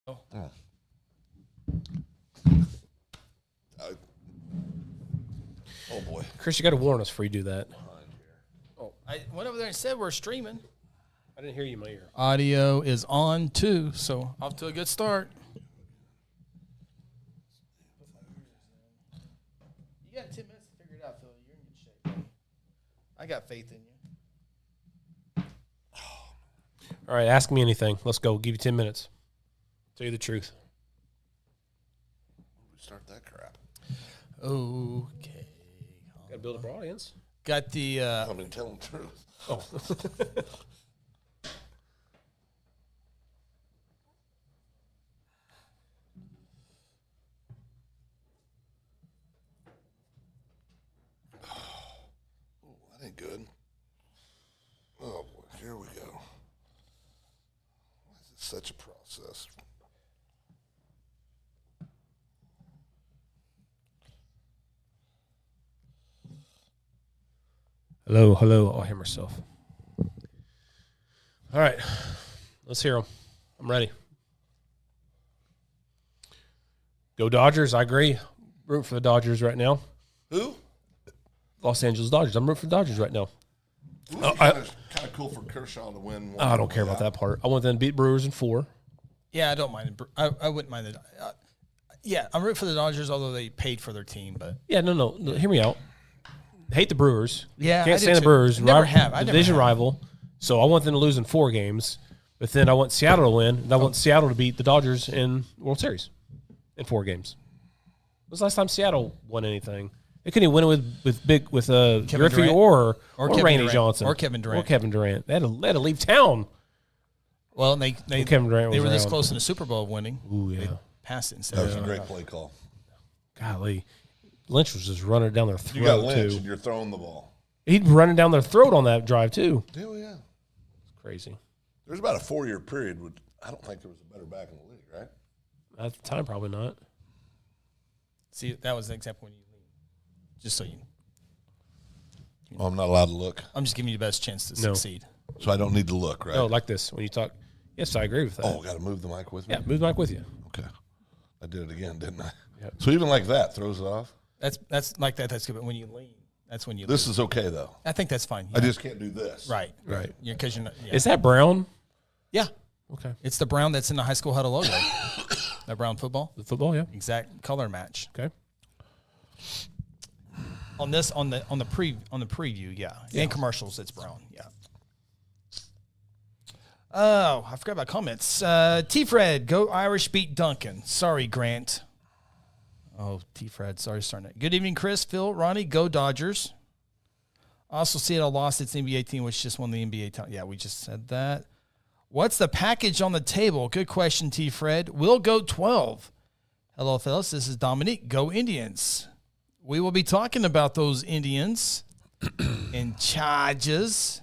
Oh. Oh, boy. Chris, you got to warn us before you do that. Oh, I went over there and said we're streaming. I didn't hear you in my ear. Audio is on, too, so off to a good start. You got 10 minutes to figure it out, Phil. You're in good shape. I got faith in you. All right, ask me anything. Let's go. Give you 10 minutes. Tell you the truth. Start that crap. Okay. Got to build up our audience. Got the... I mean, tell them the truth. Oh. That ain't good. Oh, boy. Here we go. Why is it such a process? Hello, hello. I'll hear myself. All right. Let's hear them. I'm ready. Go Dodgers. I agree. Rooting for the Dodgers right now. Who? Los Angeles Dodgers. I'm rooting for the Dodgers right now. Kind of cool for Kershaw to win. I don't care about that part. I want them to beat Brewers in 4. Yeah, I don't mind. I wouldn't mind it. Yeah, I'm rooting for the Dodgers, although they paid for their team. But Yeah, no. Hear me out. Hate the Brewers. Yeah, Can't I do stand the too. Brewers. Never have. I never Division have. rival. So I want them to lose in 4 games. But then I want Seattle to win. And I want Seattle to beat the Dodgers in World Series in 4 games. When was the last time Seattle won anything? They couldn't even win it with Griffey Durant. or Kevin Randy Durant. Johnson. Or Kevin Durant. Or Kevin Durant. They had to leave town. well, they Kevin Durant they was were this around. close in the Super Bowl of winning. Ooh, yeah. They passed it instead. That was a great play call. Golly. Lynch was just running down their throat, You got Lynch, too. and you're throwing the ball. He'd running down their throat on that drive, too. Hell yeah. It's crazy. There's about a 4-year period. I don't think there was a better back in the league, right? At the time, probably not. See, that was the example when you leave. Just so you Oh, I'm not allowed to look, I'm just giving you the best chance to No. succeed. so I don't need to look, right? No, like this. When you talk, yes, I agree with that. Oh, got to move the mic with me? Yeah, move the mic with you. Okay. I did it again, didn't I? Yep. So even like that throws it off? That's like that. That's good. But when you lean, that's when you. This lean. is okay, though. I think that's fine. I Yeah. just can't do this. right. Right. Yeah, because you're not. Yeah. Is that brown? yeah. Okay. It's the brown that's in the High School Huddle logo. That brown football, The football, yeah. exact color match. Okay. On this, on the preview, yeah. And commercials, it's brown, yeah. Oh, I forgot about comments. T-Fred, go Irish, beat Duncan. Sorry, Grant. Oh, T-Fred, sorry, starting it. Good evening, Chris, Phil, Ronnie, go Dodgers. Also, Seattle lost its NBA team, which just won the NBA title. Yeah, we just said that. What's the package on the table? Good question, T-Fred. We'll go 12. Hello, fellas. This is Dominique. Go Indians. We will be talking about those Indians and charges.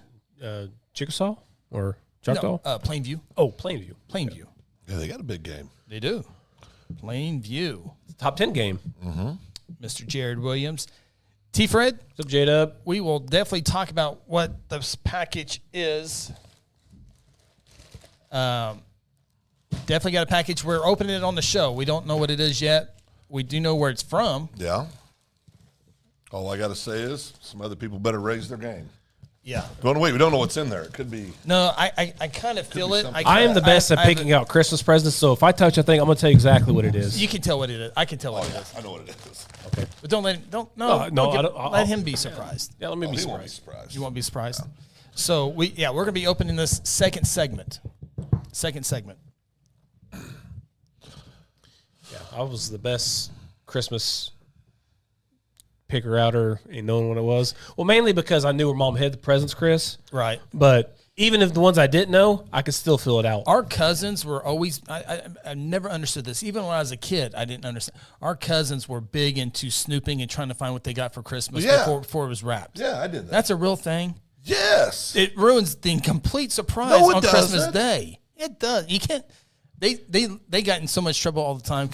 Chickasaw or Choctaw? No, Plainview. Oh, Plainview. Plainview. Yeah, they got a big game. They do. Plainview. Top 10 game. Mr. Jared Williams. T-Fred, What's up, J-Dub? we will definitely talk about what this package is. Definitely got a package. We're opening it on the show. We don't know what it is yet. We do know where it's from. Yeah. All I got to say is some other people better raise their game. Yeah. Going wait, we don't know what's in there. It could be. No, I kind of feel be it. something. I am the best at picking out Christmas presents, so if I touch a thing, I'm going to tell you exactly what it is. You can tell what it is. I can tell what it is. I know what it is. Okay. But don't let him. Don't No, get- I don't- let him be surprised. Yeah, let me be He won't be surprised. surprised. You won't be surprised. So we're gonna be opening this second segment. Yeah, I was the best Christmas picker-outer and knowing what it was. Well, mainly because I knew where Mom hid the presents, Chris. Right. But even if the ones I didn't know, I could still fill it out. Our cousins were always. I never understood this. Even when I was a kid, I didn't understand. Our cousins were big into snooping and trying to find what they got for Christmas Yeah. before it was wrapped. Yeah, I did that. That's a real thing. yes. It ruins the complete surprise No, it on Christmas doesn't. Day. It does. You can't. They got in so much trouble all the time.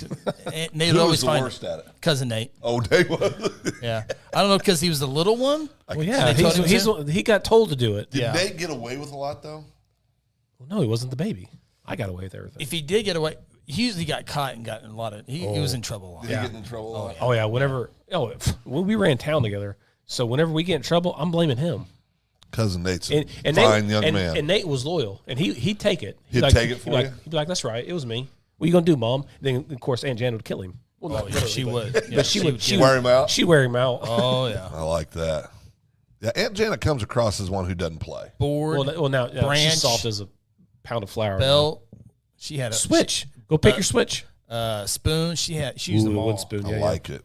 And they Who would was always the find worst at it? Cousin Nate. Oh, they was. Yeah, I don't know because he was the little one. Well, yeah, They told him he got told to do it. Did Yeah. Nate get away with a lot though? Well, no, he wasn't the baby. I got away with everything. If he did get away, he usually got caught and got in a lot of. He was in trouble a lot. Did he get in trouble? a lot? Oh yeah, when we ran town together. So whenever we get in trouble, I'm blaming him. Cousin Nate's a And fine Nate, young man. And Nate was loyal, and he'd take it. He'd take it for you? He'd be like, "That's right, it was me. What are you gonna do, Mom?" Then of course Aunt Jan would kill him. Well, not literally, She would. Yeah, but she would wear him out? She'd wear him out. Oh yeah. I like that. Yeah, Aunt Janet comes across as one who doesn't play. Board. Well, now branch, she's soft as a pound of flour. belt. She had a Switch. Go pick your switch. spoon. She used them all. One spoon. I like it.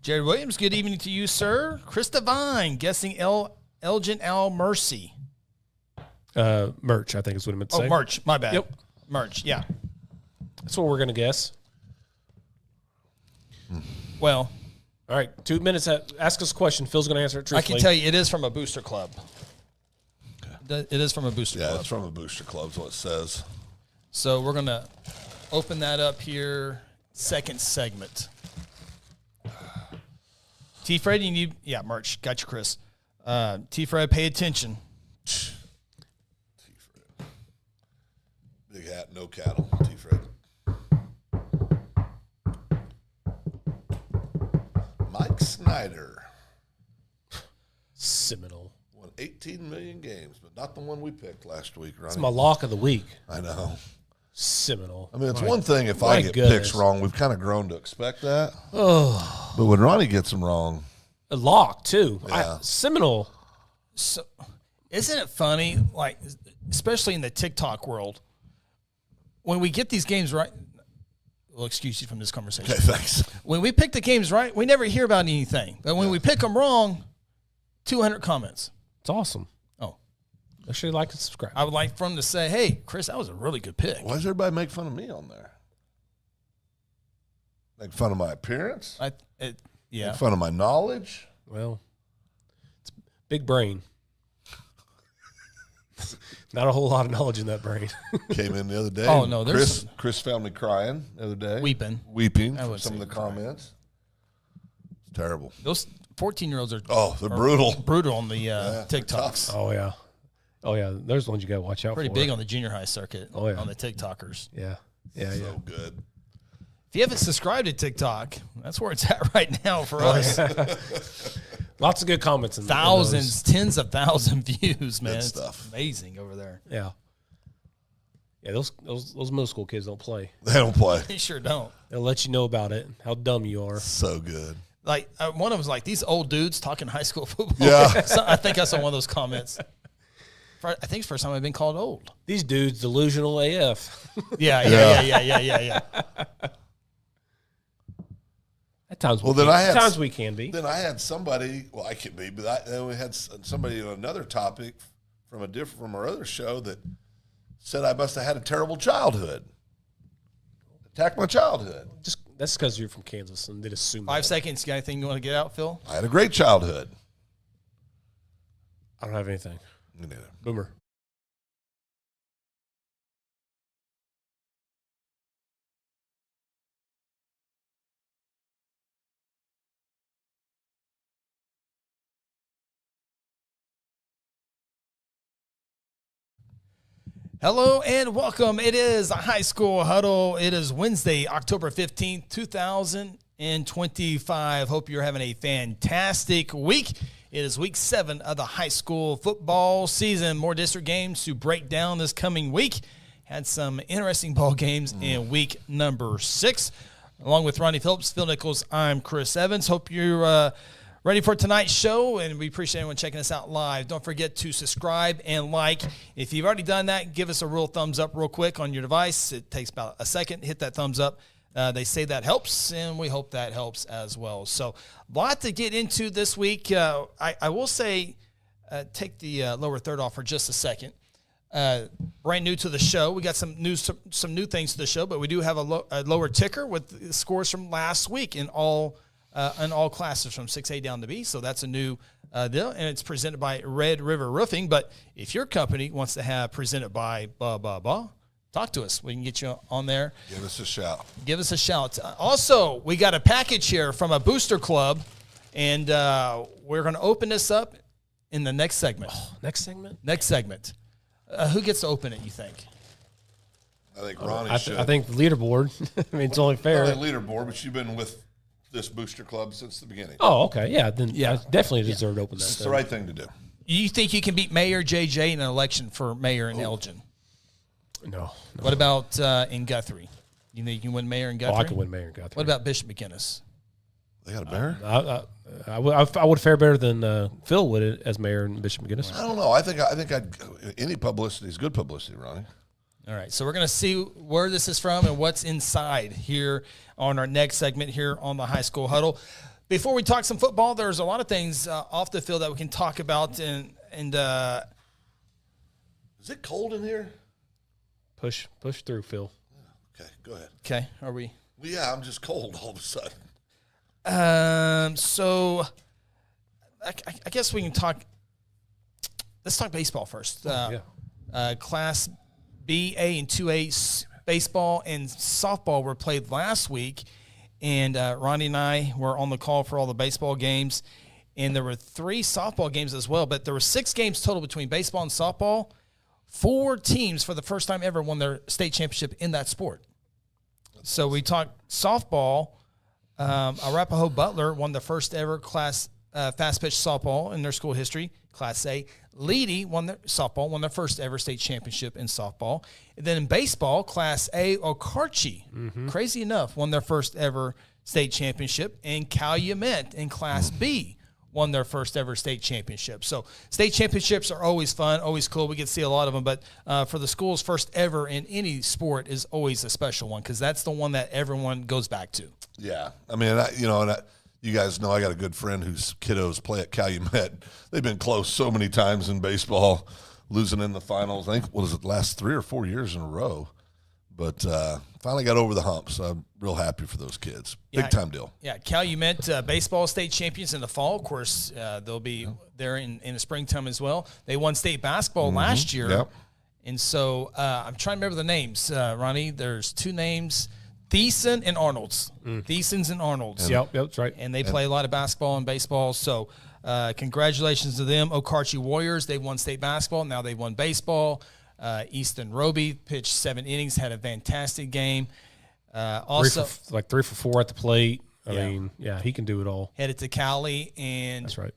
Jared Williams, good evening to you, sir. Chris Devine, guessing Elgin Al Mercy. Merch, I think is what I meant to say. Oh, merch. My bad. Yep. Merch. Yeah. That's what we're gonna guess. Well, All right, 2 minutes. Ask us a question. Phil's gonna answer it I truthfully. can tell you, it is from a booster club. It is from a booster Yeah, club. it's from a booster club, is what it says. So we're gonna open that up here. Second segment. T. Fred, you need merch. Got you, Chris. T. Fred, pay attention. Big hat, no cattle. T-Fred. Mike Snyder Seminole. won 18 million games, but not the one we picked last week, Ronnie. It's my lock of the week. I know. Seminole. I mean, it's one thing if my I get goodness. picks wrong. We've kind of grown to expect that. Oh. But when Ronnie gets them wrong, A lock too. Yeah. Seminole. So, isn't it funny? Like, especially in the TikTok world, when we get these games right. Well, excuse you from this conversation. okay, thanks. When we pick the games right, we never hear about anything. But when we pick them wrong, 200 comments. It's awesome. Oh, Make sure you like and subscribe. I would like for them to say, "Hey, Chris, that was a really good pick." Why does everybody make fun of me on there? Make fun of my appearance? Yeah. Make fun of my knowledge? Well, it's big brain. Not a whole lot of knowledge in that brain. Came in the other day. Oh, no, there's Chris found me crying the other day. Weeping. Weeping I for wouldn't some of say the crying. comments. It's terrible. Those 14-year-olds are They're brutal. brutal on the they're TikToks. Oh yeah. Oh yeah. There's the ones you gotta watch out Pretty for. big on the junior high circuit. Oh, yeah. On the TikTokers. Yeah. Yeah, yeah. So good. If you haven't subscribed to TikTok, that's where it's at right now for us. Lots of good comments in Thousands, tens of thousands views, man. It's stuff. amazing over there. Yeah. Yeah, those middle school kids don't play. They don't play. They sure don't. They'll let you know about it, how dumb you are. So good. Like one of them was like, these old dudes talking high school football. Yeah. So I think I saw one of those comments. I think it's the first time I've been called old. These dudes delusional AF. Yeah. At times, Well, then I had times we can be. Then I had somebody. Well, I can be, but then we had somebody on another topic from our other show that said I must have had a terrible childhood. Attacked my childhood. Just that's because you're from Kansas and they'd assume 5 that. seconds. You got anything you want to get out, Phil? I had a great childhood. I don't have anything. Me neither. Boomer. Hello and welcome. It is a High School Huddle. It is Wednesday, October 15th, 2025. Hope you're having a fantastic week. It is week 7 of the high school football season. More district games to break down this coming week. Had some interesting ball games in week number 6. Along with Ronnie Phillips, Phil Nichols, I'm Chris Evans. Hope you're ready for tonight's show, and we appreciate everyone checking us out live. Don't forget to subscribe and like. If you've already done that, give us a real thumbs up real quick on your device. It takes about a second. Hit that thumbs up. They say that helps, and we hope that helps as well. So, a lot to get into this week. I will say, take the lower third off for just a second. Brand new to the show. We got some new things to the show, but we do have a lower ticker with scores from last week in all classes from 6A down to B. So that's a new deal, and it's presented by Red River Roofing. But if your company wants to have presented by blah, blah, blah, talk to us. We can get you on there. Give us a shout. Give us a shout. Also, we got a package here from a booster club, and we're going to open this up in the next segment. Next segment? Next segment. Who gets to open it, you think? I think Ronnie should. I think the leaderboard. I mean, it's only fair. Not only leaderboard, but you've been with this booster club since the beginning. Oh, okay, yeah. Then I definitely deserve to open that. It's the right thing to do. You think you can beat Mayor JJ in an election for mayor in Elgin? No. What about in Guthrie? You think you can win mayor in Guthrie? I can win mayor in Guthrie. What about Bishop McGinnis? They got a mayor? I would fare better than Phil would as mayor in Bishop McGinnis. I don't know. I think any publicity is good publicity, Ronnie. All right, so we're going to see where this is from and what's inside here on our next segment here on the High School Huddle. Before we talk some football, there's a lot of things off the field that we can talk about. And is it cold in here? Push through, Phil. Okay, go ahead. Okay, are we? Well, yeah, I'm just cold all of a sudden. So I guess we can talk. Let's talk baseball first. Class B, A, and 2A baseball and softball were played last week, and Ronnie and I were on the call for all the baseball games, and there were 3 softball games as well, but there were 6 games total between baseball and softball. 4 teams for the first time ever won their state championship in that sport. So we talked softball. Arapahoe Butler won the first ever class fast pitch softball in their school history. Class A. Leedy won their first ever state championship in softball. And then in baseball, Class A, Okarche, crazy enough, won their first ever state championship. And Calumet in Class B won their first ever state championship. So state championships are always fun, always cool. We get to see a lot of them. But for the school's first ever in any sport is always a special one because that's the one that everyone goes back to. Yeah. I mean, you guys know I got a good friend whose kiddos play at Calumet. They've been close so many times in baseball, losing in the finals. I think, last 3 or 4 years in a row. But finally got over the hump, so I'm real happy for those kids. Big time deal. Yeah, Calumet baseball state champions in the fall. Of course, they'll be there in the springtime as well. They won state basketball last year. Yep. And so I'm trying to remember the names, Ronnie. There's 2 names. Thiessen and Arnold's. Thiessens and Arnold's. Yep, that's right. And they play a lot of basketball and baseball. So congratulations to them. Okarche Warriors, they won state basketball. Now they won baseball. Easton Roby pitched 7 innings, had a fantastic game. Also, 3 for 4 at the plate. I mean, he can do it all. Headed to Cali and that's right.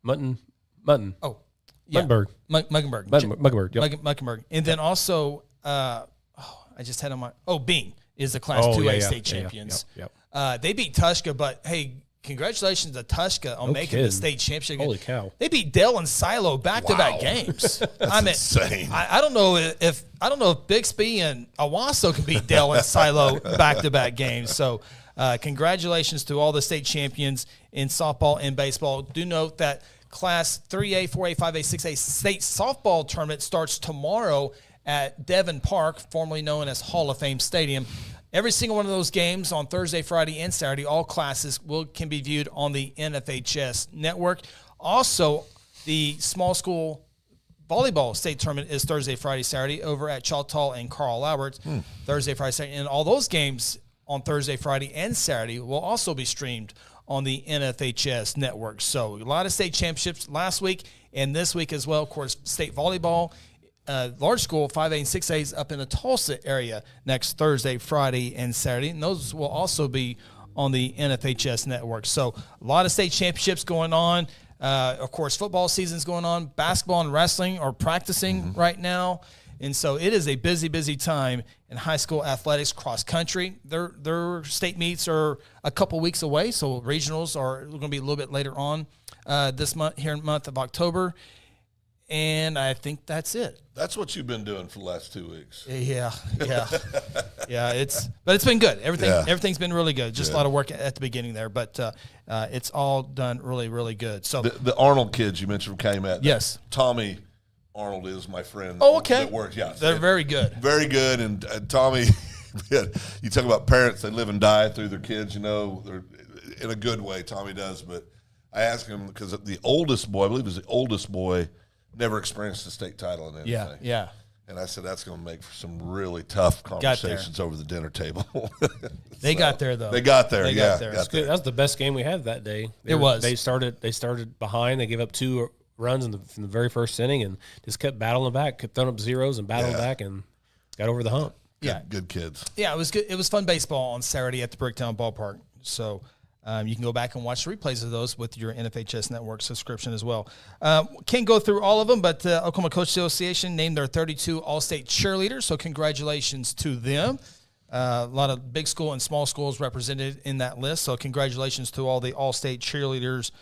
Mutton. Oh, yeah. Muggenberg. Muggenberg. Yep. Muggenberg. And then also, I just had on my Bing is the Class 2A state champions. Yep. They beat Tushka, but hey, congratulations to Tushka on making the state championship. Holy cow! They beat Dell and Silo back-to-back games. That's insane. I don't know if Bixby and Owasso can beat Dell and Silo back-to-back games. So, congratulations to all the state champions in softball and baseball. Do note that Class 3A, 4A, 5A, 6A state softball tournament starts tomorrow at Devon Park, formerly known as Hall of Fame Stadium. Every single one of those games on Thursday, Friday, and Saturday, all classes can be viewed on the NFHS network. Also, the small school volleyball state tournament is Thursday, Friday, Saturday over at Choctaw and Carl Alberts. Thursday, Friday, Saturday. And all those games on Thursday, Friday, and Saturday will also be streamed on the NFHS network. So a lot of state championships last week and this week as well. Of course, state volleyball. Large school 5A and 6A is up in the Tulsa area next Thursday, Friday, and Saturday. And those will also be on the NFHS network. So a lot of state championships going on. Of course, football season's going on. Basketball and wrestling are practicing right now. And so it is a busy, busy time in high school athletics, cross country. Their state meets are a couple weeks away. So regionals are going to be a little bit later on this month, here in the month of October. And I think that's it. That's what you've been doing for the last 2 weeks. Yeah. But it's been good. Everything's been really good. Just a lot of work at the beginning there, but it's all done really, really good. So the Arnold kids you mentioned from Calumet. Yes, Tommy Arnold is my friend. Oh, okay. That works. Yeah, they're very good. Very good. And Tommy, you talk about parents, they live and die through their kids. They're in a good way. Tommy does. But I asked him because the oldest boy, I believe, it was the oldest boy. Never experienced a state title in anything. Yeah. And I said, that's going to make for some really tough conversations over the dinner table. They got there, though. They got there, Got there. That was the best game we had that day. They started behind. They gave up 2 runs in the very first inning and just kept battling back, kept throwing up zeros and battling back and got over the hump. Good kids. Yeah, it was good. It was fun baseball on Saturday at the Bricktown Ballpark. So you can go back and watch the replays of those with your NFHS Network subscription as well. Can't go through all of them, but Oklahoma Coach Association named their 32 All-State cheerleaders, so congratulations to them. A lot of big school and small schools represented in that list, so congratulations to all the All-State cheerleaders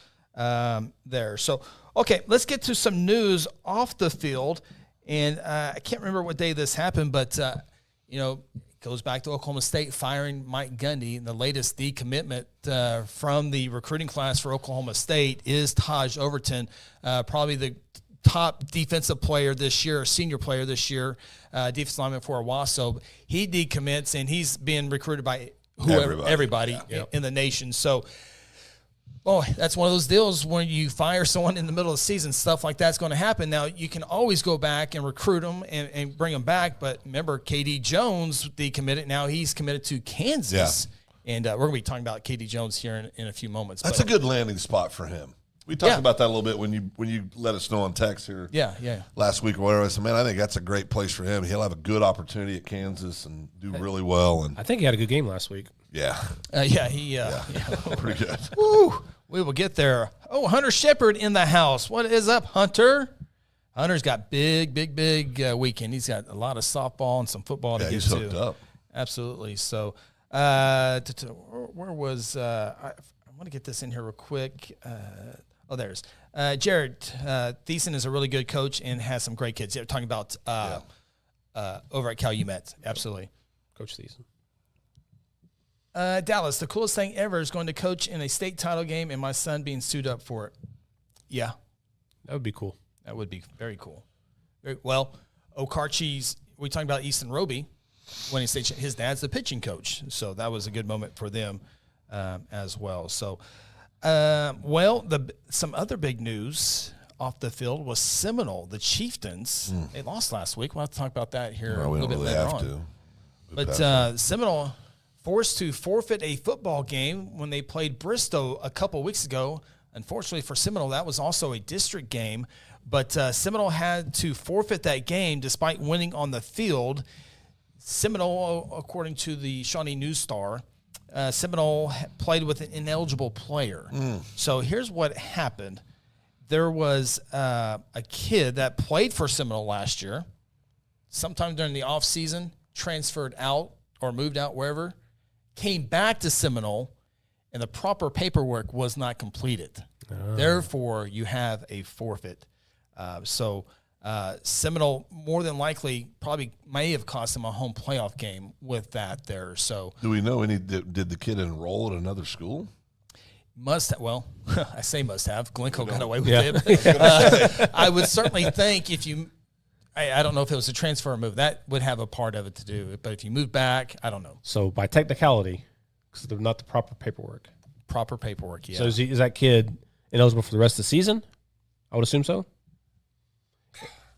there. So, okay, let's get to some news off the field. And I can't remember what day this happened, but, it goes back to Oklahoma State firing Mike Gundy. The latest decommitment from the recruiting class for Oklahoma State is Taj Overton, probably the top defensive player this year, senior player this year, defensive lineman for Owasso. He decommits, and he's being recruited by everybody in the nation. So, that's one of those deals when you fire someone in the middle of the season, stuff like that's going to happen. Now, you can always go back and recruit them and bring them back, but remember, KD Jones decommitted. Now he's committed to Kansas, and we're going to be talking about KD Jones here in a few moments. That's a good landing spot for him. We talked about that a little bit when you let us know on text here last week or whatever. I said, man, I think that's a great place for him. He'll have a good opportunity at Kansas and do really well. And I think he had a good game last week. He pretty good. Woo, we will get there. Oh, Hunter Shepard in the house. What is up, Hunter? Hunter's got big weekend. He's got a lot of softball and some football to get to. He's hooked up. Absolutely. So, where was I want to get this in here real quick. There's Jared Thiessen is a really good coach and has some great kids. You're talking about over at Calumet. Absolutely. Coach Thiessen. Dallas, the coolest thing ever is going to coach in a state title game and my son being suited up for it. Yeah. That would be cool. That would be very cool. Well, Okarche's, we talking about Easton Roby winning state. His dad's the pitching coach. So that was a good moment for them as well. So, some other big news off the field was Seminole, the Chieftains. They lost last week. We'll have to talk about that here a little bit later on. But Seminole forced to forfeit a football game when they played Bristow a couple weeks ago. Unfortunately for Seminole, that was also a district game. But Seminole had to forfeit that game despite winning on the field. Seminole, according to the Shawnee News Star, Seminole played with an ineligible player. So here's what happened. There was a kid that played for Seminole last year. Sometime during the offseason, transferred out or moved out wherever, came back to Seminole, and the proper paperwork was not completed. Therefore, you have a forfeit. Seminole more than likely probably may have cost them a home playoff game with that there. So, do we know did the kid enroll at another school? I say must have. Glencoe got away with it. I would certainly think if you, I don't know if it was a transfer or move, that would have a part of it to do. But if you move back, I don't know. So by technicality, because they're not the proper paperwork. Proper paperwork, yeah. So is that kid ineligible for the rest of the season? I would assume so.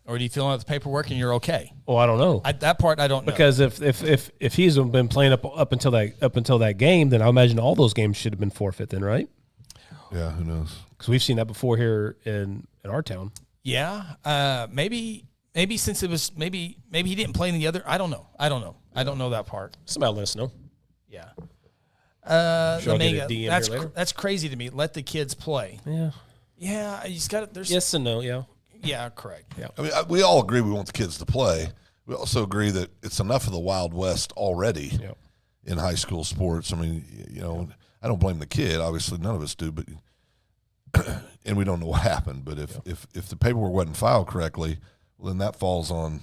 Or do you fill out the paperwork and you're okay? Oh, I don't know. That part I don't know. Because if he's been playing up until that game, then I imagine all those games should have been forfeit then, right? Yeah, who knows? Because we've seen that before here in our town. Yeah, maybe since it was maybe he didn't play in the other. I don't know. I don't know that part. Somebody let us know. Yeah. That's crazy to me. Let the kids play. Yeah. Yeah, you just got to. Yes and no. Yeah. Yeah, correct. Yeah. I mean, we all agree we want the kids to play. We also agree that it's enough of the Wild West already in high school sports. I mean, I don't blame the kid. Obviously, none of us do, but and we don't know what happened. But if the paperwork wasn't filed correctly, well, then that falls on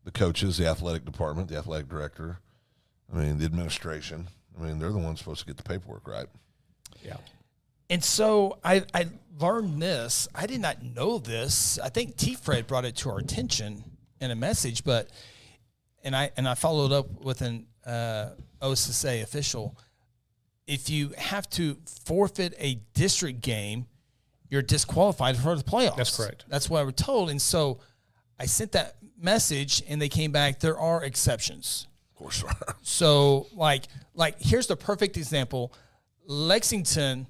the coaches, the athletic department, the athletic director. I mean, the administration. I mean, they're the ones supposed to get the paperwork right. Yeah. And so I learned this. I did not know this. I think T-Fred brought it to our attention in a message, and I followed up with an OSSA official. If you have to forfeit a district game, you're disqualified for the playoffs. That's correct. That's what I was told. And so I sent that message, and they came back. There are exceptions. Of course there are. So, like here's the perfect example. Lexington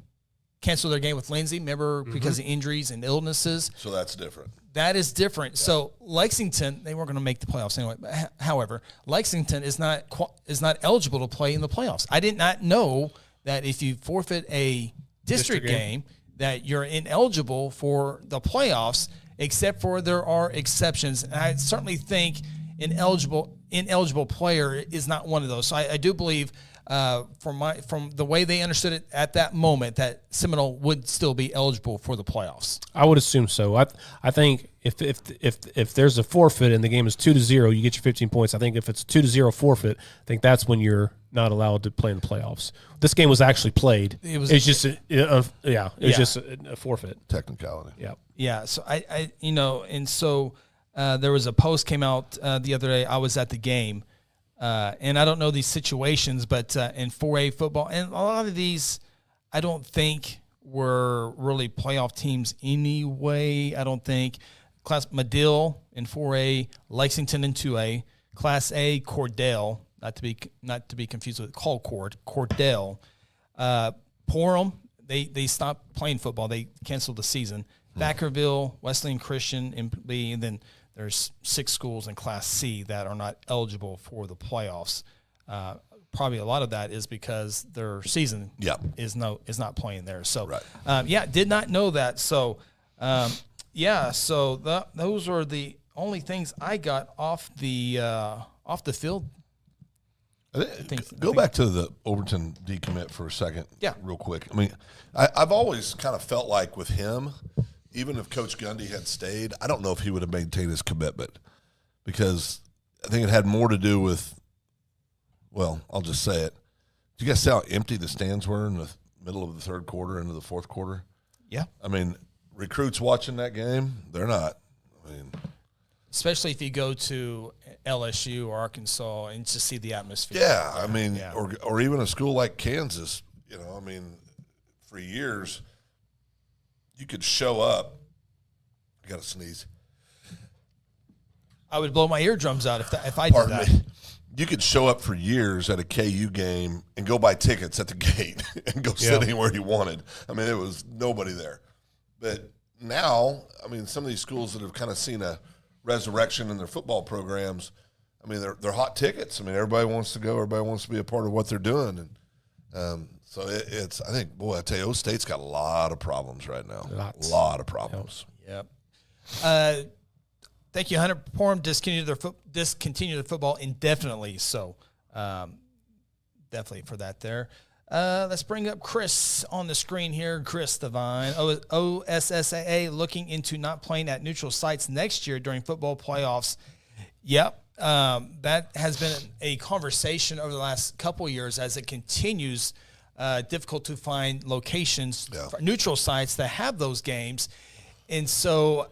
cancel their game with Lindsey, remember, because of injuries and illnesses. So that's different. That is different. Yeah. So Lexington, they weren't going to make the playoffs anyway. However, Lexington is not eligible to play in the playoffs. I did not know that if you forfeit a district game, that you're ineligible for the playoffs, except for there are exceptions. And I certainly think ineligible player is not one of those. So I do believe from the way they understood it at that moment that Seminole would still be eligible for the playoffs. I would assume so. I think if there's a forfeit and the game is 2-0, you get your 15 points. I think if it's a 2-0 forfeit, I think that's when you're not allowed to play in the playoffs. This game was actually played. It's just a forfeit. Technicality. Yeah. Yeah. So I and so there was a post came out the other day. I was at the game. And I don't know these situations, but in 4A football, and a lot of these, I don't think were really playoff teams anyway. I don't think Class Medill in 4A, Lexington in 2A, Class A Cordell, not to be confused with Colcord, Cordell, Porham. They stopped playing football. They canceled the season. Vacaville, Wesleyan Christian, and then there's 6 schools in Class C that are not eligible for the playoffs. Probably a lot of that is because their season is not playing there. So, did not know that. So, those are the only things I got off the field. Go back to the Overton decommit for a second, real quick. I mean, I've always kind of felt like with him, even if Coach Gundy had stayed, I don't know if he would have maintained his commitment, because I think it had more to do with, well, I'll just say it. Did you guys see how empty the stands were in the middle of the third quarter into the fourth quarter? Yeah. I mean, recruits watching that game, they're not. I mean, especially if you go to LSU or Arkansas and just see the atmosphere. Yeah, I mean, or even a school like Kansas, I mean, for years – you could show up. I got to sneeze. I would blow my eardrums out if I did that. You could show up for years at a KU game and go buy tickets at the gate and go sit anywhere you wanted. I mean, there was nobody there. But now, I mean, some of these schools that have kind of seen a resurrection in their football programs, I mean, they're hot tickets. I mean, everybody wants to go. Everybody wants to be a part of what they're doing. And so it's, I think, boy, I tell you, O State's got a lot of problems right now. A lot of problems. Yep. Thank you, Hunter. Porham discontinue the football indefinitely. So definitely for that there. Let's bring up Chris on the screen here. Chris Devine, OSSAA looking into not playing at neutral sites next year during football playoffs. Yep. That has been a conversation over the last couple of years as it continues. Difficult to find locations, for neutral sites that have those games. And so,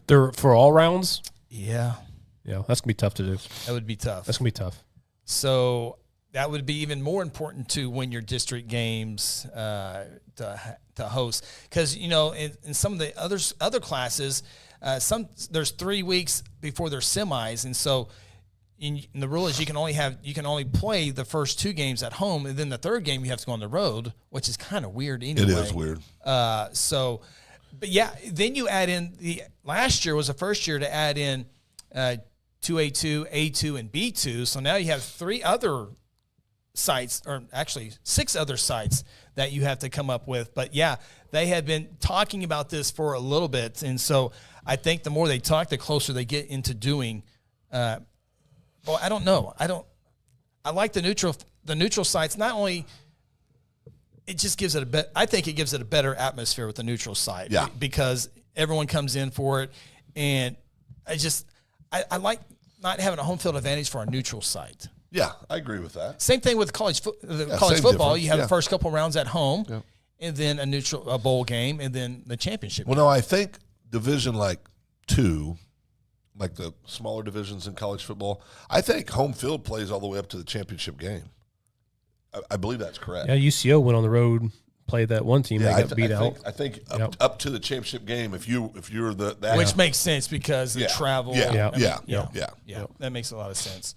they're for all rounds. Yeah. Yeah, that's going to be tough to do. That would be tough. That's going to be tough. So that would be even more important to win your district games to host. Because, in some of the other classes, there's 3 weeks before their semis. And so, and the rule is you can only play the first 2 games at home, and then the third game you have to go on the road, which is kind of weird anyway. It is weird. Then you add in last year was the first year to add in 2A2, A2, and B2. So now you have 3 other sites, or actually 6 other sites that you have to come up with. But they had been talking about this for a little bit, and so I think the more they talk, the closer they get into doing. Well, I don't know. I like the neutral sites. Not only it just gives it I think it gives it a better atmosphere with the neutral site. Yeah. Because everyone comes in for it, and I like not having a home field advantage for a neutral site. Yeah, I agree with that. Same thing with college football. Difference. You have the first couple rounds at home, and then a bowl game, and then the championship. Well, no, I think division like 2. Like the smaller divisions in college football, I think home field plays all the way up to the championship game. I believe that's correct. Yeah, UCO went on the road, played that one team, they got beat out. I think up to the championship game, if you're that, which makes sense because the travel. Yeah. That makes a lot of sense.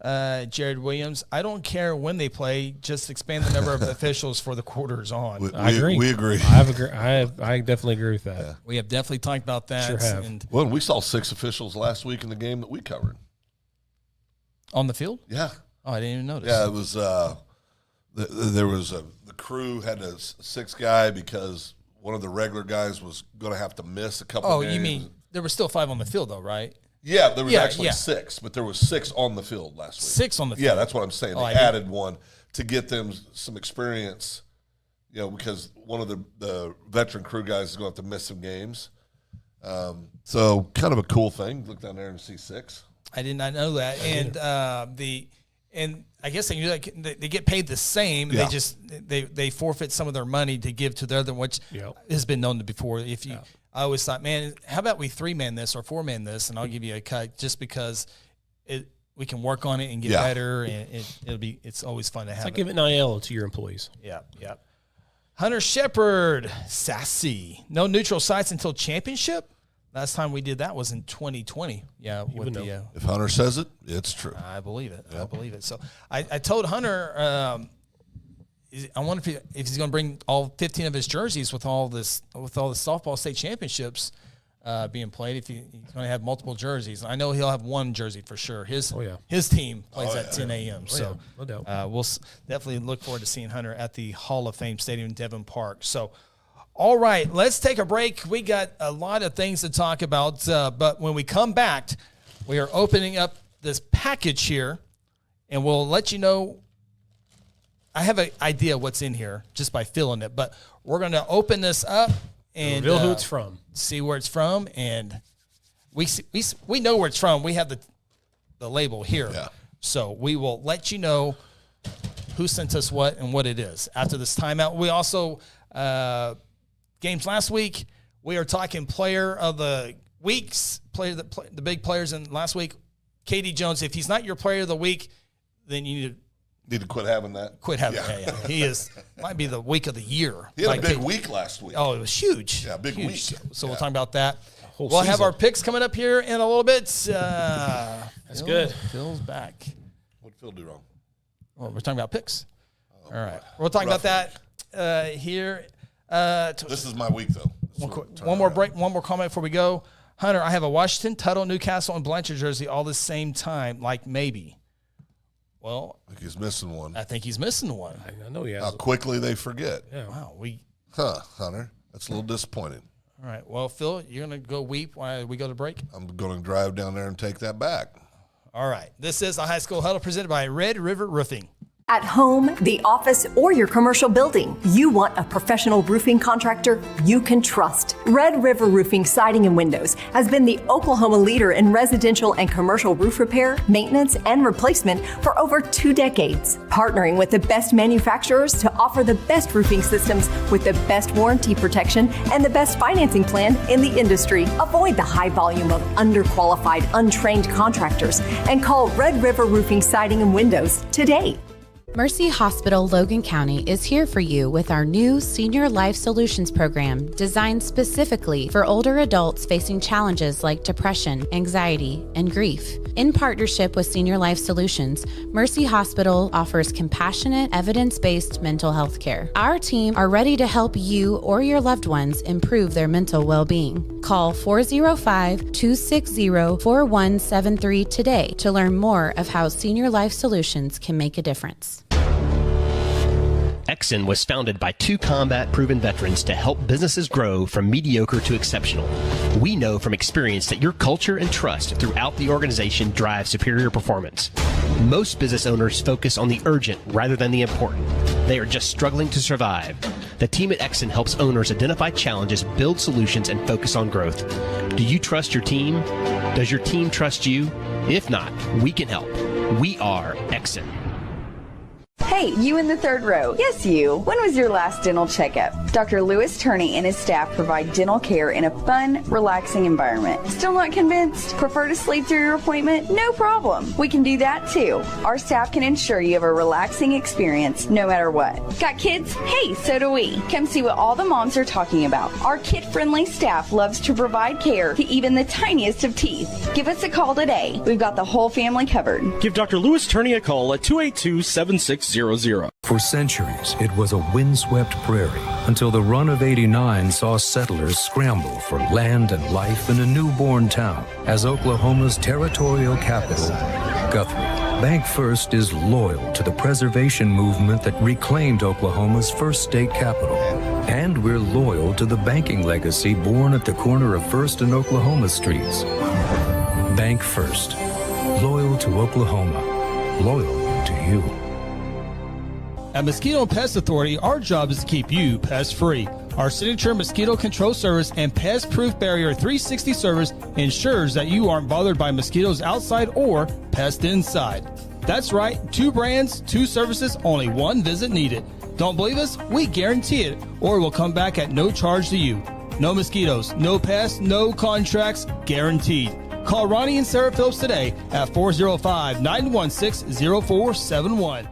Jared Williams, I don't care when they play, just expand the number of officials for the quarters on. I agree. We agree. I definitely agree with that. Yeah. We have definitely talked about that. Sure have. And Well, we saw 6 officials last week in the game that we covered. on the field? Yeah. Oh, I didn't even notice. Yeah, it was there was the crew had a 6th guy because one of the regular guys was going to have to miss a couple Oh, games. you mean there were still 5 on the field, though, right? Yeah, there was Yeah, actually yeah. 6, but there was 6 on the field last week. 6 on the field. Yeah, that's what I'm saying. Oh, They I did- added one to get them some experience, because one of the veteran crew guys is going to have to miss some games. So kind of a cool thing. Look down there and see 6. I did not know that. And and I guess they get paid the same. Yeah. They just they forfeit some of their money to give to the other, which has been known before. If you, I always thought, man, how about we 3-man this or 4-man this, and I'll give you a cut just because we can work on it and get better, and it's always fun to have. It's like giving NIL to your employees. Yeah. Hunter Shepard, sassy. No neutral sites until championship. Last time we did that was in 2020. Yeah, with the If Hunter says it, it's true. I believe it. I believe it. So I told Hunter, I wonder if he's going to bring all 15 of his jerseys with all the softball state championships being played. If he's going to have multiple jerseys, I know he'll have one jersey for sure. His team plays at 10 a.m. So no doubt. we'll definitely look forward to seeing Hunter at the Hall of Fame Stadium in Devon Park. So. All right, let's take a break. We got a lot of things to talk about, but when we come back, we are opening up this package here, and we'll let you know. I have an idea what's in here just by feeling it, but we're going to open this up and Reveal who it's from. see where it's from, and we know where it's from. We have the label here, so we will let you know who sent us what and what it is after this timeout. We also. Games last week, we are talking player of the weeks, the big players in last week. KD Jones, if he's not your player of the week, then you need to quit having that. Quit having that. Yeah. He might be the week of the year. He had a big week last week. Oh, it was huge. Yeah, big week. So we'll talk about that. We'll have our picks coming up here in a little bit. That's good. Phil's back. What did Phil do wrong? Well, we're talking about picks. All right. We'll talk about that here. This is my week, though. One more break, one more comment before we go. Hunter, I have a Washington, Tuttle, Newcastle, and Blanchard jersey all the same time, like maybe. Well, I think he's missing one. I think he's missing one. I know he has. How quickly they forget. Yeah. Wow. Hunter, that's a little disappointing. All right. Well, Phil, you're going to go weep while we go to break? I'm going to drive down there and take that back. All right. This is the High School Huddle presented by Red River Roofing. At home, the office, or your commercial building, you want a professional roofing contractor you can trust. Red River Roofing Siding and Windows has been the Oklahoma leader in residential and commercial roof repair, maintenance, and replacement for over 2 decades. Partnering with the best manufacturers to offer the best roofing systems with the best warranty protection and the best financing plan in the industry. Avoid the high volume of underqualified, untrained contractors and call Red River Roofing Siding and Windows today. Mercy Hospital Logan County is here for you with our new Senior Life Solutions program designed specifically for older adults facing challenges like depression, anxiety, and grief. In partnership with Senior Life Solutions, Mercy Hospital offers compassionate, evidence-based mental health care. Our team are ready to help you or your loved ones improve their mental well-being. Call 405-260-4173 today to learn more of how Senior Life Solutions can make a difference. Exxon was founded by 2 combat-proven veterans to help businesses grow from mediocre to exceptional. We know from experience that your culture and trust throughout the organization drive superior performance. Most business owners focus on the urgent rather than the important. They are just struggling to survive. The team at Exxon helps owners identify challenges, build solutions, and focus on growth. Do you trust your team? Does your team trust you? If not, we can help. We are Exxon. Hey, you in the third row. Yes, you. When was your last dental checkup? Dr. Lewis Turney and his staff provide dental care in a fun, relaxing environment. Still not convinced? Prefer to sleep through your appointment? No problem. We can do that too. Our staff can ensure you have a relaxing experience no matter what. Got kids? Hey, so do we. Come see what all the moms are talking about. Our kid-friendly staff loves to provide care to even the tiniest of teeth. Give us a call today. We've got the whole family covered. Give Dr. Lewis Turney a call at 282-7600. For centuries, it was a windswept prairie until the run of '89 saw settlers scramble for land and life in a newborn town as Oklahoma's territorial capital, Guthrie. Bank First is loyal to the preservation movement that reclaimed Oklahoma's first state capital. And we're loyal to the banking legacy born at the corner of First and Oklahoma streets. Bank First. Loyal to Oklahoma. Loyal to you. At Mosquito and Pest Authority, our job is to keep you pest-free. Our signature mosquito control service and pest-proof barrier 360 service ensures that you aren't bothered by mosquitoes outside or pests inside. That's right, 2 brands, 2 services, only 1 visit needed. Don't believe us? We guarantee it, or we'll come back at no charge to you. No mosquitoes, no pests, no contracts, guaranteed. Call Ronnie and Sarah Phillips today at 405-916-0471.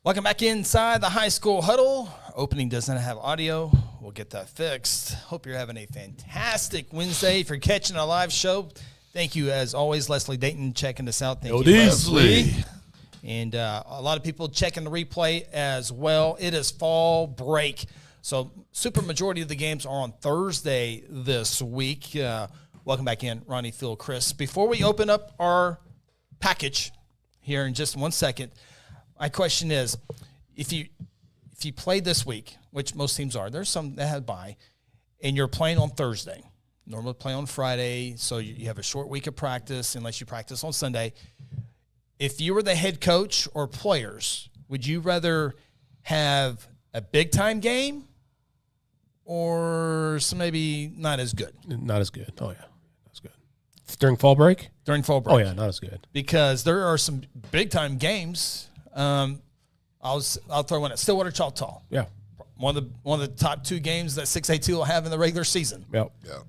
Welcome back inside the High School Huddle. Opening doesn't have audio. We'll get that fixed. Hope you're having a fantastic Wednesday. If you're catching a live show, thank you, as always, Leslie Dayton, checking us out. Thank you, Leslie. And a lot of people checking the replay as well. It is fall break, so super majority of the games are on Thursday this week. Welcome back in, Ronnie, Phil, Chris. Before we open up our package here in just 1 second, my question is, if you played this week, which most teams are, there's some that have bye, and you're playing on Thursday. Normally play on Friday, so you have a short week of practice unless you practice on Sunday. If you were the head coach or players, would you rather have a big-time game or some maybe not as good? Not as good. Oh, yeah. That's good. During fall break? During fall break. Oh, yeah, not as good. Because there are some big-time games. I'll throw one at Stillwater Choctaw. Yeah. One of the top 2 games that 6A2 will have in the regular season. Yep. Yeah.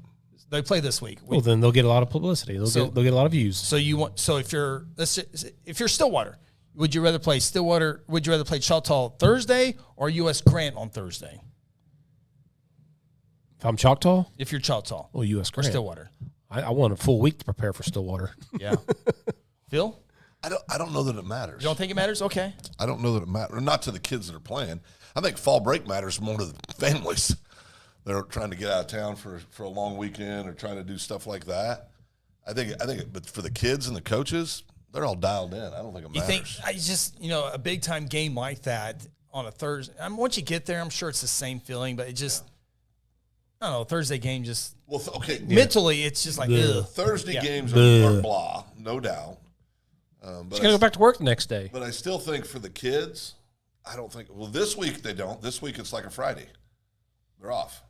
They play this week. Well, then they'll get a lot of publicity. They'll get a lot of views. So if you're Stillwater, would you rather play Stillwater? Would you rather play Choctaw Thursday or U.S. Grant on Thursday? If I'm Choctaw? If you're Choctaw. Well, U.S. Grant. Or Stillwater. I want a full week to prepare for Stillwater. Yeah. Phil? I don't know that it matters. You don't think it matters? Okay. I don't know that it matters. Not to the kids that are playing. I think fall break matters more to the families that are trying to get out of town for a long weekend or trying to do stuff like that. But for the kids and the coaches, they're all dialed in. I don't think it matters. You think a big time game like that on a Thursday? Once you get there, I'm sure it's the same feeling, but it just. I don't know, Thursday game just mentally it's just like Thursday games are blah, no doubt. But gotta go back to work the next day. But I still think for the kids, I don't think. Well, this week they don't. This week it's like a Friday. They're off.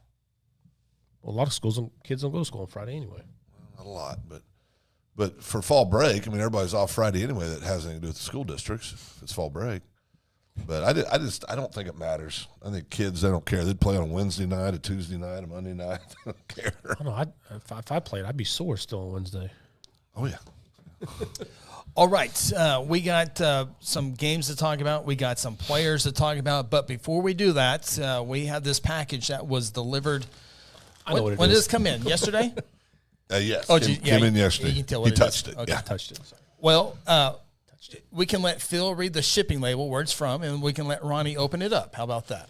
Well, a lot of kids don't go to school on Friday anyway. Well, not a lot, but for fall break, I mean, everybody's off Friday anyway. That has anything to do with the school districts. If it's fall break. But I don't think it matters. I think kids, they don't care. They'd play on a Wednesday night, a Tuesday night, a Monday night. They don't care. I don't know. If I played, I'd be sore still on Wednesday. Oh, yeah. All right. We got some games to talk about. We got some players to talk about. But before we do that, we have this package that was delivered. I know what it is. When did this come in? Yesterday? Yes. Oh, came in yesterday. You can tell he what touched it. Okay. Yeah. Touched it. Sorry. Well, we can let Phil read the shipping label, where it's from, and we can let Ronnie open it up. How about that?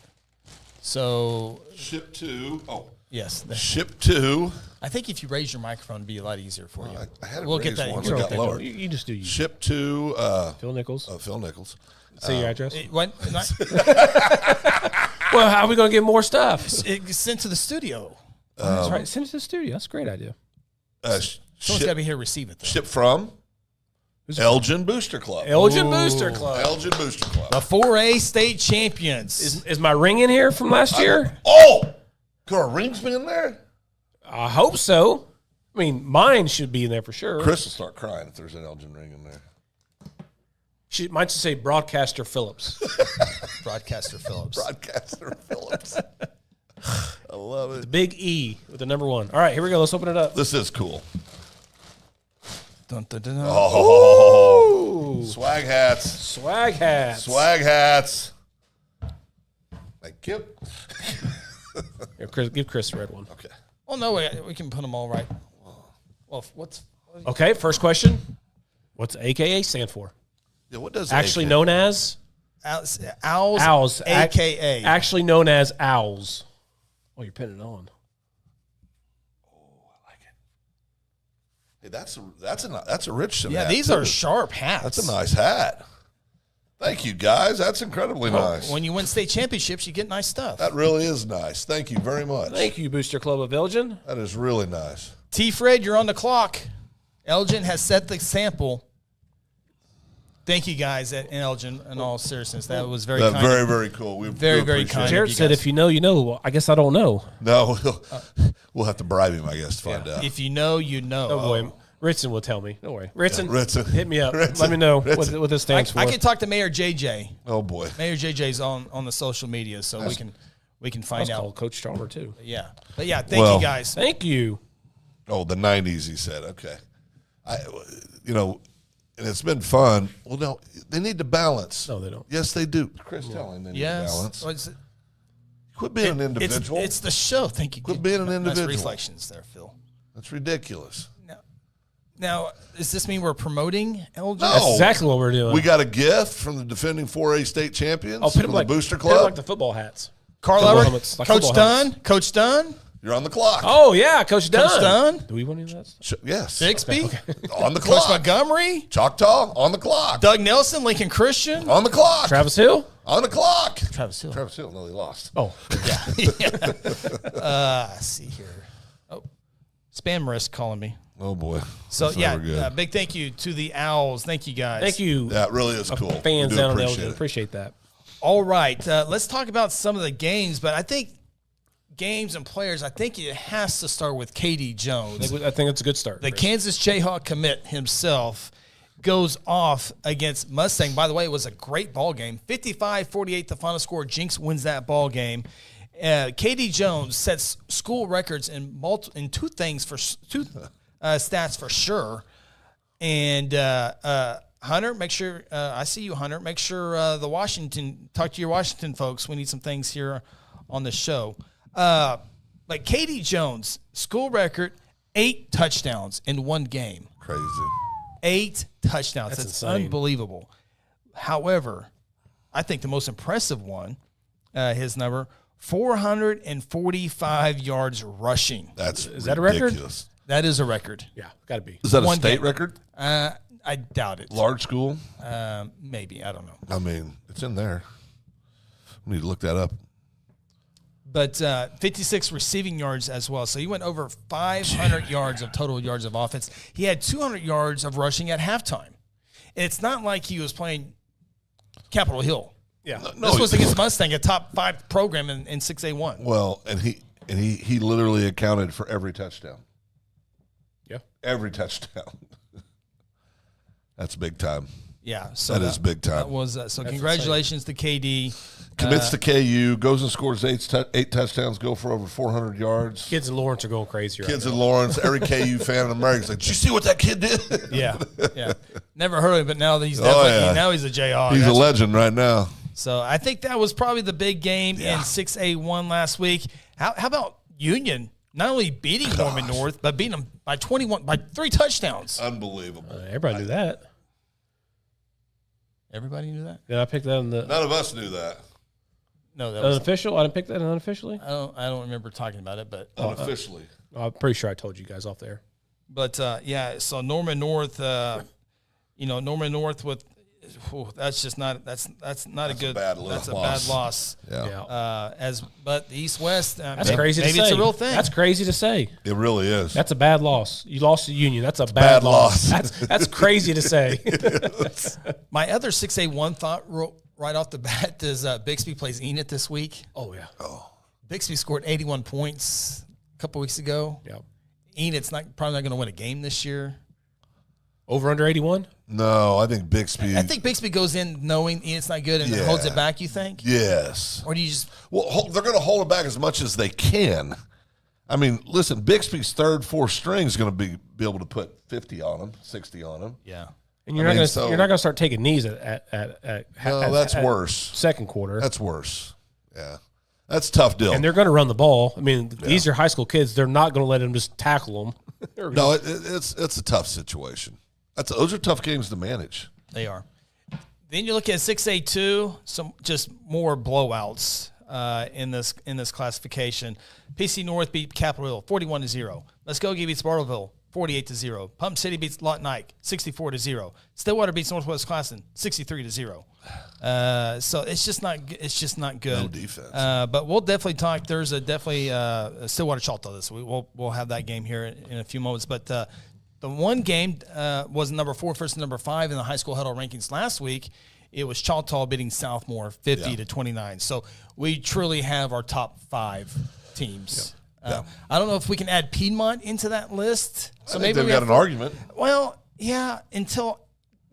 So. Ship to. Oh. Yes. Ship to. I think if you raise your microphone, it'd be a lot easier for you. I had it we'll raised get that. once. It got lowered. You just do you. Ship to. Phil Nichols. Phil Nichols. Say your address. What? Well, how are we going to get more stuff? It's sent to the studio. That's right. Send it to the studio. That's a great idea. Someone's got to be here to receive it, though. Ship from Elgin Booster Club. Elgin Booster Club. Elgin Booster Club. The 4A state champions. Is my ring in here from last year? Could our rings be in there? I hope so. I mean, mine should be in there for sure. Chris will start crying if there's an Elgin ring in there. She might just say Broadcaster Phillips. Broadcaster Phillips. Broadcaster Phillips. I love it. The big E with the number 1. All right, here we go. Let's open it up. This is cool. Dun, dun, dun, dun. Oh, swag hats. Swag hats. Swag hats. Thank you. Here, give Chris the red one. Okay. Oh, no, we can put them all right. Well, Okay, first question. What's AKA stand for? Yeah, what does Actually AKA? known as? Owls, AKA. Actually known as owls. Oh, you're pinning it on. Hey, that's a rich hat. Yeah, these too. are sharp hats. That's a nice hat. Thank you, guys. That's incredibly nice. When you win state championships, you get nice stuff. That really is nice. Thank you very much. Thank you, Booster Club of Elgin. That is really nice. T-Fred, you're on the clock. Elgin has set the sample. Thank you, guys, at Elgin, in all seriousness. That was very kind. Very, very cool. We Very, do very appreciate kind. it. Jared said, if you know, you know. Well, I guess I don't know. No, we'll have to bribe him, I guess, to find out. If you know, you know. Oh, boy. Ritson will tell me. Don't worry. Ritson, Ritson. hit me up. Ritson. Let me know Ritson. what this stands for. I can talk to Mayor JJ. Oh, boy. Mayor JJ's on the social media, so we can find out. Call Coach Chalmer, too. Yeah. But, yeah, thank you, guys. Thank you. Oh, the 90s, he said. Okay. And it's been fun. Well, no, they need to balance. No, they don't. Yes, they do. Chris, tell him they need to balance. Well, it's- Quit being an individual. It's the show. Thank you. Quit being an individual. Nice reflections there, Phil. That's ridiculous. Now, does this mean we're promoting Elgin? No. That's exactly what we're doing. We got a gift from the defending 4A state champions I'll pit from them like the Booster pit 'em Club. like the football hats. Carl Football Everett, helmets, like Coach football Dunn, helmets. Coach Dunn, You're on the clock. Oh, yeah, Coach Dunn. Coach Dunn, Do we want any of that stuff? Yes. Bixby, On the Coach clock. Montgomery, Choctaw, on the clock. Doug Nelson, Lincoln Christian. On the clock. Travis Hill? On the clock. Travis Hill. Travis Hill, no, he lost. Oh, Let's see here. Oh, spam risk calling me. Oh, boy. So, That's never yeah, good. big thank you to the Owls. Thank you, guys. thank you. That really is cool. Fans We do down in appreciate Elgin. it. Appreciate that. All right, let's talk about some of the games, but I think games and players, I think it has to start with Katie Jones. I think it's a good start. The Chris. Kansas Jayhawk commit himself goes off against Mustang. By the way, it was a great ball game. 55-48, the final score. Jinx wins that ball game. Katie Jones sets school records in two things for two stats for sure. And Hunter, make sure I see you, Hunter. Make sure talk to your Washington folks. We need some things here on the show. But Katie Jones, school record, 8 touchdowns in one game. Crazy. 8 touchdowns. That's That's insane. unbelievable. However, I think the most impressive one, his number, 445 yards rushing. Is that a record? ridiculous. That is a record. Yeah, got to be. Is that a One state game. record? I doubt it. Large school? Maybe. I don't know. I mean, it's in there. We need to look that up. But 56 receiving yards as well. So he went over 500 yards of total yards of offense. He had 200 yards of rushing at halftime. And it's not like he was playing Capitol Hill. Yeah. This was against Mustang, a top 5 program in 6A1. Well, and he literally accounted for every touchdown. Yeah. Every touchdown. That's big time. Yeah, so That is big time. That was congratulations to KD. Commits to KU, goes and scores 8 touchdowns, go for over 400 yards. Kids in Lawrence are going crazy right Kids now. in Lawrence, every KU fan in America is like, did you see what that kid did? Yeah. Never heard of him, but now he's definitely now he's a Jayhawk. He's a legend right now. So I think that was probably the big game in 6A1 last week. How about Union not only beating Norman North, but beating them by 3 touchdowns? Unbelievable. Everybody knew that. Everybody knew that? Did I pick that in the None of us knew that. No, that was unofficial? I didn't pick that in unofficially? I don't remember talking about it, but Unofficially. I'm pretty sure I told you guys off there. so Norman North, Norman North with that's just not that's not a good. Bad that's loss. a bad loss. Yeah. But the East West. That's crazy. Maybe to say. it's a real thing. That's crazy to say. It really is. That's a bad loss. You lost to Union. That's a bad loss. That's crazy to say. My other 6A1 thought right off the bat is Bixby plays Enid this week. Oh yeah. Oh. Bixby scored 81 points a couple weeks ago. Yep. Enid's probably not going to win a game this year. Over under 81? No, I think Bixby. I think Bixby goes in knowing Enid's not good and holds it back. You think? Yes. Or do you just? Well, they're going to hold it back as much as they can. I mean, listen, Bixby's third, fourth string is going to be able to put 50 on them, 60 on them. Yeah. And you're not going to start taking knees at that's worse. Second quarter. That's worse. Yeah. That's a tough deal. And they're going to run the ball. I mean, these are high school kids. They're not going to let them just tackle them. No, it's a tough situation. Those are tough games to manage. They are. Then you look at 6A2, some just more blowouts in this classification. PC North beat Capitol Hill 41-0. Muskogee beats Bartleville 48-0. Pump City beats Lawton Ike 64-0. Stillwater beats Northwest Classen 63-0. So it's just not good. No defense. But we'll definitely talk. There's definitely Stillwater Choctaw this week. We'll have that game here in a few moments. But the one game was number 4 versus number 5 in the high school huddle rankings last week. It was Choctaw beating Southmore 50-29. So we truly have our top 5 teams. I don't know if we can add Piedmont into that list. So maybe they've got an argument. Well, yeah, until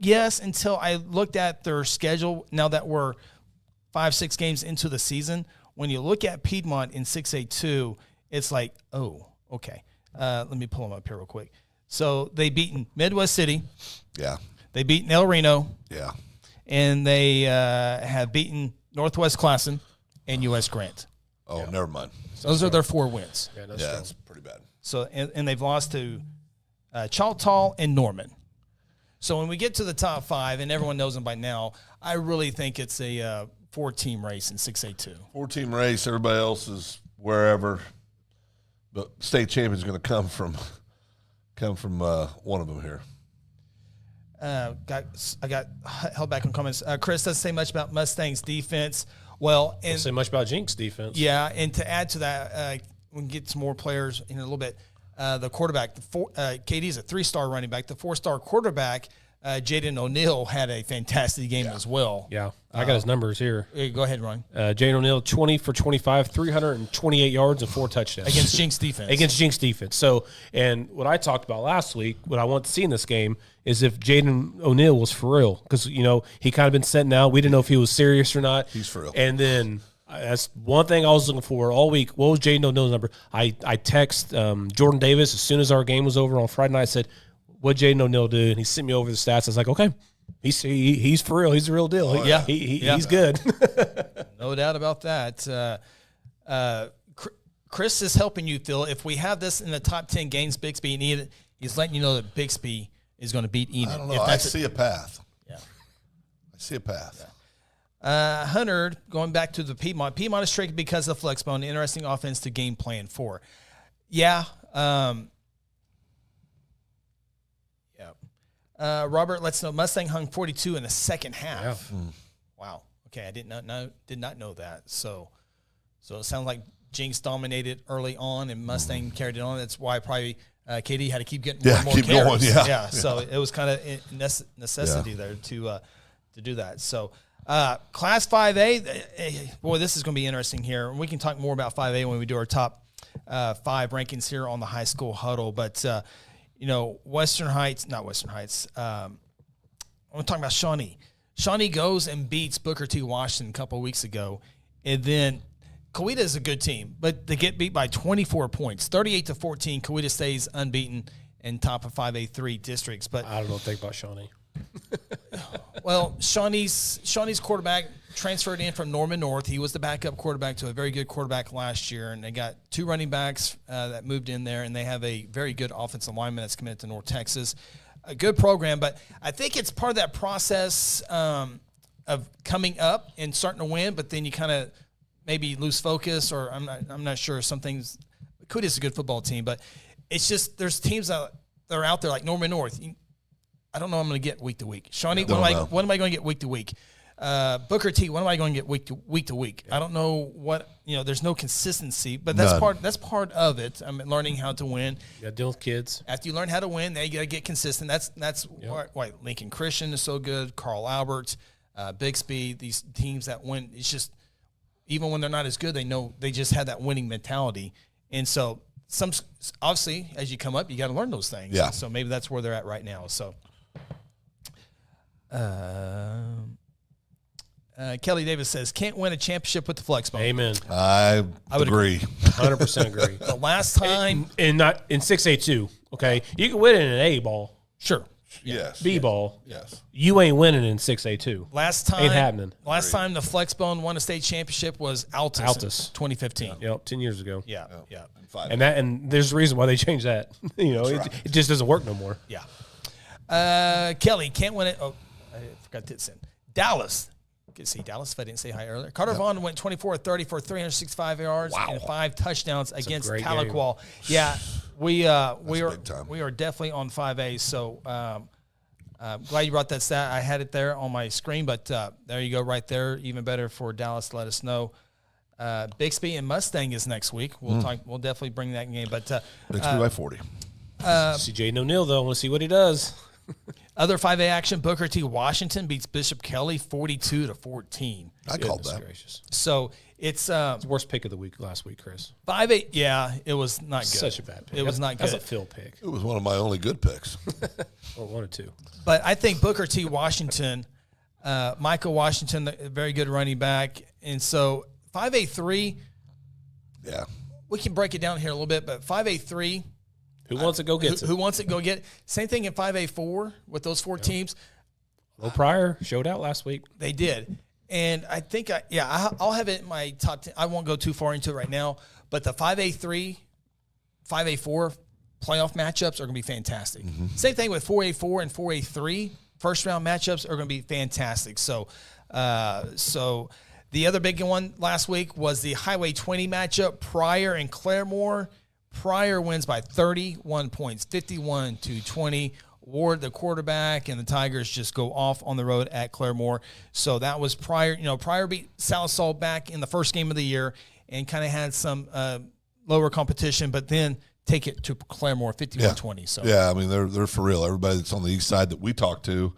I looked at their schedule. Now that we're 5-6 games into the season, when you look at Piedmont in 6A2, it's like, oh, okay. Let me pull them up here real quick. So they beaten Midwest City. Yeah. They beat El Reno. Yeah. And they have beaten Northwest Classen and U.S. Grant. Oh, never mind. Those are their 4 wins. Yeah, that's pretty bad. So and they've lost to Choctaw and Norman. So when we get to the top 5, and everyone knows them by now, I really think it's a 4-team race in 6A2. 4-team race. Everybody else is wherever. But state champion is going to come from one of them here. I got held back on comments. Chris doesn't say much about Mustang's defense. Well, and don't say much about Jinx defense. Yeah, and to add to that, we can get some more players in a little bit. The quarterback, KD is a 3-star running back. The 4-star quarterback, Jaden O'Neill, had a fantastic game as well. Yeah, I got his numbers here. Go ahead, Ron. Jaden O'Neill, 20 for 25, 328 yards and 4 touchdowns. Against Jinx defense. So, and what I talked about last week, what I want to see in this game is if Jaden O'Neill was for real. Because, he kind of been sitting out. We didn't know if he was serious or not. He's for real. And then that's one thing I was looking for all week. What was Jaden O'Neill's number? I text Jordan Davis as soon as our game was over on Friday night. I said, what Jaden O'Neill do? And he sent me over the stats. I was like, okay, he's for real. He's the real deal. He's good. No doubt about that. Chris is helping you, Phil. If we have this in the top 10 games, Bixby and Enid, he's letting you know that Bixby is going to beat Enid. I don't know. I see a path. Yeah. I see a path. Yeah. Hunter, going back to the Piedmont. Piedmont is tricky because of Flexbone. Interesting offense to game plan for. Yeah. Robert lets know Mustang hung 42 in the second half. Yeah. Wow. Okay, I did not know that. So it sounds like Jinx dominated early on and Mustang carried it on. That's why probably KD had to keep getting more keep carries. Going. Yeah. So it was kind of necessity there to do that. So Class 5A, boy, this is going to be interesting here. We can talk more about 5A when we do our top 5 rankings here on the High School Huddle. But Western Heights. I'm talking about Shawnee. Shawnee goes and beats Booker T. Washington a couple of weeks ago. And then Coweta is a good team, but they get beat by 24 points, 38-14. Coweta stays unbeaten in top of 5A3 districts. But I don't know what to think about Shawnee. Well, Shawnee's quarterback transferred in from Norman North. He was the backup quarterback to a very good quarterback last year, and they got 2 running backs that moved in there, and they have a very good offensive lineman that's committed to North Texas. A good program, but I think it's part of that process of coming up and starting to win, but then you kind of maybe lose focus, or I'm not sure. Some things. Coweta's a good football team, but it's just there's teams that are out there like Norman North. I don't know I'm going to get week to week. Shawnee, Don't know. what am I going to get week to week? Booker T, what am I going to get week to week? I don't know what, there's no consistency, but that's part of it. I'm learning how to win. You got to deal with kids. After you learn how to win, now you got to get consistent. That's why Lincoln Christian is so good, Carl Albert, Bixby, these teams that win. It's just, even when they're not as good, they know they just have that winning mentality. And so obviously, as you come up, you got to learn those things. Yeah. So maybe that's where they're at right now. So, Kelly Davis says, can't win a championship with the flex bone. Amen. I would agree. 100% agree. The last time. And not in 6A2, okay? You can win it in an A ball. Sure. Yes. B ball. Yes. You ain't winning in 6A2. Last time. Ain't happening. Last time the flex bone won a state championship was Altus. 2015. Yep, 10 years ago. Yeah. And there's a reason why they changed that. It just doesn't work no more. Yeah. Kelly, can't win it. Oh, I forgot to send. Dallas. You can see Dallas if I didn't say hi earlier. Carter Vaughn went 24-30 for 365 yards and 5 touchdowns against Tahlequah. Yeah, we are definitely on 5A. So glad you brought that stat. I had it there on my screen, but there you go, right there. Even better for Dallas to let us know. Bixby and Mustang is next week. We'll talk. We'll definitely bring that game. But Bixby by 40. See Jaden O'Neal though. I want to see what he does. Other 5A action, Booker T. Washington beats Bishop Kelly 42-14. I called that. Gracious. So it's the worst pick of the week last week, Chris. 5A, yeah, it was not good. Such a bad pick. It was not good. That's a Phil pick. It was one of my only good picks. Or one or two. But I think Booker T. Washington, Michael Washington, a very good running back. And so 5A3, yeah, we can break it down here a little bit, but 5A3, who wants it, go get it. Who wants it, go get it. Same thing in 5A4 with those 4 teams. Low Pryor showed out last week. They did. And I think, I'll have it in my top 10. I won't go too far into it right now, but the 5A3, 5A4 playoff matchups are going to be fantastic. Mm-hmm. Same thing with 4A4 and 4A3. First round matchups are going to be fantastic. So the other big one last week was the Highway 20 matchup, Pryor and Claremore. Pryor wins by 31 points, 51-20. Ward, the quarterback, and the Tigers just go off on the road at Claremore. So that was Pryor. Pryor beat Sallisaw back in the first game of the year and kind of had some lower competition, but then take it to Claremore, 51-20. So yeah, I mean they're for real. Everybody that's on the east side that we talked to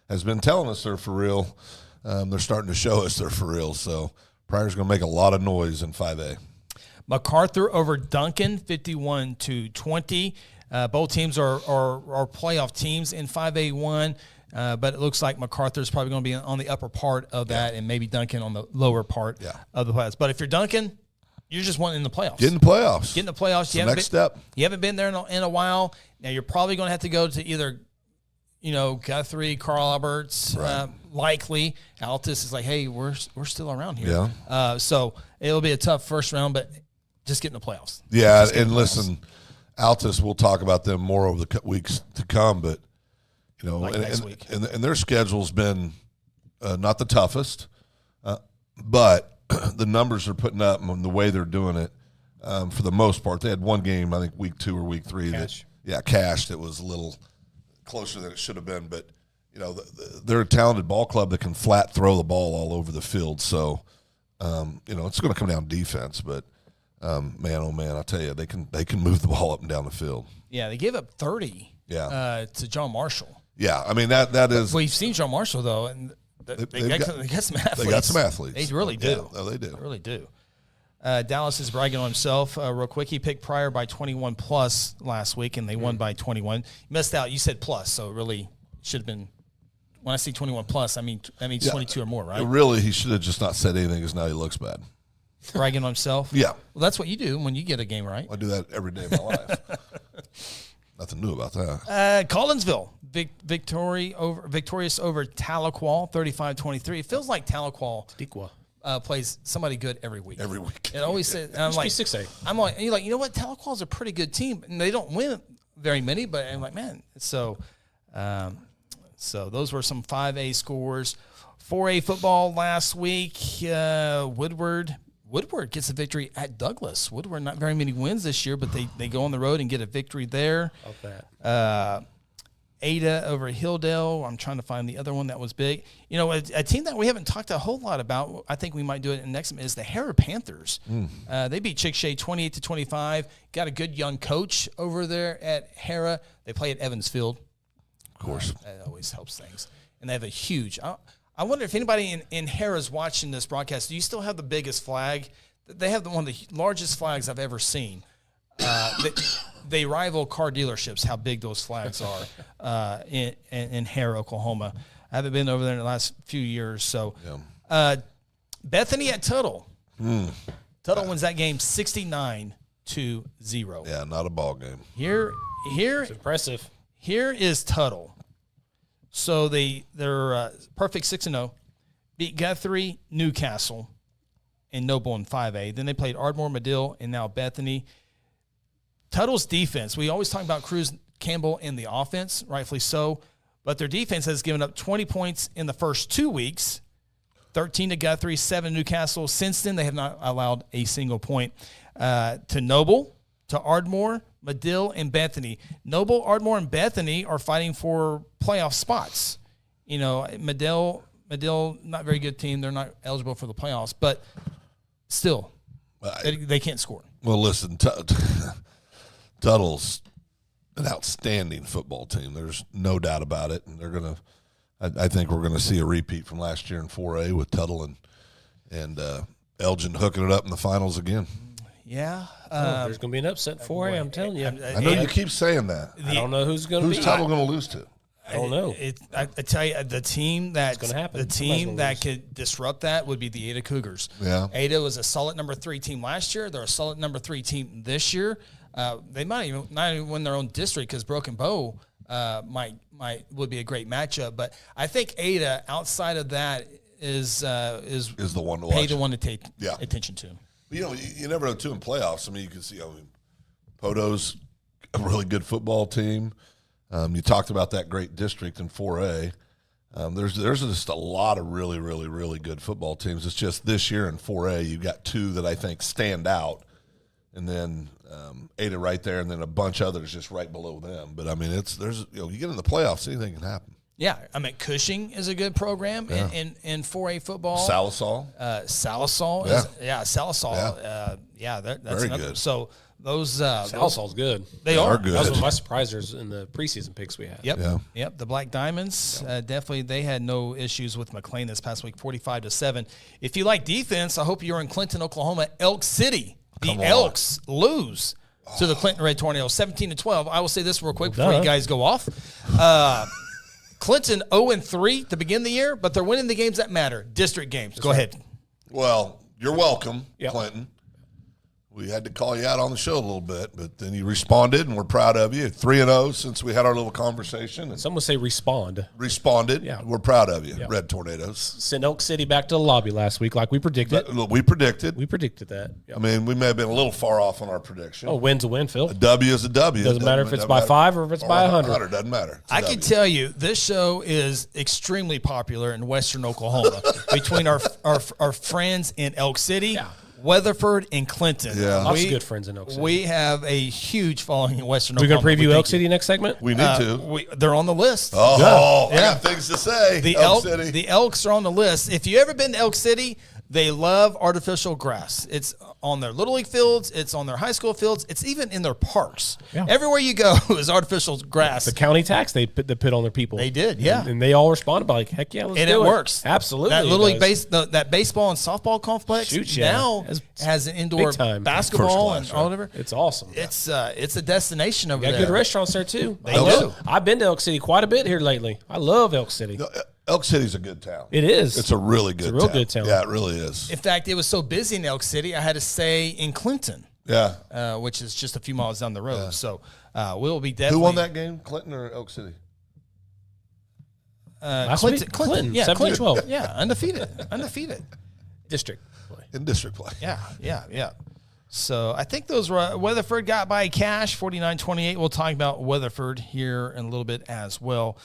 has been telling us they're for real. They're starting to show us they're for real. So Pryor's going to make a lot of noise in 5A. MacArthur over Duncan, 51-20. Both teams are playoff teams in 5A1, but it looks like MacArthur's probably going to be on the upper part of that, and maybe Duncan on the lower part of the playoffs. But if you're Duncan, you're just wanting in the playoffs. Get in the playoffs. Get in the playoffs. Next step. You haven't been there in a while. Now you're probably going to have to go to either, Guthrie, Carl Alberts, likely. Altus is like, hey, we're still around here. Yeah. So it'll be a tough first round, but just get in the playoffs. Yeah, and listen, Altus, we'll talk about them more over the weeks to come, but next week. And their schedule's been not the toughest, but the numbers they're putting up and the way they're doing it, for the most part, they had one game, I think week 2 or week 3 cashed. It was a little closer than it should have been, but they're a talented ball club that can flat throw the ball all over the field. So it's going to come down to defense, but. Man, oh man! I tell you, they can move the ball up and down the field. Yeah, they gave up 30. To John Marshall. Yeah, I mean that is. We've seen John Marshall though, and they got some athletes. They got some athletes. They really do. Yeah, they do. They really do. Dallas is bragging on himself real quick. He picked Pryor by 21 plus last week, and they won by 21. You missed out. You said plus, so it really should have been. When I see 21 plus, I mean that means 22 or more, right? Really, he should have just not said anything because now he looks bad. Bragging on himself? Yeah. Well, that's what you do when you get a game right. I do that every day of my life. Nothing new about that. Collinsville, victorious over Tahlequah, 35-23. It feels like Tahlequah plays somebody good every week. Every week. It always says, I'm like, 6A. I'm like, and you're like, you know what? Tahlequah's a pretty good team, and they don't win very many, but I'm like, man. So those were some 5A scores. 4A football last week, Woodward gets a victory at Douglas. Woodward, not very many wins this year, but they go on the road and get a victory there. Love that. Ada over Hilldale. I'm trying to find the other one that was big. You know, a team that we haven't talked a whole lot about, I think we might do it in next, is the Hera Panthers. They beat Chickasha 28-25. Got a good young coach over there at Hera. They play at Evansfield. Of course. That always helps things. And they have a huge I wonder if anybody in Hera is watching this broadcast. Do you still have the biggest flag? They have one of the largest flags I've ever seen. They rival car dealerships, how big those flags are in Hera, Oklahoma. I haven't been over there in the last few years. So, Bethany at Tuttle. Tuttle wins that game 69-0. Yeah, not a ball game. It's impressive. Here is Tuttle. So they're perfect 6-0. Beat Guthrie, Newcastle, and Noble in 5A. Then they played Ardmore, Medill, and now Bethany. Tuttle's defense, we always talk about Cruz Campbell and the offense, rightfully so, but their defense has given up 20 points in the first 2 weeks, 13 to Guthrie, 7 Newcastle. Since then, they have not allowed a single point to Noble, to Ardmore, Medill, and Bethany. Noble, Ardmore, and Bethany are fighting for playoff spots. You know, Medill, not very good team. They're not eligible for the playoffs, but still, they can't score. Well, listen, Tuttle's an outstanding football team. There's no doubt about it, and they're gonna. I think we're gonna see a repeat from last year in 4A with Tuttle and Elgin hooking it up in the finals again. Yeah, There's going to be an upset in 4A, I'm telling you. I know you keep saying that. I don't know who's going to be. Who's Tuttle going to lose to? I don't know. I tell you, the team that lose. could disrupt that would be the Ada Cougars. Yeah, Ada was a solid number 3 team last year. They're a solid number 3 team this year. They might not even win their own district because Broken Bow would be a great matchup. But I think Ada, outside of that, is the one to watch. Pay the one to take attention to. You know, you never know too in playoffs. I mean, you can see. I mean, Poto's a really good football team. You talked about that great district in 4A. There's just a lot of really, really, really good football teams. It's just this year in 4A, you've got 2 that I think stand out, and then Ada right there, and then a bunch others just right below them. But I mean, you get in the playoffs, anything can happen. Yeah, I mean, Cushing is a good program in 4A football. Salisal. Salisal. Salisal. That's very another. good. So those Salisal's good. They are good. That was one of my surprisers in the preseason picks we had. Yep. The Black Diamonds, definitely, they had no issues with McLean this past week, 45-7. If you like defense, I hope you're in Clinton, Oklahoma. Elk City. The Elks lose to the Clinton Red Tornadoes, 17-12. I will say this real quick before you guys go off. Clinton 0-3 to begin the year, but they're winning the games that matter, district games. Go ahead. Well, you're welcome, Clinton. We had to call you out on the show a little bit, but then you responded, and we're proud of you. 3-0 since we had our little conversation. And some would say responded. Yeah. We're proud of you, Red Tornadoes. Sent Elk City back to the lobby last week like we predicted. We predicted. We predicted that. Yep. I mean, we may have been a little far off on our prediction. Oh, win's a win, Phil. A W is a W. Doesn't matter if it's by 5 or if it's by 100. Doesn't matter. I can tell you, this show is extremely popular in Western Oklahoma between our friends in Elk City. Yeah. Weatherford and Clinton. Yeah. Lots of good friends in Elk City. We have a huge following in Western Oklahoma. Oklahoma. We're going to preview Elk City next segment? We need to. They're on the list. Oh, I got things to say. The Elks are on the list. If you ever been to Elk City, they love artificial grass. It's on their Little League fields. It's on their high school fields. It's even in their parks. Yeah. Everywhere you go is artificial grass. The county tax they put on their people. They did, yeah. And they all responded by like, heck yeah, let's do it. And it works. Absolutely. That Little League that baseball and softball complex now has an indoor basketball and all whatever. It's awesome. It's a destination over there. Got good restaurants there too. They do. I've been to Elk City quite a bit here lately. I love Elk City. Elk City's a good town. It is. It's a really good town. Good town. Yeah, it really is. In fact, it was so busy in Elk City, I had to stay in Clinton. Yeah. Which is just a few miles down the road. Yeah. So we'll be definitely. Who won that game, Clinton or Elk City? Clinton. Yeah, 17-12. Yeah, undefeated. District play. In district play. Yeah. So I think those were Weatherford got by cash, 49-28. We'll talk about Weatherford here in a little bit as well.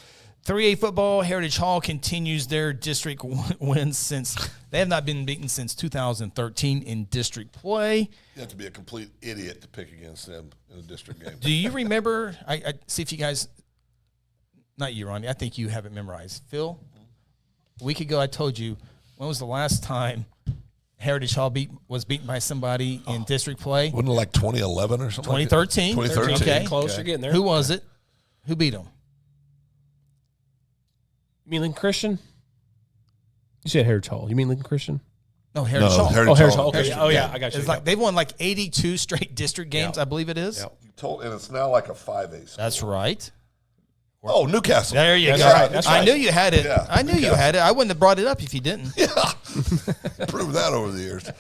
3A football, Heritage Hall continues their district wins since they have not been beaten since 2013 in district play. You have to be a complete idiot to pick against them in a district game. Do you remember? I see if you guys not you, Ronnie. I think you have it memorized. Phil, a week ago I told you, when was the last time Heritage Hall was beaten by somebody in district play? Wasn't it like 2011 or something? 2013. 2013. Okay. Close, you're getting there. Who was it? Who beat them? You mean Lincoln Christian? You said Heritage Hall. You mean Lincoln Christian? No, Heritage Hall. Heritage Hall. Okay. Heritage- Oh, yeah. I got you. It's like they've won like 82 straight district games, I believe it is. And it's now like a 5A score. That's right. Oh, Newcastle. There you That's go. right, that's I right. knew you had it. Yeah, I knew you had it. I wouldn't have brought it up if you didn't. Yeah. Proved that over the years.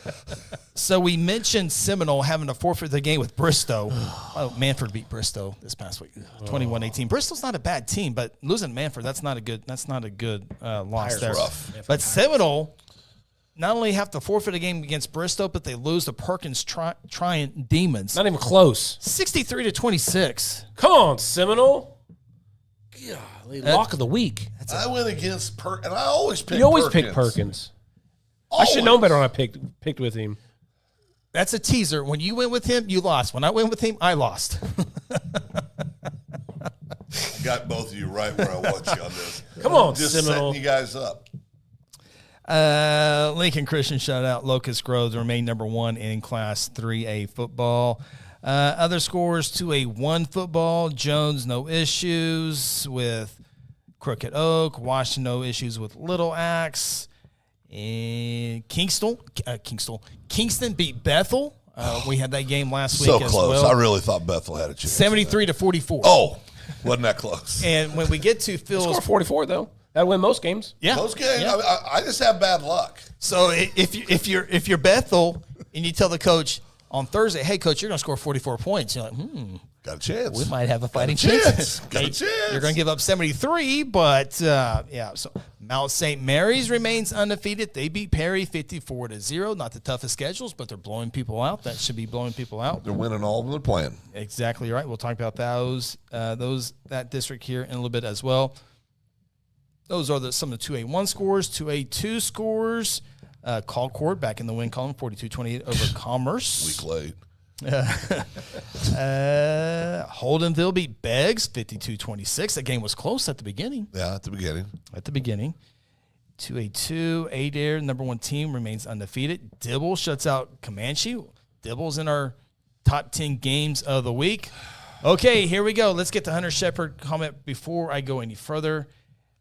So we mentioned Seminole having to forfeit the game with Bristow. Manford beat Bristow this past week, 21-18. Bristol's not a bad team, but losing to Manford, that's not a good loss there. Rough. But Seminole not only have to forfeit a game against Bristow, but they lose to Perkins Triant Demons. Not even close. 63-26. Come on, Seminole. Golly, lock of the week. I went against and I always pick You always pick Perkins. I should have known better when I picked with him. That's a teaser. When you went with him, you lost. When I went with him, I lost. Got both of you right where I want you on this. Come on, Just Seminole. setting you guys up. Lincoln Christian shut out Locust Grove to remain number 1 in Class 3A football. Other scores, 2A1 football. Jones, no issues with Crooked Oak. Washington, no issues with Little Axe. And Kingston beat Bethel. We had that game last week So as close. well. I really thought Bethel had a chance. 73-44. Oh, wasn't that close? And when we get to Phil's Score 44 though. That'd win most games. yeah, Those games, yeah. I just have bad luck. So if you're Bethel and you tell the coach on Thursday, hey coach, you're going to score 44 points, you're like, Got a chance. we might have a fighting chance. chance. Got a chance. You're going to give up 73, but yeah. So Mount St. Mary's remains undefeated. They beat Perry 54-0. Not the toughest schedules, but they're blowing people out. That should be blowing people out. They're winning all of them they're playing. Exactly right. We'll talk about that district here in a little bit as well. Those are some of the 2A1 scores, 2A2 scores. Colcord back in the win column, 42-28 over Commerce. Week late. Holdenville beat Beggs 52-26. That game was close at the beginning. Yeah, at the beginning. 2A2, Adair, number 1 team, remains undefeated. Dibble shuts out Comanche. Dibble's in our top 10 games of the week. Okay, here we go. Let's get to Hunter Shepard comment before I go any further.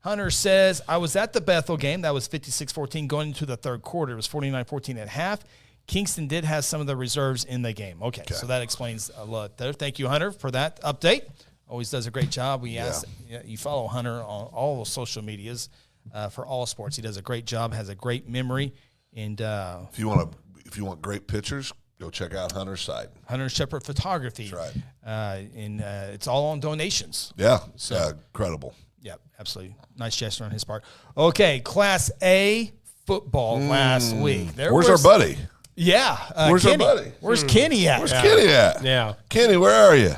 Hunter says, I was at the Bethel game. That was 56-14 going into the third quarter. It was 49-14 at half. Kingston did have some of the reserves in the game. Okay, so that explains a lot there. Thank you, Hunter, for that update. Always does a great job. You follow Hunter on all the social medias for all sports. He does a great job, has a great memory. And If you want great pictures, go check out Hunter's site. Hunter Shepard Photography. That's right. It's all on donations. Yeah, incredible. Yeah, absolutely. Nice gesture on his part. Okay, Class A football last week. Where's our buddy? Yeah. Where's Kenny. our buddy? Where's Kenny at? Where's Kenny at? Yeah. Kenny, where are you?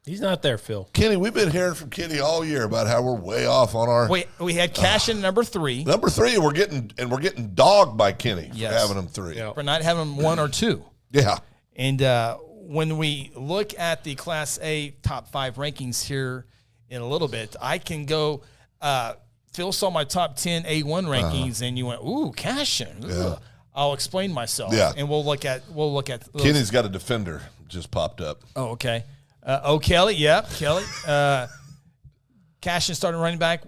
He's not there, Phil. Kenny, we've been hearing from Kenny all year about how we're way off on our We had cash in number 3. number 3, and we're getting dogged by Kenny Yes. for having him 3. Yeah. For not having 1 or 2. Yeah. And when we look at the Class A top 5 rankings here in a little bit, I can go. Phil saw my top 10 A1 rankings, and you went, "Ooh, Cashin." Yeah. I'll explain myself. Yeah. And we'll look at those. Kenny's got a defender just popped up. Oh, okay. Kelly. Yeah, Kelly. Cashin starting running back.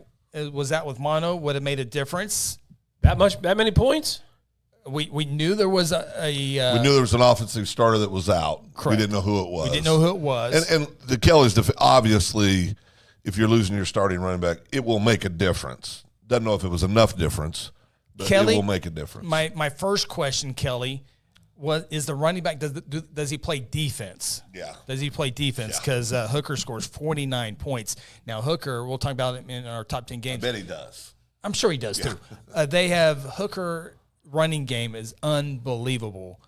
Was that with Mono? Would have made a difference. That many points? We knew there was we knew there was an offensive starter that was out. Correct. We didn't know who it was. We didn't know who it was. And the Kelly's obviously, if you're losing your starting running back, it will make a difference. Doesn't know if it was enough difference, but Kelly, it will make a difference. My first question, Kelly, is the running back, does he play defense? Yeah. Does he play defense? Because Hooker scores 49 points. Now, Hooker, we'll talk about it in our top 10 games. I bet he does. I'm sure he does, too. They have Hooker running game is unbelievable.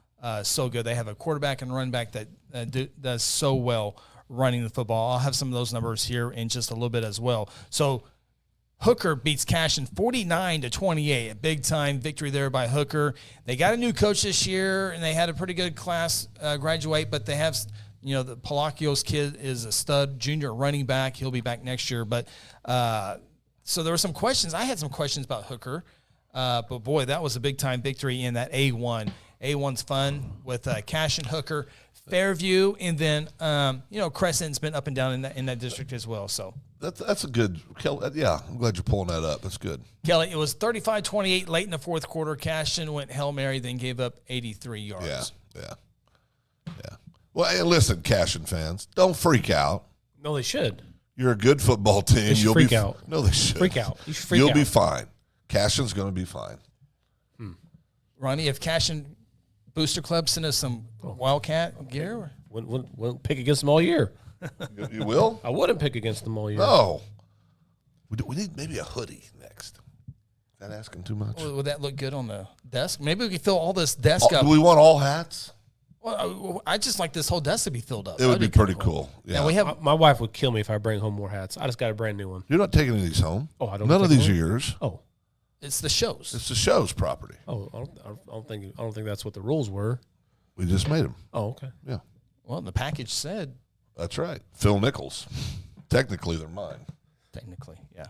So good. They have a quarterback and running back that does so well running the football. I'll have some of those numbers here in just a little bit as well. So Hooker beats Cashin 49-28, a big-time victory there by Hooker. They got a new coach this year, and they had a pretty good class graduate, but they have The Palacios kid is a stud junior running back. He'll be back next year. But so there were some questions. I had some questions about Hooker. But, boy, that was a big-time victory in that A1. A1's fun with Cash and Hooker, Fairview, and then, Crescent's been up and down in that district as well. So that's a good – yeah, I'm glad you're pulling that up. That's good. Kelly, it was 35-28 late in the fourth quarter. Cashin went Hail Mary, then gave up 83 yards. Yeah. Well, hey, listen, Cashin fans, don't freak out. No, they should. You're a good football team. They should freak out. No, they should. Freak out. You should freak out. You'll be fine. Cashin's going to be fine. Ronnie, if Cashin Booster Club sent us some Wildcat gear? Wouldn't pick against them all year. You will? I wouldn't pick against them all year. No. We need maybe a hoodie next. Is that asking too much? Would that look good on the desk? Maybe we could fill all this desk up. Do we want all hats? Well, I just like this whole desk to be filled up. It would be pretty cool. Yeah. Now we have my wife would kill me if I bring home more hats. I just got a brand new one. You're not taking any of these home. Oh, I don't. None of these are yours. Oh, it's the show's. It's the show's property. Oh, I don't think that's what the rules were. We just made them. Oh, okay. Yeah. Well, the package said. That's right. Phil Nichols. Technically, they're mine. Technically, yeah.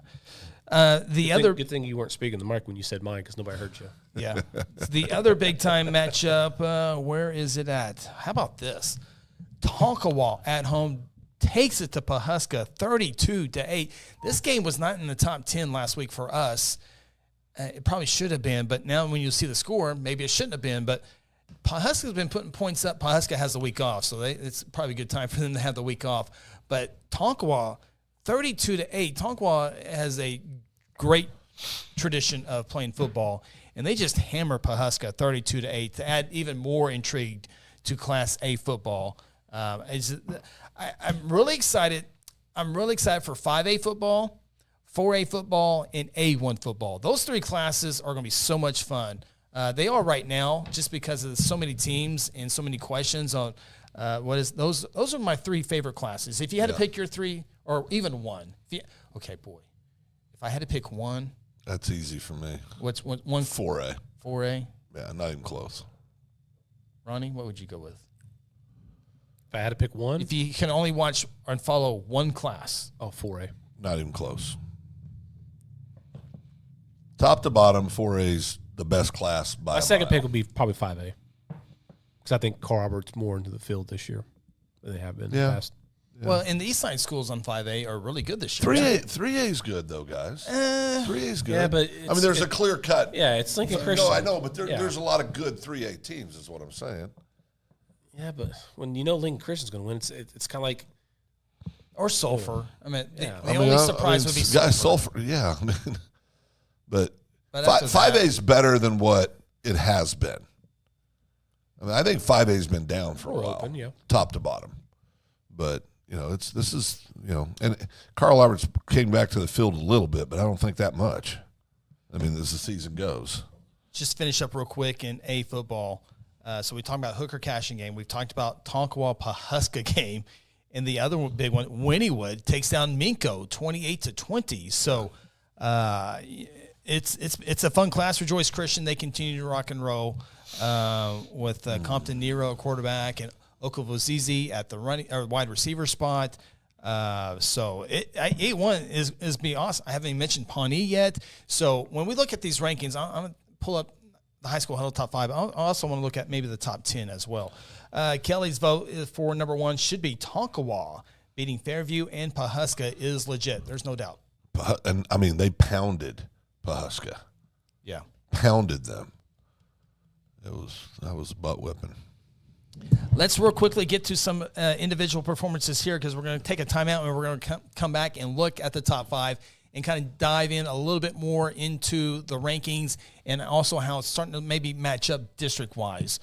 Good thing you weren't speaking the mic when you said mine because nobody heard you. Yeah. The other big time matchup, where is it at? How about this? Tonkawa at home takes it to Pawhuska 32-8. This game was not in the top 10 last week for us. It probably should have been, but now when you see the score, maybe it shouldn't have been. But Pawhuska's been putting points up. Pawhuska has the week off, so it's probably a good time for them to have the week off. But Tonkawa, 32-8. Tonkawa has a great tradition of playing football, and they just hammer Pawhuska 32-8 to add even more intrigue to Class A football. I'm really excited. I'm really excited for 5A football, 4A football, and A1 football. Those three classes are going to be so much fun. They are right now, just because of so many teams and so many questions on those. Those are my three favorite classes. If you had to pick your three, or even one, if I had to pick one, that's easy for me. What's one? 4A. 4A. Yeah, not even close. Ronnie, what would you go with? If I had to pick one, if you can only watch and follow one class, 4A. Not even close. Top to bottom, 4A's the best class by my second pick would be probably 5A because I think Carl Albert's more into the field this year than they have been in the past. Yeah. Well, and the East Side schools on 5A are really good this year. 3A's good, though, guys. 3A's good. Yeah, but there's a clear cut. Yeah, it's Lincoln Christian. No, I know, but there's a lot of good 3A teams is what I'm saying. Yeah, but when you know Lincoln Christian's going to win, it's kind of like – or Sulphur. I mean, yeah. the only surprise would be Sulphur. Yeah, but 5A's better than what it has been. I mean, I think 5A's been down for a while, top to bottom. But and Carl Alberts came back to the field a little bit, but I don't think that much. I mean, as the season goes. Just finish up real quick in A football. So we talked about Hooker Cashin game. We've talked about Tonkawa Pawhuska game. And the other big one, Wynnewood takes down Minko 28-20. So it's a fun class for Joyce Christian. They continue to rock and roll with Compton Nero, quarterback, and Okovozizi at the running or wide receiver spot. So 8-1 is be awesome. I haven't even mentioned Pawnee yet. So when we look at these rankings, I'm going to pull up the High School Huddle top 5. I also want to look at maybe the top 10 as well. Kelly's vote for number 1 should be Tonkawa. Beating Fairview and Pawhuska is legit. There's no doubt. And, I mean, they pounded Pawhuska. Yeah. Pounded them. That was a butt whipping. Let's real quickly get to some individual performances here because we're going to take a timeout and we're going to come back and look at the top 5 and kind of dive in a little bit more into the rankings and also how it's starting to maybe match up district-wise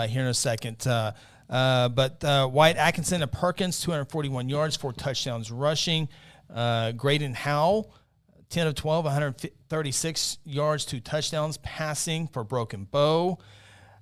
here in a second. But Wyatt Atkinson and Perkins, 241 yards, 4 touchdowns rushing. Graydon Howell, 10 of 12, 136 yards, 2 touchdowns passing for Broken Bow.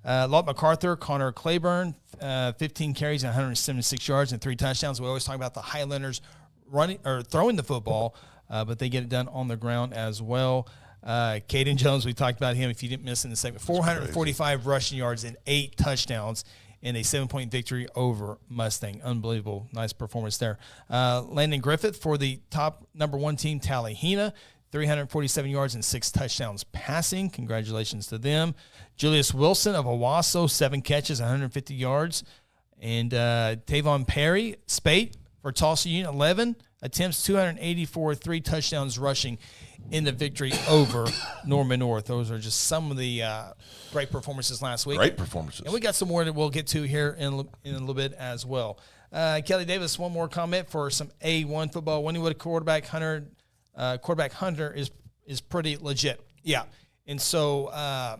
Lot MacArthur, Connor Claiborne, 15 carries and 176 yards and 3 touchdowns. We always talk about the Highlanders running or throwing the football, but they get it done on the ground as well. Caden Jones, we talked about him if you didn't miss in the segment, 445 rushing yards and 8 touchdowns in a 7-point victory over Mustang. Unbelievable. Nice performance there. Landon Griffith for the top number 1 team, Talihina, 347 yards and 6 touchdowns passing. Congratulations to them. Julius Wilson of Owasso, 7 catches, 150 yards. And Tavon Perry, Spate for Tulsa Union, 11 attempts, 284, 3 touchdowns rushing in the victory over Norman North. Those are just some of the great performances last week. Great performances. And we got some more that we'll get to here in a little bit as well. Kelly Davis, one more comment for some A1 football. Wynnewood quarterback Hunter is pretty legit. Yeah. And so I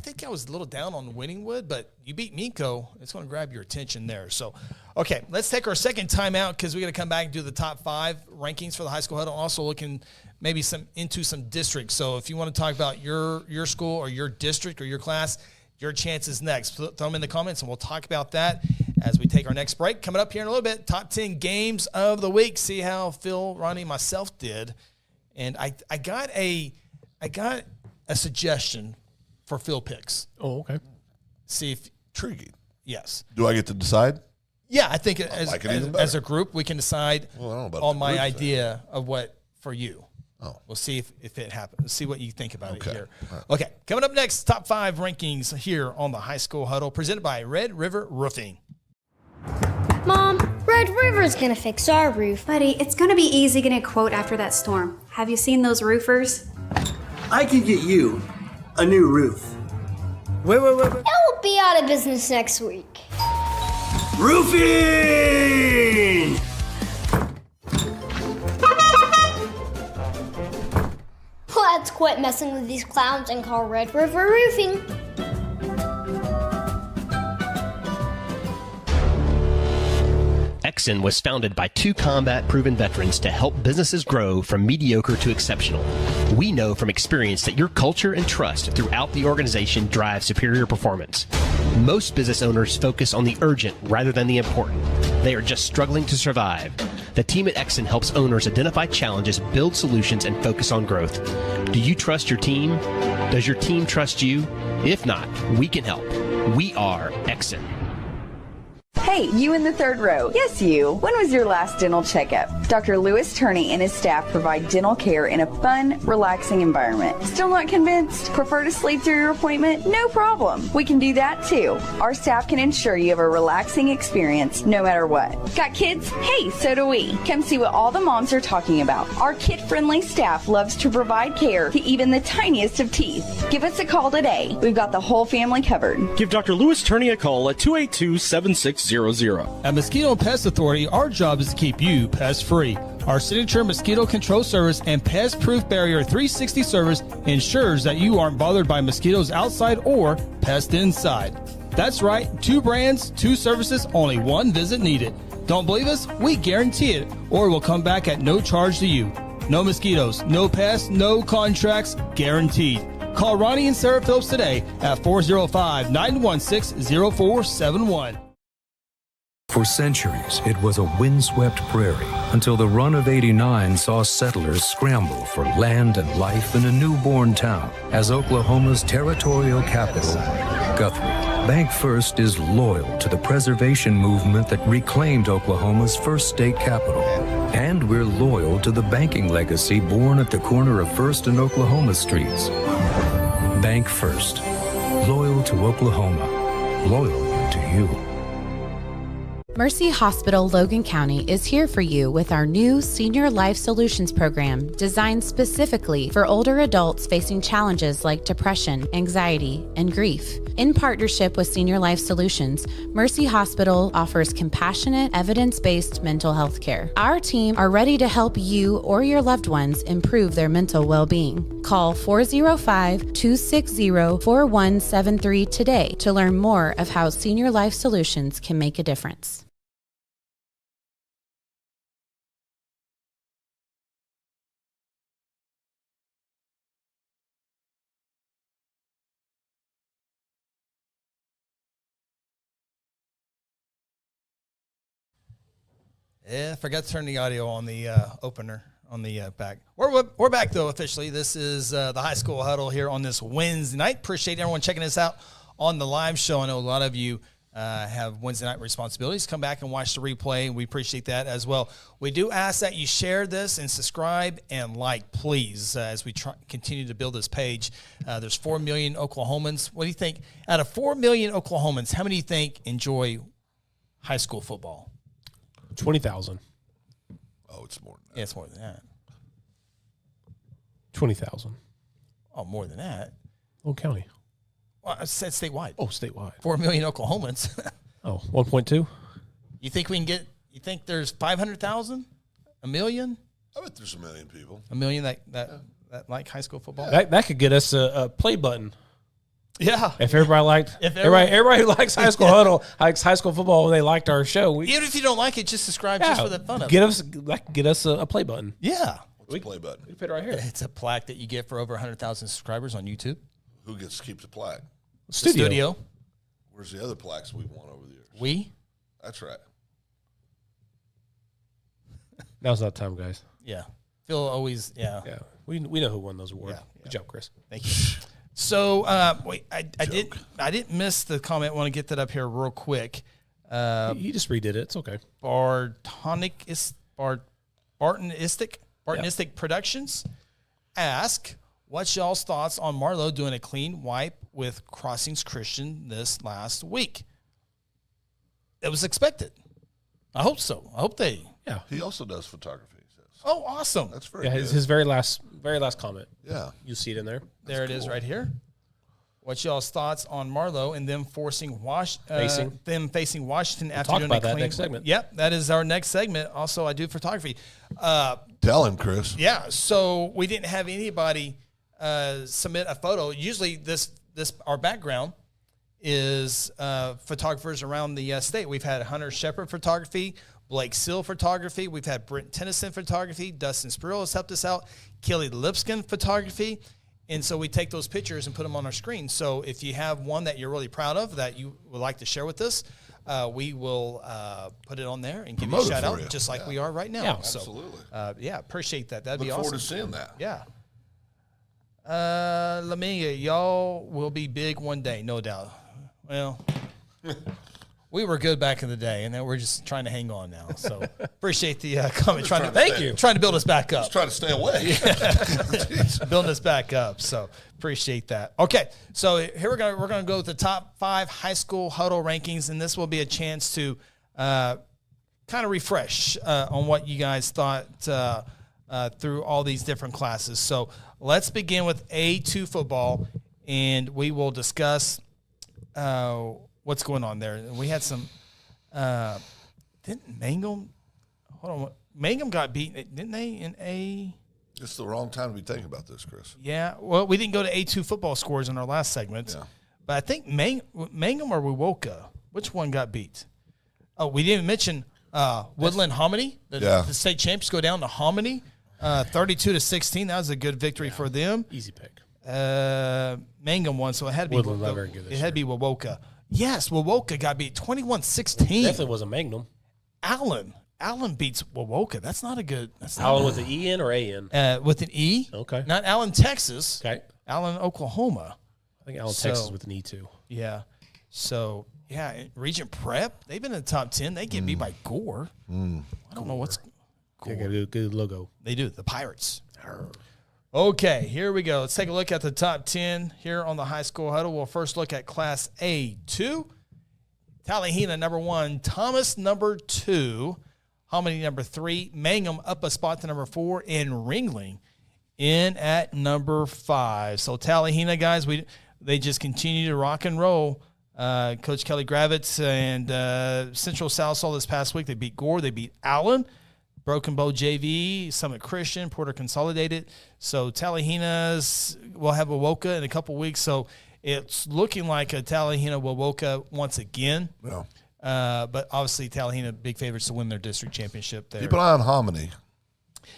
think I was a little down on Wynnewood, but you beat Minko. It's going to grab your attention there. So, okay, let's take our second timeout because we're going to come back and do the top 5 rankings for the high school huddle. Also looking maybe into some districts. So if you want to talk about your school or your district or your class, your chance is next. Throw them in the comments, and we'll talk about that as we take our next break. Coming up here in a little bit, top 10 games of the week. See how Phil, Ronnie, and myself did. And I got a suggestion for Phil picks. Oh, okay. See if Intriguing. Yes. Do I get to decide? Yeah, I think as a group we can decide on my idea of what for you. Oh. We'll see if it happens. See what you think about it here. Right. Okay, coming up next, top 5 rankings here on the High School Huddle, presented by Red River Roofing. Mom, Red River's gonna fix our roof. Buddy, it's gonna be easy getting a quote after that storm. Have you seen those roofers? I can get you a new roof. Wait. That will be out of business next week. Roofing! Let's quit messing with these clowns and call Red River Roofing. Exxon was founded by 2 combat-proven veterans to help businesses grow from mediocre to exceptional. We know from experience that your culture and trust throughout the organization drive superior performance. Most business owners focus on the urgent rather than the important. They are just struggling to survive. The team at Exxon helps owners identify challenges, build solutions, and focus on growth. Do you trust your team? Does your team trust you? If not, we can help. We are Exxon. Hey, you in the third row. Yes, you. When was your last dental checkup? Dr. Louis Turney and his staff provide dental care in a fun, relaxing environment. Still not convinced? Prefer to sleep through your appointment? No problem. We can do that too. Our staff can ensure you have a relaxing experience no matter what. Got kids? Hey, so do we. Come see what all the moms are talking about. Our kid-friendly staff loves to provide care to even the tiniest of teeth. Give us a call today. We've got the whole family covered. Give Dr. Louis Turney a call at 282-7600. At Mosquito and Pest Authority, our job is to keep you pest-free. Our signature mosquito control service and pest-proof barrier 360 service ensures that you aren't bothered by mosquitoes outside or pests inside. That's right, 2 brands, 2 services, only 1 visit needed. Don't believe us? We guarantee it, or we'll come back at no charge to you. No mosquitoes, no pests, no contracts, guaranteed. Call Ronnie and Sarah Phillips today at 405-916-0471. For centuries, it was a windswept prairie until the run of '89 saw settlers scramble for land and life in a newborn town as Oklahoma's territorial capital, Guthrie. Bank First is loyal to the preservation movement that reclaimed Oklahoma's first state capital. And we're loyal to the banking legacy born at the corner of First and Oklahoma Streets. Bank First. Loyal to Oklahoma. Loyal to you. Mercy Hospital Logan County is here for you with our new Senior Life Solutions program designed specifically for older adults facing challenges like depression, anxiety, and grief. In partnership with Senior Life Solutions, Mercy Hospital offers compassionate, evidence-based mental health care. Our team are ready to help you or your loved ones improve their mental well-being. Call 405-260-4173 today to learn more of how Senior Life Solutions can make a difference. Yeah, I forgot to turn the audio on the opener on the back. We're back, though, officially. This is the High School Huddle here on this Wednesday night. Appreciate everyone checking us out on the live show. I know a lot of you have Wednesday night responsibilities. Come back and watch the replay, and we appreciate that as well. We do ask that you share this and subscribe and like, please, as we continue to build this page. There's 4 million Oklahomans. What do you think? Out of 4 million Oklahomans, how many do you think enjoy high school football? 20,000. Oh, it's more than that. Yeah, it's more than that. 20,000. Oh, more than that. Old County. Well, I said statewide. Oh, statewide. 4 million Oklahomans. Oh, 1.2? You think we can get, you think there's 500,000? A million? I bet there's a million people. A million that like high school football? That could get us a play button. Yeah. If everybody liked, everybody who likes High School Huddle, likes high school football, and they liked our show. Even if you don't like it, just subscribe just for the fun of it. Get us a play button. Yeah. What's a play button? We put it right here. It's a plaque that you get for over 100,000 subscribers on YouTube. Who gets to keep the plaque? Studio. Where's the other plaques we've won over the years? We? That's right. Now's not the time, guys. Yeah. Phil always, Yeah. We know who won those awards. Yeah. Good job, Chris. Thank you. So, wait, I didn't miss the comment. I want to get that up here real quick. He just redid it. It's okay. Bartonistic Productions ask, what's y'all's thoughts on Marlowe doing a clean wipe with Crossings Christian this last week? It was expected. I hope so. I hope they. Yeah. He also does photography. He says. Oh, awesome. That's very good. His very last comment. Yeah. You see it in there. There it is right here. What's y'all's thoughts on Marlowe and them facing Washington after talk doing about a that clean next segment. Yep, that is our next segment. Also, I do photography. Tell him, Chris. Yeah, so we didn't have anybody submit a photo. Usually, this our background is photographers around the state. We've had Hunter Shepard photography, Blake Seal photography. We've had Brent Tennyson photography. Dustin Spurrill has helped us out. Kelly Lipskin photography. And so we take those pictures and put them on our screen. So if you have one that you're really proud of that you would like to share with us, we will put it on there and give you a shout out, just like we are right now. Yeah, so, absolutely. Appreciate that. That'd be Look awesome. forward to seeing that. Yeah. Lamiga, y'all will be big one day, no doubt. Well, we were good back in the day, and then we're just trying to hang on now. So appreciate the comment. Trying to build us back up. Just trying to stay away. Building us back up. So appreciate that. Okay, so here we're gonna go with the top 5 high school huddle rankings, and this will be a chance to kind of refresh on what you guys thought through all these different classes. So let's begin with A2 football, and we will discuss what's going on there. We had some didn't Mangum Mangum got beaten, didn't they, in A? It's the wrong time to be thinking about this, Chris. Yeah, well, we didn't go to A2 football scores in our last segment. Yeah. But I think Mangum or Wewoka, which one got beat? Oh, we didn't mention Woodland Hominy. The state champions go down to Hominy, 32-16. That was a good victory for them. Easy pick. Mangum won, so it had to be Woodland not very good this it had to be Wewoka. Yes, Wewoka got beat 21-16. Definitely was a Magnum. Allen beats Wewoka. That's not a good. That's not Allen with an E in or A in? With an E. Okay. Not Allen, Texas. Okay. Allen, Oklahoma. I think Allen, Texas with an E too. Yeah. So, Regent Prep, they've been in the top 10. They get beat by Gore. I don't know what's Gore. They got a good logo. They do. The Pirates. Okay, here we go. Let's take a look at the top 10 here on the High School Huddle. We'll first look at Class A2. Tallahena, number 1. Thomas, number 2. Hominy, number 3. Mangum up a spot to number 4. And Ringling in at number 5. So Tallahena, guys, they just continue to rock and roll. Coach Kelly Gravitz and Central South Saw this past week. They beat Gore. They beat Allen. Broken Bow JV, Summit Christian, Porter Consolidated. So Tallahena's will have Wewoka in a couple weeks. So it's looking like a Tallahena Wewoka once again. Yeah. But obviously Tallahena big favorites to win their district championship there. Keep an eye on Hominy.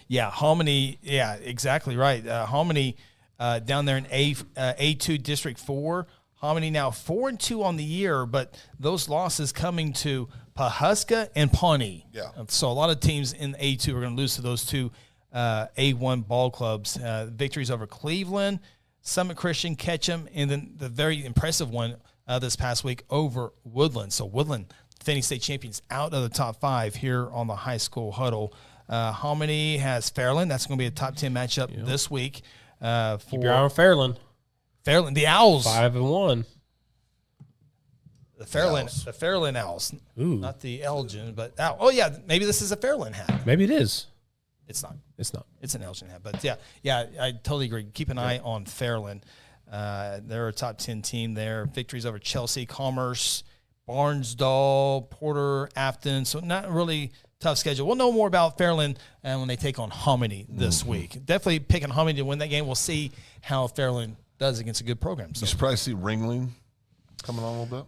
Yeah, Hominy. Yeah, exactly right. Hominy down there in A2 District 4. Hominy now 4-2 on the year, but those losses coming to Pawhuska and Pawnee. Yeah. So a lot of teams in A2 are going to lose to those two A1 ball clubs. Victories over Cleveland, Summit Christian, Ketchum, and then the very impressive one, this past week over Woodland. So Woodland, defending state champions, out of the top 5 here on the High School Huddle. Hominy has Fairland. That's going to be a top 10 matchup this week. Keep your eye on Fairland. Fairland, the Owls. 5-1. The Fairland Owls. Ooh. Not the Elgin, but oh yeah, maybe this is a Fairland hat. Maybe it is. It's not. It's not. It's an Elgin hat. But yeah, I totally agree. Keep an eye on Fairland. They're a top 10 team there. Victories over Chelsea, Commerce, Barnesdall, Porter, Afton. So not really tough schedule. We'll know more about Fairland when they take on Hominy this week. Definitely picking Hominy to win that game. We'll see how Fairland does against a good program. So You should probably see Ringling coming on a little bit.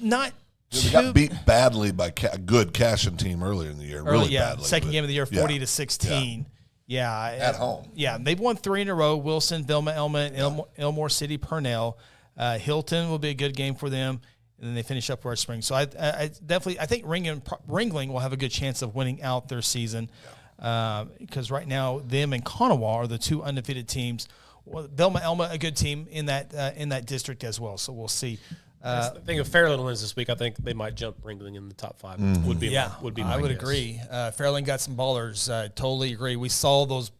not They got beat badly by a good Cashin team earlier in the year. Really badly. Second game of the year, 40-16. Yeah. At home. Yeah, they've won 3 in a row. Wilson, Velma, Elma, and Elmore City, Purnell. Hilton will be a good game for them, and then they finish up Red Spring. So I think Ringling will have a good chance of winning out their season because right now them and Kanawha are the 2 undefeated teams. Well, Velma, Elma, a good team in that district as well. So we'll see. I think if Fairland wins this week, I think they might jump Ringling in the top 5. Would be my I would guess. agree. Fairland got some ballers. Totally agree. We saw those.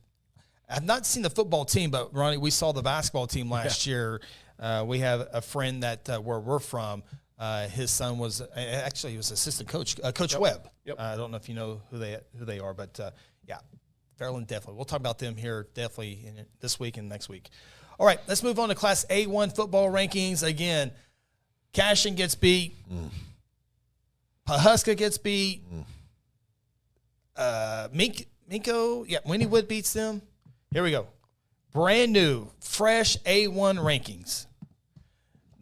I've not seen the football team, but Ronnie, we saw the basketball team last year. We have a friend that where we're from. His son was he was assistant coach, Coach Webb. Yep. I don't know if you know who they are, but Fairland definitely. We'll talk about them here definitely this week and next week. All right, let's move on to Class A1 football rankings again. Cashin gets beat. Pawhuska gets beat. Minko, Wynnewood beats them. Here we go. Brand new, fresh A1 rankings.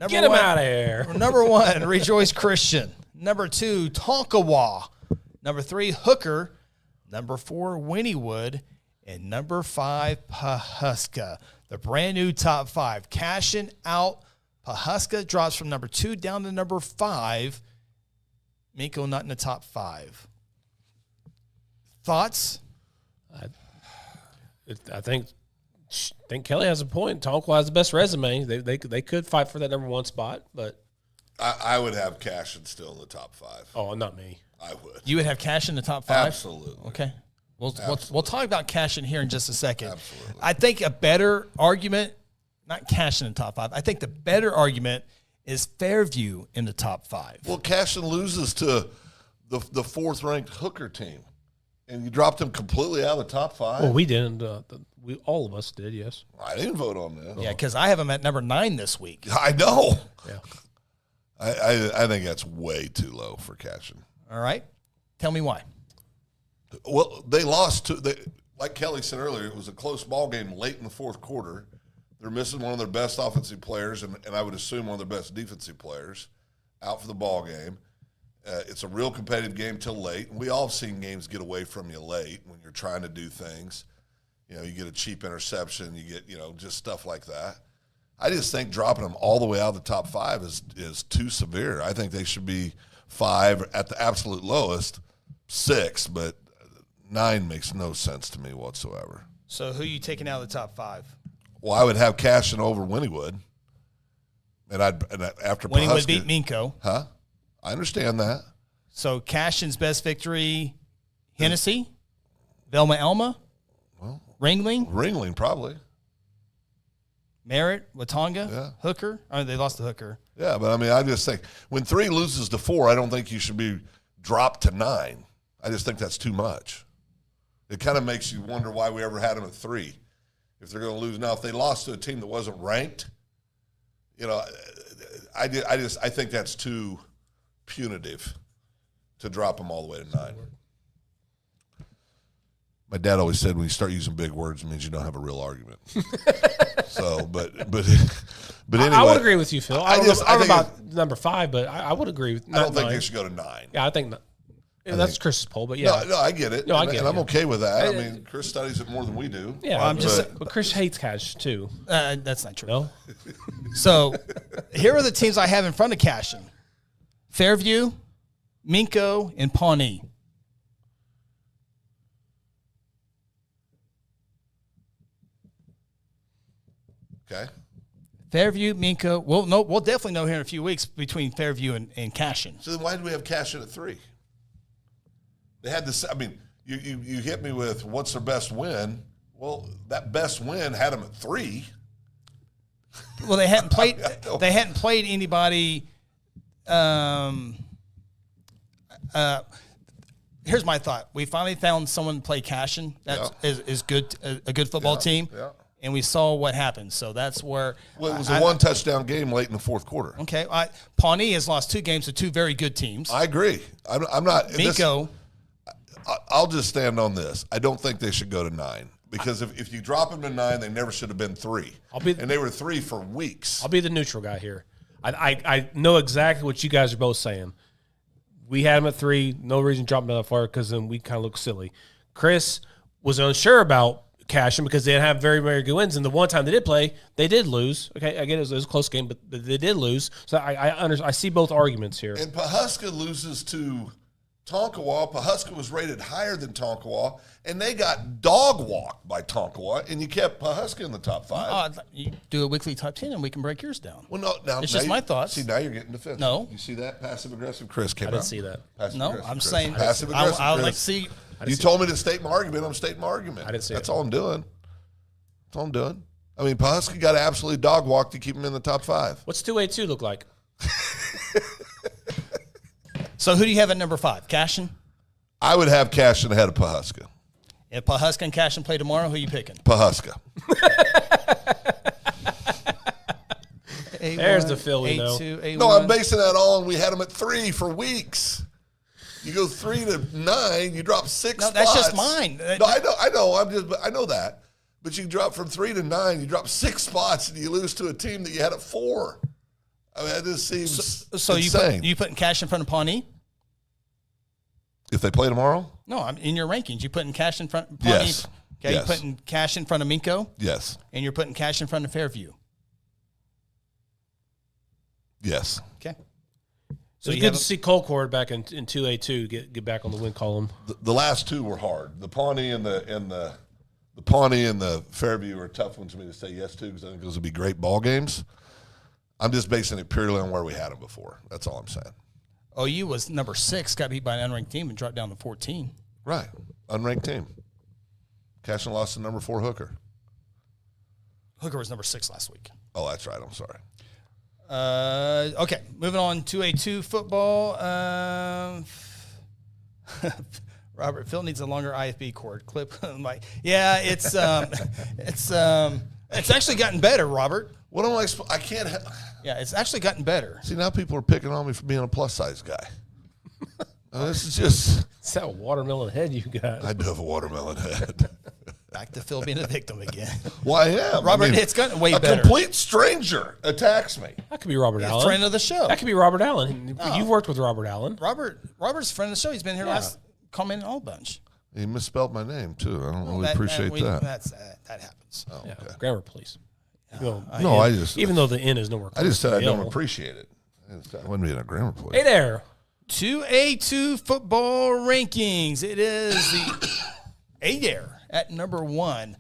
Get him out of here. Number 1, Rejoice Christian. Number 2, Tonkawa. Number 3, Hooker. Number 4, Wynnewood. And number 5, Pawhuska. The brand new top 5. Cashin out. Pawhuska drops from number 2 down to number 5. Minko not in the top 5. Thoughts? I think Kelly has a point. Tonkawa has the best resume. They could fight for that number 1 spot, but I would have Cashin still in the top 5. Oh, not me. I would. You would have Cashin in the top 5? Absolutely. Okay. We'll talk about Cashin here in just a second. Absolutely. I think a better argument, not Cashin in the top 5. I think the better argument is Fairview in the top 5. Well, Cashin loses to the 4th-ranked Hooker team, and you dropped him completely out of the top 5. Well, we didn't. All of us did, yes. I didn't vote on that. Yeah, because I have him at number 9 this week. I know. Yeah. I think that's way too low for Cashin. All right. Tell me why. Well, they lost like Kelly said earlier, it was a close ball game late in the 4th quarter. They're missing one of their best offensive players, and I would assume one of their best defensive players out for the ball game. It's a real competitive game till late. And we all have seen games get away from you late when you're trying to do things. You get a cheap interception, you get, just stuff like that. I just think dropping them all the way out of the top 5 is too severe. I think they should be 5 at the absolute lowest, 6, but 9 makes no sense to me whatsoever. So who are you taking out of the top 5? Well, I would have Cashin over Wynnewood. And after Wynnewood Pawhuska, beat Minko. Huh? I understand that. So Cashin's best victory, Hennessy, Velma Elma, Ringling probably. Merritt, Watonga, Yeah. Hooker. Oh, they lost to Hooker. Yeah, but I just think when 3 loses to 4, I don't think you should be dropped to 9. I just think that's too much. It kind of makes you wonder why we ever had them at 3. If they're going to lose now, if they lost to a team that wasn't ranked, I think that's too punitive to drop them all the way to 9. My dad always said when you start using big words, it means you don't have a real argument. So, but anyway, I would agree with you, Phil. I don't know about number 5, but I would agree with. I don't think they should go to 9. Yeah, I think not. That's Chris's poll, but yeah. No, I get it. No, I get it. And I'm okay with that. I mean, Chris studies it more than we do. Yeah, but Chris hates Cash too. That's not true. No. So here are the teams I have in front of Cashin: Fairview, Minko, and Pawnee. Okay. Fairview, Minka. We'll definitely know here in a few weeks between Fairview and Cashion. So then why did we have Cashion at 3? They had this. I mean, you hit me with what's their best win. Well, that best win had them at 3. Well, they hadn't played. They hadn't played anybody. Here's my thought. We finally found someone to play Cashion. That is good. A good football team. Yeah. And we saw what happened. So that's where. Well, it was a one-touchdown game late in the fourth quarter. Okay. Pawnee has lost 2 games to 2 very good teams. I agree. I'm not. Miko. I'll just stand on this. I don't think they should go to 9. Because if you drop them to 9, they never should have been 3. And they were 3 for weeks. I'll be the neutral guy here. I know exactly what you guys are both saying. We had them at 3. No reason to drop them that far because then we kind of look silly. Chris was unsure about Cashion because they didn't have very, very good wins. And the one time they did play, they did lose. Okay, again, it was a close game, but they did lose. So I see both arguments here. And Pawhuska loses to Tonkawa. Pawhuska was rated higher than Tonkawa, and they got dog walked by Tonkawa, and you kept Pawhuska in the top 5. You do a weekly top 10, and we can break yours down. Well, no, now it's just my thoughts. See, now you're getting defensive. No, you see that passive aggressive Chris came out. I didn't see that. I'm saying passive aggressive. I would like to see. You told me to state my argument. I'm stating my argument. I didn't see That's all I'm doing. That's all I'm doing. I mean, Pawhuska got absolutely dog walked to keep him in the top 5. What's 282 look like? So who do you have at number 5? Cashion? I would have Cashion ahead of Pawhuska. If Pawhuska and Cashion play tomorrow, who are you picking? Pawhuska. There's the Phil we know. No, I'm basing that on we had them at 3 for weeks. You go 3 to 9, you drop 6 spots. That's just mine. No, I know. I know that. But you drop from 3 to 9, you drop 6 spots, and you lose to a team that you had at 4. I mean, that just seems insane. You putting Cashion in front of Pawnee? If they play tomorrow? No, I'm in your rankings. You putting Cashion in front of Pawnee? Yes. Okay, yes. You putting Cashion in front of Minko? Yes. And you're putting Cashion in front of Fairview? Yes. Okay. So it's good to see Colcord back in 2A2 get back on the win column. The last 2 were hard. The Pawnee and the Pawnee and the Fairview are tough ones for me to say yes to because I think those would be great ball games. I'm just basing it purely on where we had them before. That's all I'm saying. OU was number 6, got beat by an unranked team and dropped down to 14. Right. Unranked team. Cashion lost to number 4 Hooker. Hooker was number 6 last week. Oh, that's right. I'm sorry. Okay, moving on to A2 football. Robert, Phil needs a longer IFB cord clip. I'm like, yeah, it's actually gotten better, Robert. What am I can't. Yeah, it's actually gotten better. See, now people are picking on me for being a plus size guy. This is just. It's that watermelon head you got. I do have a watermelon head. Back to Phil being a victim again. Well, I am. Robert, it's gotten way better. A complete stranger attacks me. That could be Robert Allen. Friend of the show. That could be Robert Allen. You've worked with Robert Allen. Robert's a friend of the show. He's been here last, commented all bunch. He misspelled my name, too. I don't really appreciate that. That happens. Oh, okay. Grammar, please. Even though the N is nowhere close. I just said I don't appreciate it. I wouldn't be in a grammar place. Hey there. 2A2 football rankings. It is the Adair at number 1.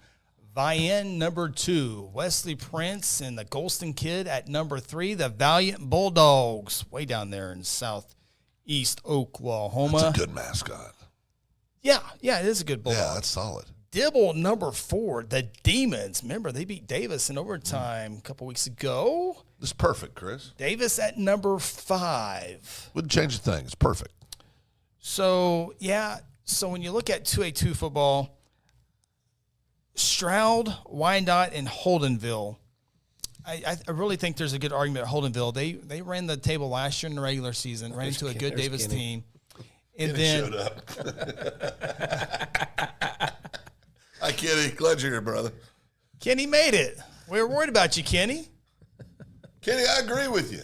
Vian number 2. Wesley Prince and the Golston Kid at number 3. The Valiant Bulldogs way down there in southeast Oklahoma. That's a good mascot. Yeah, it is a good bulldog. Yeah, that's solid. Dibble number 4, the Demons. Remember, they beat Davis in overtime a couple weeks ago. It's perfect, Chris. Davis at number 5. Wouldn't change a thing. It's perfect. So when you look at 2A2 football, Stroud, Wyandotte, and Holdenville, I really think there's a good argument at Holdenville. They ran the table last year in the regular season, ran into a good Davis team. And then showed up. Hi, Kenny. Glad you're here, brother. Kenny made it. We were worried about you, Kenny. Kenny, I agree with you.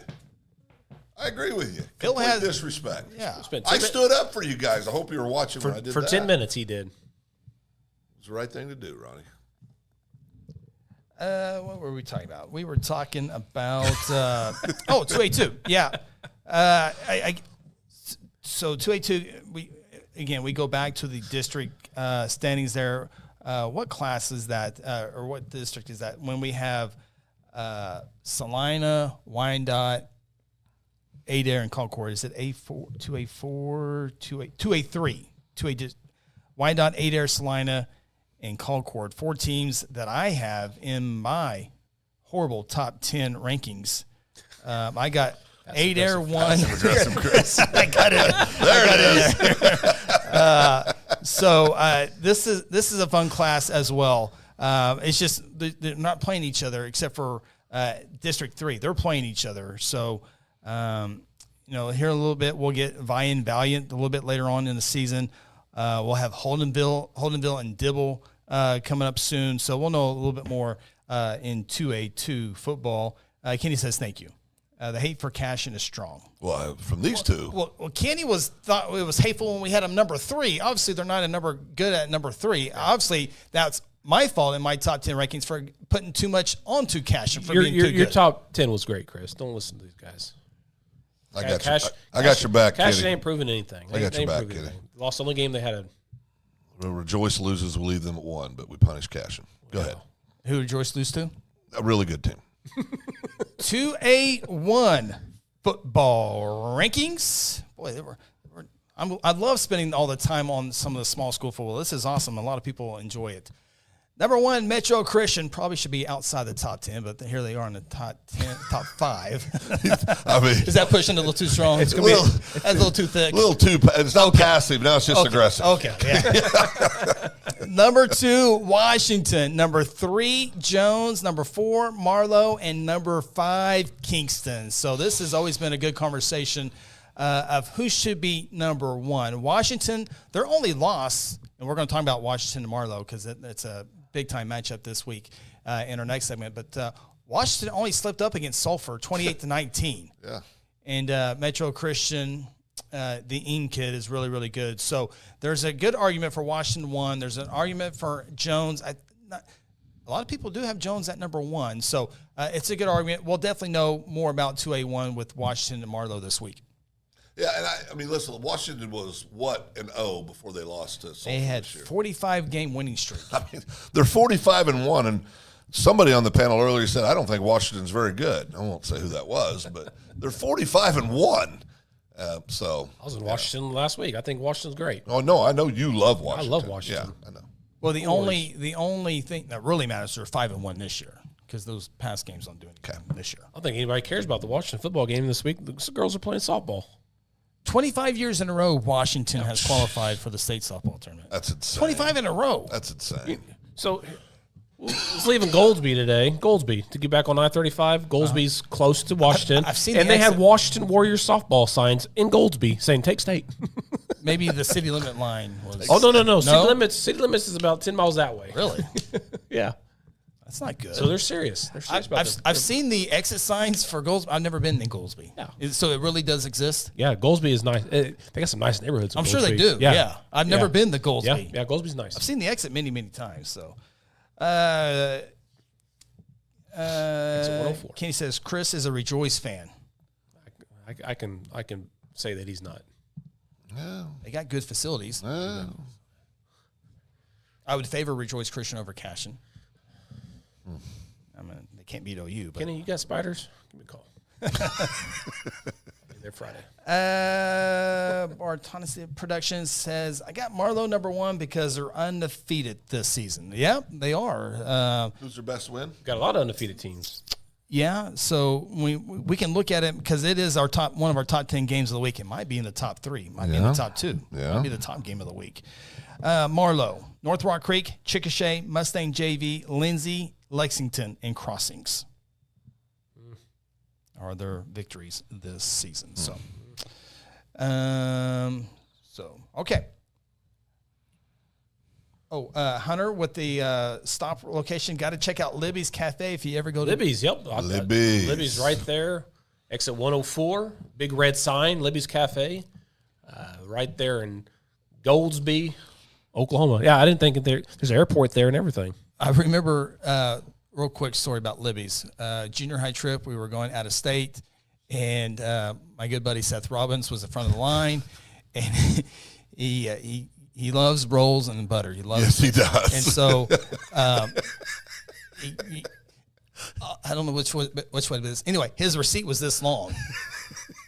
Phil has disrespect. Yeah. I stood up for you guys. I hope you were watching when I did that. For 10 minutes, he did. It was the right thing to do, Ronnie. What were we talking about? We were talking about 2A2. Yeah. So 2A2, we go back to the district standings there. What class is that, or what district is that? When we have Salina, Wyandotte, Adair, and Concord. Is it A4, 2A4, 2A3? 2A, Wyandotte, Adair, Salina, and Concord. 4 teams that I have in my horrible top 10 rankings. I got Adair 1. I got it. There it is. So this is a fun class as well. It's just they're not playing each other except for District 3. They're playing each other. So, here a little bit, we'll get Vian Valiant a little bit later on in the season. We'll have Holdenville and Dibble coming up soon. So we'll know a little bit more in 2A2 football. Kenny says thank you. The hate for Cashin is strong. Well, from these two. Well, Kenny thought it was hateful when we had him number 3. Obviously, they're not good at number 3. Obviously, that's my fault in my top 10 rankings for putting too much onto Cashin for being too good. Your top 10 was great, Chris. Don't listen to these guys. I got your back, Cashin Kenny. ain't proving anything. I got your back, Kenny. Lost the only game they had. Rejoice loses, we'll leave them at 1, but we punish Cashin. Go ahead. Who did Rejoice lose to? A really good team. 2A1 football rankings. Boy, I love spending all the time on some of the small school football. This is awesome. A lot of people enjoy it. Number 1, Metro Christian probably should be outside the top 10, but here they are in the top 5. I mean, is that pushing a little too strong? That's a little too thick. A little too. It's not passive. Now it's just aggressive. Okay. Yeah. Number 2, Washington. Number 3, Jones. Number 4, Marlowe, and number 5, Kingston. So this has always been a good conversation of who should be number 1. Washington, their only loss, and we're going to talk about Washington and Marlowe because it's a big-time matchup this week in our next segment. But Washington only slipped up against Sulphur 28-19. Yeah. And Metro Christian, the Ean kid, is really, really good. So there's a good argument for Washington 1. There's an argument for Jones. A lot of people do have Jones at number 1. So it's a good argument. We'll definitely know more about 2A1 with Washington and Marlowe this week. Yeah, and I mean, listen, Washington was, 0 before they lost to Sulphur They had this year. 45-game winning streak. I mean, they're 45-1, and somebody on the panel earlier said, I don't think Washington's very good. I won't say who that was, but they're 45-1. So I was in Washington last week. I think Washington's great. Oh, no, I know you love Washington. I love Washington. Yeah, I know. Well, the only thing that really matters, they're 5-1 this year because those past games don't do anything this year. I don't think anybody cares about the Washington football game this week. The girls are playing softball. 25 years in a row, Washington has qualified for the state softball tournament. That's insane. 25 in a row. That's insane. So it's leaving Goldsby today. Goldsby to get back on I-35. Goldsby's close to Washington. I've seen and they had Washington Warriors softball signs in Goldsby saying take state. Maybe the city limit line was. Oh, no. City limits is about 10 miles that way. Really? Yeah. That's not good. So they're serious. They're serious about this. I've seen the exit signs for Goldsby. I've never been in Goldsby. Yeah. So it really does exist? Yeah, Goldsby is nice. They got some nice neighborhoods in I'm Goldsby. sure they do. Yeah. I've never been to Goldsby. Yeah, Goldsby's nice. I've seen the exit many, many times. So, Exit 104. Kenny says Chris is a Rejoice fan. I can say that he's not. No. They got good facilities. No. I would favor Rejoice Christian over Cashin. I mean, they can't beat OU. But Kenny, you got spiders? Give me a call. They're Friday. Bartonis Productions says, I got Marlowe number 1 because they're undefeated this season. Yep, they are. Who's their best win? Got a lot of undefeated teams. Yeah, so we can look at it because it is one of our top 10 games of the week. It might be in the top 3. Might be in the top 2. Yeah. Might be the top game of the week. Marlowe, North Rock Creek, Chickasha, Mustang JV, Lindsay, Lexington, and Crossings are their victories this season. So, okay. Oh, Hunter with the stop location. Got to check out Libby's Cafe if you ever go to Libby's. Yep, Libby's right there. Exit 104, big red sign. Libby's Cafe, right there in Goldsby, Oklahoma. Yeah, I didn't think there's an airport there and everything. I remember real quick story about Libby's junior high trip. We were going out of state, and my good buddy Seth Robbins was in front of the line, and he loves rolls and butter. He loves he does. And so I don't know which way it is. Anyway, his receipt was this long.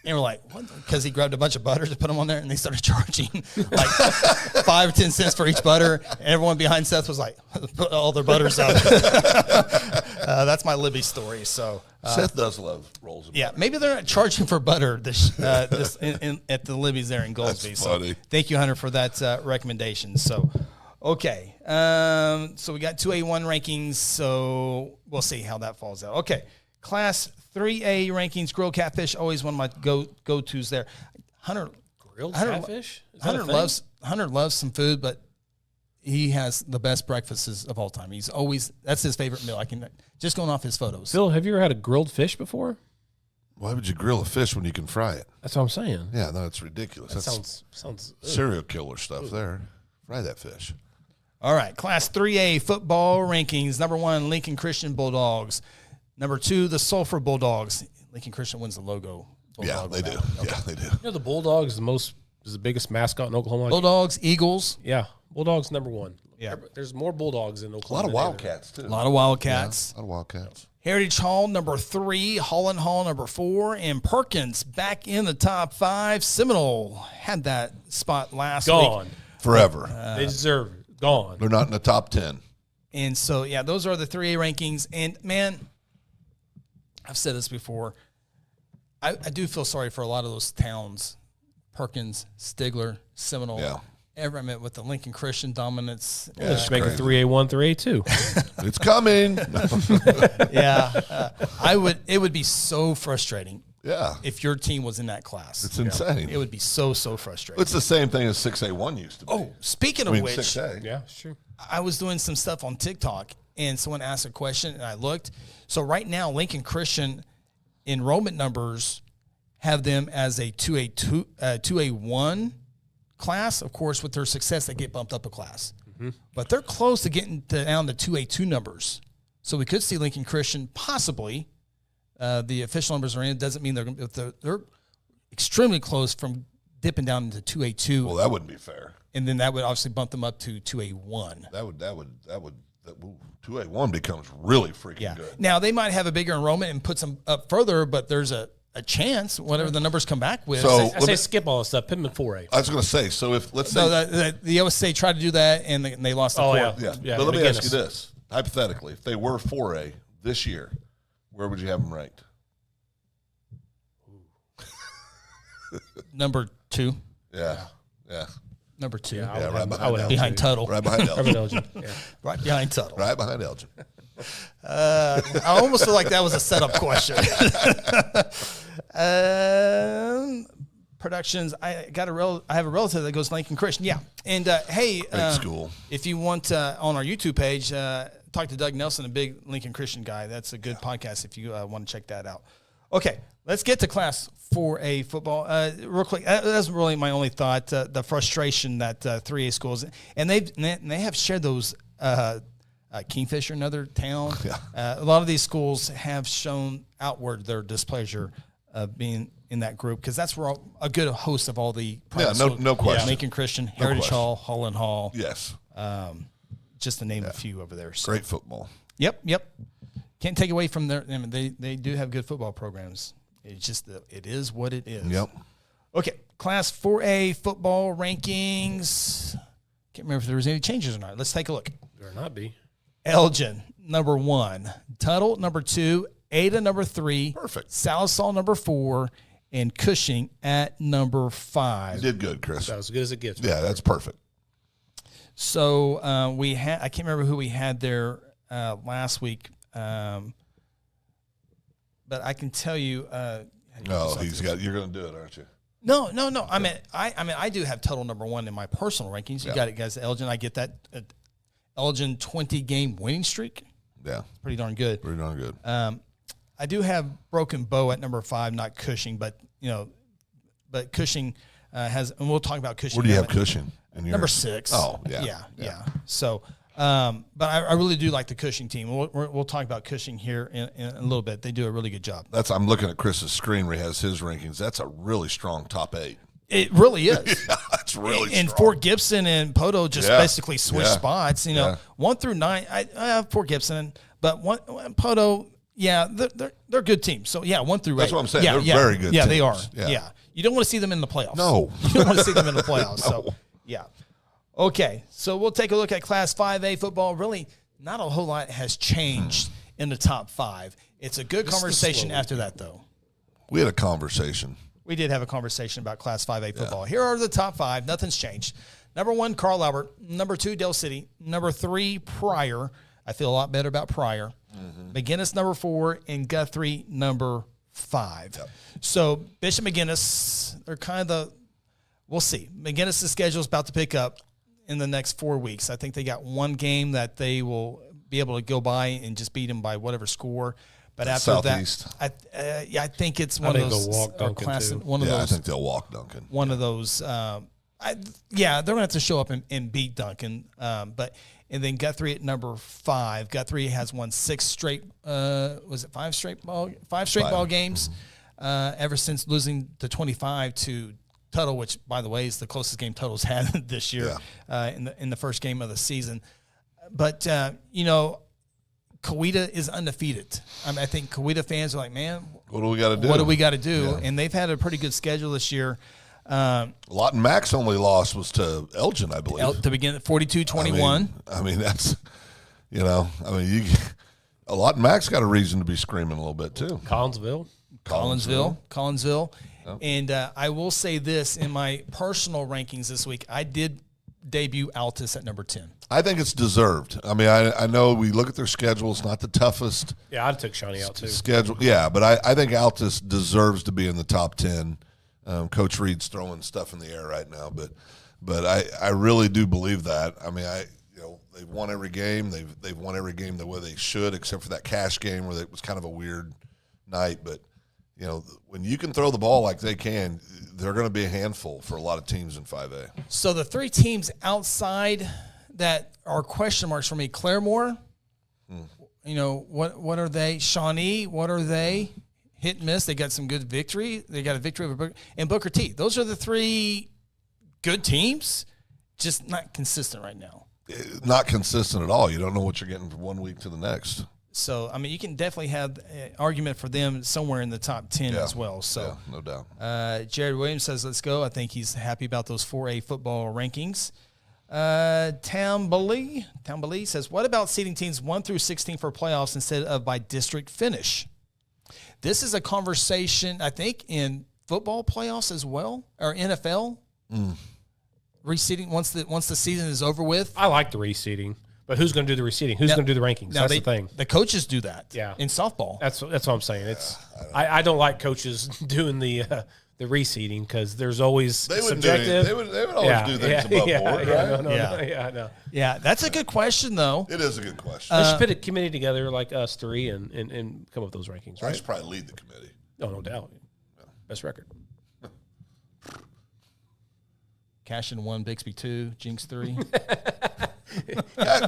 And we're like, what? Because he grabbed a bunch of butter to put them on there, and they started charging like 5 or 10 cents for each butter. And everyone behind Seth was like, put all their butters up. That's my Libby story. So Seth does love rolls of butter. Maybe they're not charging for butter at the Libby's there in Goldsby. That's funny. So thank you, Hunter, for that recommendation. So, okay. So we got 2A1 rankings, so we'll see how that falls out. Okay. Class 3A rankings, grilled catfish, always one of my go-tos there. Grilled catfish? Hunter loves some food, but he has the best breakfasts of all time. That's his favorite meal. Just going off his photos. Phil, have you ever had a grilled fish before? Why would you grill a fish when you can fry it? That's what I'm saying. Yeah, no, it's ridiculous. That That's sounds serial killer stuff there. Fry that fish. All right, Class 3A football rankings. Number 1, Lincoln Christian Bulldogs. Number 2, the Sulphur Bulldogs. Lincoln Christian wins the logo. Yeah, they do. Okay. Yeah, they do. You know, the Bulldogs is the biggest mascot in Oklahoma. Bulldogs, Eagles. Yeah, Bulldogs number 1. Yeah. There's more Bulldogs in A Oklahoma. lot of Wildcats, too. A lot of Wildcats. Yeah, a lot of Wildcats. Heritage Hall, number 3. Holland Hall, number 4. And Perkins back in the top 5. Seminole had that spot last Gone. week. Forever. They deserve it. Gone. They're not in the top 10. And so, yeah, those are the 3A rankings. And, man, I've said this before. I do feel sorry for a lot of those towns. Perkins, Stigler, Seminole. Yeah. With the Lincoln Christian dominance. Yeah, just make a 3A1, 3A2. It's coming. It would be so frustrating. Yeah. If your team was in that class. It's insane. It would be so frustrating. It's the same thing as 6A1 used to be. Oh, speaking of which, 6A. Yeah, sure. I was doing some stuff on TikTok, and someone asked a question, and I looked. So right now, Lincoln Christian enrollment numbers have them as a 2A1 class. Of course, with their success, they get bumped up a class. Mm-hmm. But they're close to getting down to 2A2 numbers. So we could see Lincoln Christian possibly. The official numbers are in. It doesn't mean they're extremely close from dipping down into 2A2. Well, that wouldn't be fair. And then that would obviously bump them up to 2A1. That would 2A1 becomes really freaking good. Now they might have a bigger enrollment and puts them up further, but there's a chance whatever the numbers come back with. So I say skip all this stuff. Put them in 4A. I was going to say, so if let's say the OSA tried to do that and they lost the court. Yeah. But let me ask you this: hypothetically, if they were 4A this year, where would you have them ranked? Number 2. Yeah. Number 2. Yeah, right behind Elgin. Behind Tuttle. Right behind Elgin. Right behind Tuttle. Right behind Elgin. I almost feel like that was a setup question. Productions. I have a relative that goes to Lincoln Christian. Yeah, and hey, great school. If you want on our YouTube page, talk to Doug Nelson, a big Lincoln Christian guy. That's a good podcast if you want to check that out. Okay, let's get to Class 4A football real quick. That's really my only thought. The frustration that 3A schools and they have shared those. Kingfisher, another town. Yeah. A lot of these schools have shown outward their displeasure of being in that group because that's where a good host of all the no question. Lincoln Christian, Heritage Hall, Holland Hall. Yes. Just to name a few over there. So. Great football. Yep. Can't take away from their. I mean, they do have good football programs. It's just it is what it is. Yep. Okay, Class 4A football rankings. Can't remember if there was any changes or not. Let's take a look. There not be. Elgin, number 1. Tuttle, number 2. Ada, number 3. Perfect. Salisal, number 4. And Cushing at number 5. You did good, Chris. That was as good as it gets. Yeah, that's perfect. So I can't remember who we had there last week, but I can tell you. You're going to do it, aren't you? No. I mean, I do have Tuttle number 1 in my personal rankings. You got it, guys. Elgin, I get that. Elgin 20-game winning streak. Yeah. Pretty darn good. I do have Broken Bow at number 5, not Cushing, but Cushing has, and we'll talk about Cushing. Where do you have Cushing? Number 6. Oh, yeah. So, but I really do like the Cushing team. We'll talk about Cushing here in a little bit. They do a really good job. I'm looking at Chris's screen where he has his rankings. That's a really strong top 8. It really is. Yeah, it's really strong. And Fort Gibson and Poto just basically switch spots. 1 through 9, I have Fort Gibson, but Poto Yeah, they're good teams. So, 1 through 8. That's what I'm saying. They're very good Yeah, teams. they are. Yeah. Yeah. You don't want to see them in the playoffs. No. You don't want to see them in the playoffs. No. So, yeah. Okay, so we'll take a look at Class 5A football. Really, not a whole lot has changed in the top 5. It's a good conversation after that, though. We had a conversation. We did have a conversation about Class 5A football. Here are the top 5. Nothing's changed. Number 1, Carl Albert. Number 2, Dale City. Number 3, Pryor. I feel a lot better about Pryor. McGinnis, number 4, and Guthrie, number 5. Yep. So Bishop McGinnis, they're kind of we'll see. McGinnis' schedule is about to pick up in the next 4 weeks. I think they got one game that they will be able to go by and just beat them by whatever score. But after Southeast. that, I think it's one of those. They'll walk Duncan too. One of those. I think they'll walk Duncan. One of those. They're going to have to show up and beat Duncan. And then Guthrie at number 5. Guthrie has won 6 straight. Was it 5 straight ball games? Ever since losing the 25 to Tuttle, which by the way is the closest game Tuttle's had this year in the first game of the season. But Coweta is undefeated. I think Coweta fans are like, man, what do we got to do? What do we got to do? Yeah. And they've had a pretty good schedule this year. Lawton Mack's only loss was to Elgin, I believe. To begin at 42-21. I mean that's, Lawton Mack's got a reason to be screaming a little bit too. Collinsville. Yep. And I will say this, in my personal rankings this week, I did debut Altus at number 10. I think it's deserved. I mean, I know we look at their schedule. It's not the toughest. Yeah, I'd took Shawnee out too. Schedule. Yeah, but I think Altus deserves to be in the top 10. Coach Reed's throwing stuff in the air right now, but I really do believe that. I mean, they've won every game. They've won every game the way they should, except for that Cash game where it was kind of a weird night. But when you can throw the ball like they can, they're going to be a handful for a lot of teams in 5A. So the 3 teams outside that are question marks for me: Claremore. What are they? Shawnee. What are they? Hit and miss. They got some good victory. They got a victory over Booker and Booker T. Those are the 3 good teams, just not consistent right now. Not consistent at all. You don't know what you're getting from one week to the next. So, I mean, you can definitely have an argument for them somewhere in the top 10 as well. So, no doubt. Jared Williams says, let's go. I think he's happy about those 4A football rankings. Townbally says, what about seeding teams 1 through 16 for playoffs instead of by district finish? This is a conversation, I think, in football playoffs as well, or NFL. Reseeding once the season is over with. I like the reseeding, but who's going to do the reseeding? Who's going to do the rankings? That's the thing. The coaches do that. Yeah. In softball. That's what I'm saying. I don't like coaches doing the reseeding because there's always subjective. They would always do things above board, right? Yeah, that's a good question, though. It is a good question. They should put a committee together like us 3 and come up with those rankings, right? I should probably lead the committee. Oh, no doubt. Best record. Cash in 1, Bixby 2, Jinx 3.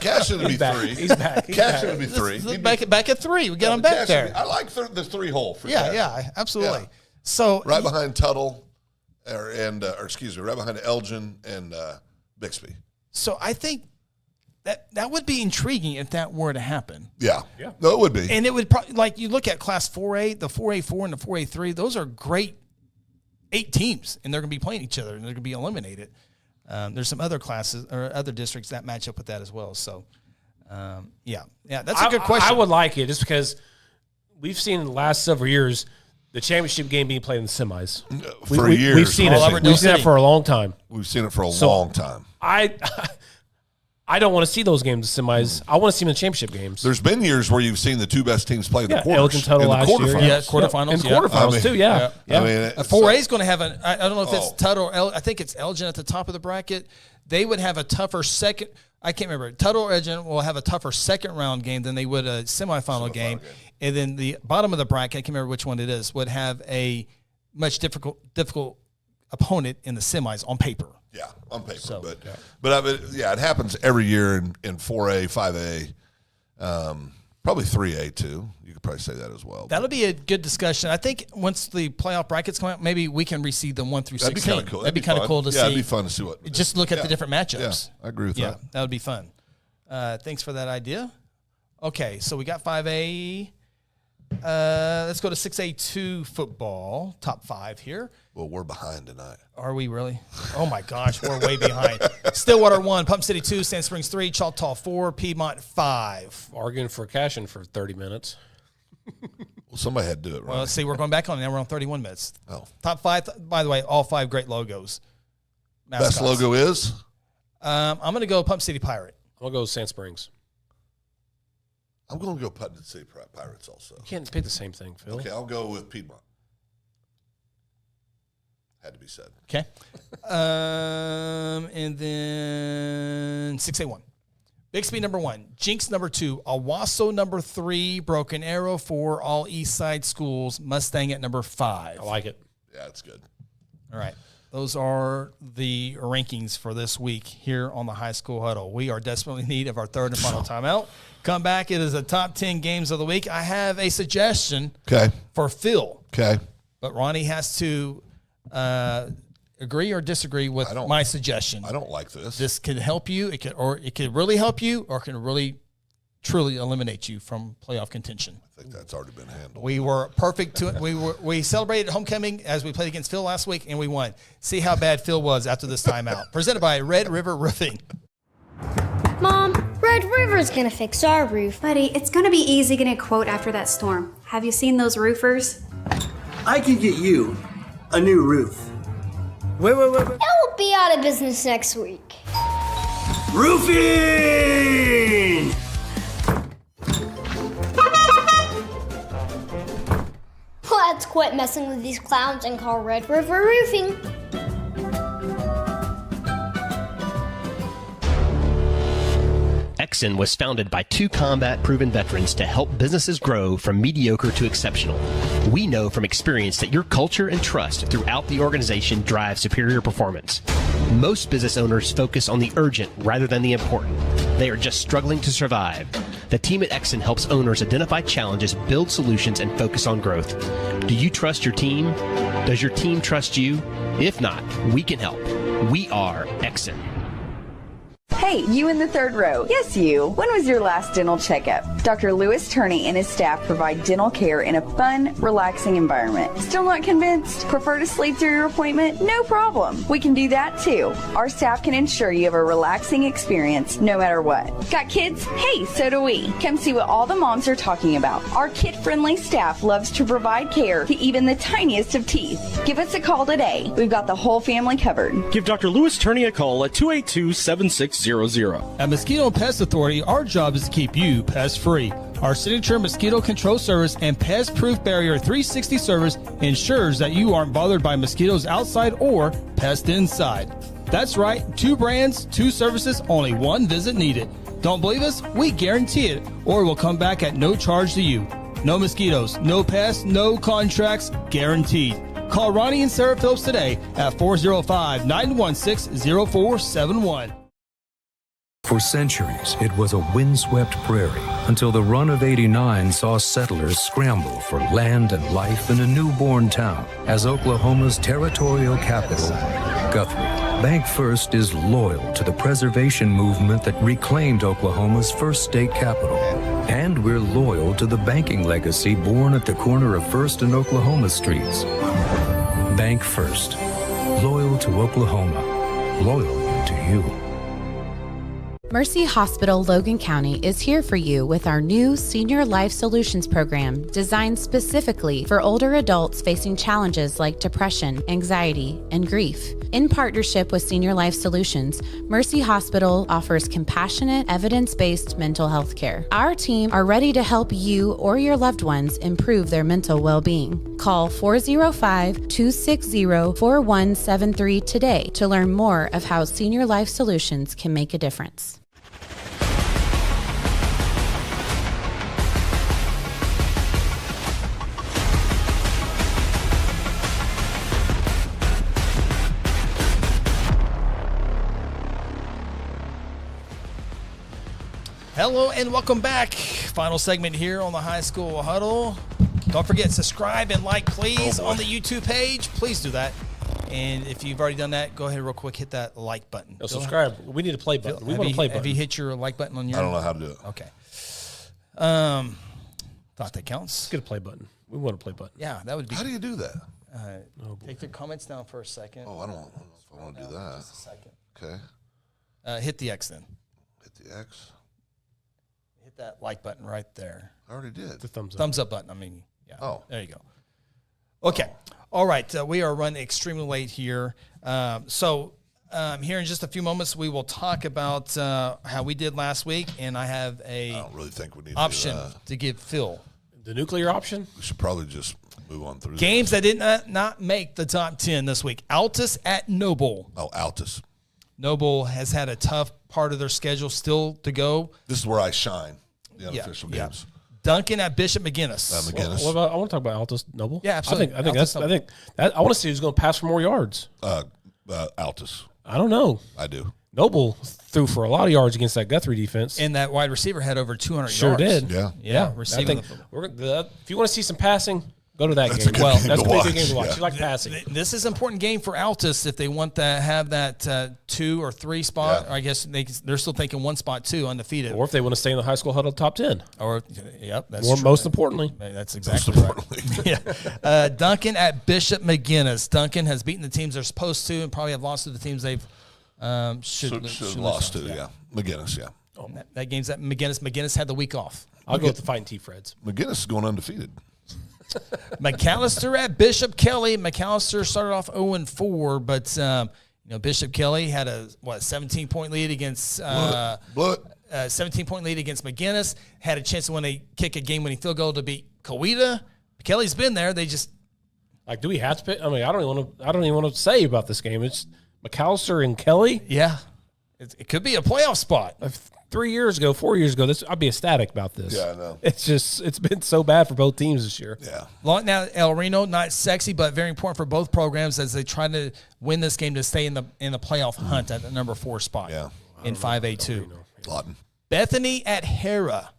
Cash should be 3. He's back. Cash should be 3. Back at 3. We get him back there. I like the 3 hole for Cash. Cash. Yeah, absolutely. Yeah. So right behind Tuttle, right behind Elgin and Bixby. So I think that would be intriguing if that were to happen. Yeah. No, it would be. And it would probably, like you look at Class 4A, the 4A4 and the 4A3, those are great 8 teams, and they're going to be playing each other, and they're going to be eliminated. There's some other classes or other districts that match up with that as well. So, that's a good question. I would like it just because we've seen in the last several years the championship game being played in the semis. For years. We've seen it. We've seen that for a long time. We've seen it for a long time. I don't want to see those games in semis. I want to see them in championship games. There's been years where you've seen the 2 best teams play in the quarters. Elgin Tuttle last year. Quarterfinals. And quarterfinals, too, yeah. I mean, 4A is going to have I don't know if it's Tuttle or I think it's Elgin at the top of the bracket. They would have a tougher second. I can't remember. Tuttle or Elgin will have a tougher second round game than they would a semifinal game. And then the bottom of the bracket, I can't remember which one it is, would have a much difficult opponent in the semis on paper. Yeah, on paper. So, but it happens every year in 4A, 5A, probably 3A too. You could probably say that as well. That'll be a good discussion. I think once the playoff brackets come out, maybe we can reseed them 1 through 16. That'd be kind of cool. That'd be kind of cool to see. Yeah, it'd be fun to see what. Just look at the different matchups. Yeah, I agree with that. Yeah, that would be fun. Thanks for that idea. Okay, so we got 5A. Let's go to 6A2 football, top 5 here. Well, we're behind tonight. Are we really? Oh, my gosh, we're way behind. Stillwater 1, Pump City 2, Sand Springs 3, Choctaw 4, Piedmont 5. Arguing for cashing for 30 minutes. Well, somebody had to do it, right? Well, let's see, we're going back on it. Now we're on 31 minutes. Oh. Top 5, by the way, all 5 great logos. Mascots. Best logo is? I'm going to go Pump City Pirate. I'll go Sand Springs. I'm going to go Putnam City Pirates also. You can't pick the same thing, Phil. Okay, I'll go with Piedmont. Had to be said. Okay. And then 6A1. Bixby number 1. Jinx number 2. Owasso number 3. Broken Arrow 4. All East Side Schools. Mustang at number 5. I like it. Yeah, it's good. All right. Those are the rankings for this week here on the High School Huddle. We are desperately in need of our third and final timeout. Come back. It is the top 10 games of the week. I have a suggestion for Phil. Okay. But Ronnie has to agree or disagree with my suggestion. I don't like this. This could help you. It could really help you, or it can really truly eliminate you from playoff contention. I think that's already been handled. We were perfect we celebrated homecoming as we played against Phil last week, and we won. See how bad Phil was after this timeout. Presented by Red River Roofing. Mom, Red River's gonna fix our roof. Buddy, it's gonna be easy getting a quote after that storm. Have you seen those roofers? I can get you a new roof. Wait. That will be out of business next week. Roofing! Let's quit messing with these clowns and call Red River Roofing. Exxon was founded by 2 combat-proven veterans to help businesses grow from mediocre to exceptional. We know from experience that your culture and trust throughout the organization drive superior performance. Most business owners focus on the urgent rather than the important. They are just struggling to survive. The team at Exxon helps owners identify challenges, build solutions, and focus on growth. Do you trust your team? Does your team trust you? If not, we can help. We are Exxon. Hey, you in the third row. Yes, you. When was your last dental checkup? Dr. Louis Turney and his staff provide dental care in a fun, relaxing environment. Still not convinced? Prefer to sleep through your appointment? No problem. We can do that too. Our staff can ensure you have a relaxing experience no matter what. Got kids? Hey, so do we. Come see what all the moms are talking about. Our kid-friendly staff loves to provide care to even the tiniest of teeth. Give us a call today. We've got the whole family covered. Give Dr. Louis Turney a call at 282-7600. At Mosquito and Pest Authority, our job is to keep you pest-free. Our signature mosquito control service and pest-proof barrier 360 service ensures that you aren't bothered by mosquitoes outside or pests inside. That's right, 2 brands, 2 services, only 1 visit needed. Don't believe us? We guarantee it, or we'll come back at no charge to you. No mosquitoes, no pests, no contracts, guaranteed. Call Ronnie and Sarah Phillips today at 405-916-0471. For centuries, it was a windswept prairie until the run of '89 saw settlers scramble for land and life in a newborn town as Oklahoma's territorial capital, Guthrie. Bank First is loyal to the preservation movement that reclaimed Oklahoma's first state capital. And we're loyal to the banking legacy born at the corner of First and Oklahoma Streets. Bank First. Loyal to Oklahoma. Loyal to you. Mercy Hospital Logan County is here for you with our new Senior Life Solutions program designed specifically for older adults facing challenges like depression, anxiety, and grief. In partnership with Senior Life Solutions, Mercy Hospital offers compassionate, evidence-based mental health care. Our team are ready to help you or your loved ones improve their mental well-being. Call 405-260-4173 today to learn more of how Senior Life Solutions can make a difference. Hello and welcome back. Final segment here on the High School Huddle. Don't forget, subscribe and like, please, on the YouTube page. Please do that. And if you've already done that, go ahead real quick, hit that like button. No, subscribe. We need a play button. We want a play button. Have you hit your like button on your? I don't know how to do it. Okay. Thought that counts. Get a play button. We want a play button. Yeah, that would be. How do you do that? Take the comments down for a second. Oh, I don't know if I want to do that. Just a second. Okay. Hit the X then. Hit the X. Hit that like button right there. I already did. The thumbs up. Thumbs up button. I mean, yeah. Oh. There you go. Okay. All right. We are running extremely late here. So here in just a few moments, we will talk about how we did last week, and I have a I don't really think we need option to do that. to give Phil. The nuclear option? We should probably just move on through Games that did not make the top 10 this week. Altus at Noble. Oh, Altus. Noble has had a tough part of their schedule still to go. This is where I shine, the unofficial games. Duncan at Bishop McGinnis. McGinnis. What about? I want to talk about Altus Noble. Yeah, absolutely. I think I want to see who's going to pass for more yards. Altus. I don't know. I do. Noble threw for a lot of yards against that Guthrie defense. And that wide receiver had over 200 Sure yards. did. Yeah, receiving. If you want to see some passing, go to that That's game. a good game That's to a pretty watch. good game to watch. Yeah. You like passing. This is an important game for Altus if they want to have that 2 or 3 spot. Yeah. I guess they're still thinking 1 spot 2 undefeated. Or if they want to stay in the high school huddle top 10. Or yep, that's Or true. most importantly. That's exactly right. Yeah. Duncan at Bishop McGinnis. Duncan has beaten the teams they're supposed to and probably have lost to the teams they've should have lost to. Yeah. McGinnis. Yeah. Oh, that game's at McGinnis. McGinnis had the week off. I'll go with the Fighting T-Freds. McGinnis is going undefeated. McAllister at Bishop Kelly. McAllister started off 0-4, but Bishop Kelly had a 17-point lead against 17-point lead against McGinnis. Had a chance to win a kick a game-winning field goal to beat Coweta. Kelly's been there. They just do we have to pick? I mean, I don't even want to say about this game. It's McAllister and Kelly. Yeah, it could be a playoff spot. 4 years ago, I'd be ecstatic about this. Yeah, I know. It's been so bad for both teams this year. Yeah. Now, El Reno, not sexy, but very important for both programs as they try to win this game to stay in the playoff hunt at the number 4 spot. Yeah. In 5A2. Lawton. Bethany at Hera.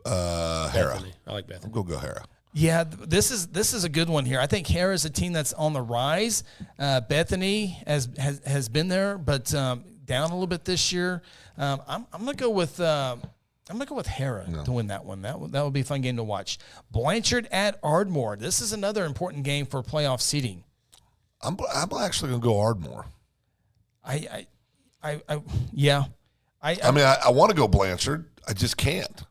Hera. Bethany. I like Bethany. Go Hera. Yeah, this is a good one here. I think Hera is a team that's on the rise. Bethany has been there, but down a little bit this year. I'm gonna go with Hera to win that one. That would be a fun game to watch. Blanchard at Ardmore. This is another important game for playoff seeding. I'm actually gonna go Ardmore. I want to go Blanchard. I just can't.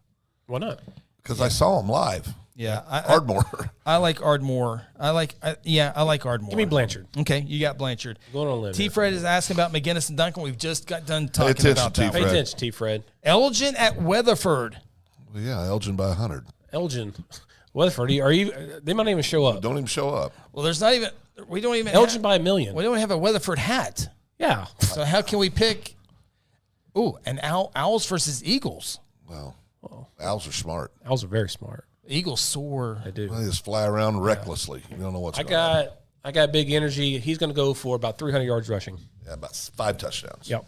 Why not? Because I saw him live. Yeah, Ardmore. I like Ardmore. I like Ardmore. Give me Blanchard. Okay, you got Blanchard. Going on a limb. T-Fred is asking about McGinnis and Duncan. We've just got done talking about that. Pay attention, T-Fred. Elgin at Weatherford. Well, yeah, Elgin by 100. Elgin. Weatherford, are you? They might not even show up. Don't even show up. Well, there's not even. We don't even. Elgin by 1 million. We don't have a Weatherford hat. Yeah. So how can we pick? Ooh, and Owls versus Eagles. Well, Owls are smart. Owls are very smart. Eagles soar. I do. They just fly around recklessly. You don't know what's going on. I got big energy. He's going to go for about 300 yards rushing. Yeah, about 5 touchdowns. Yep.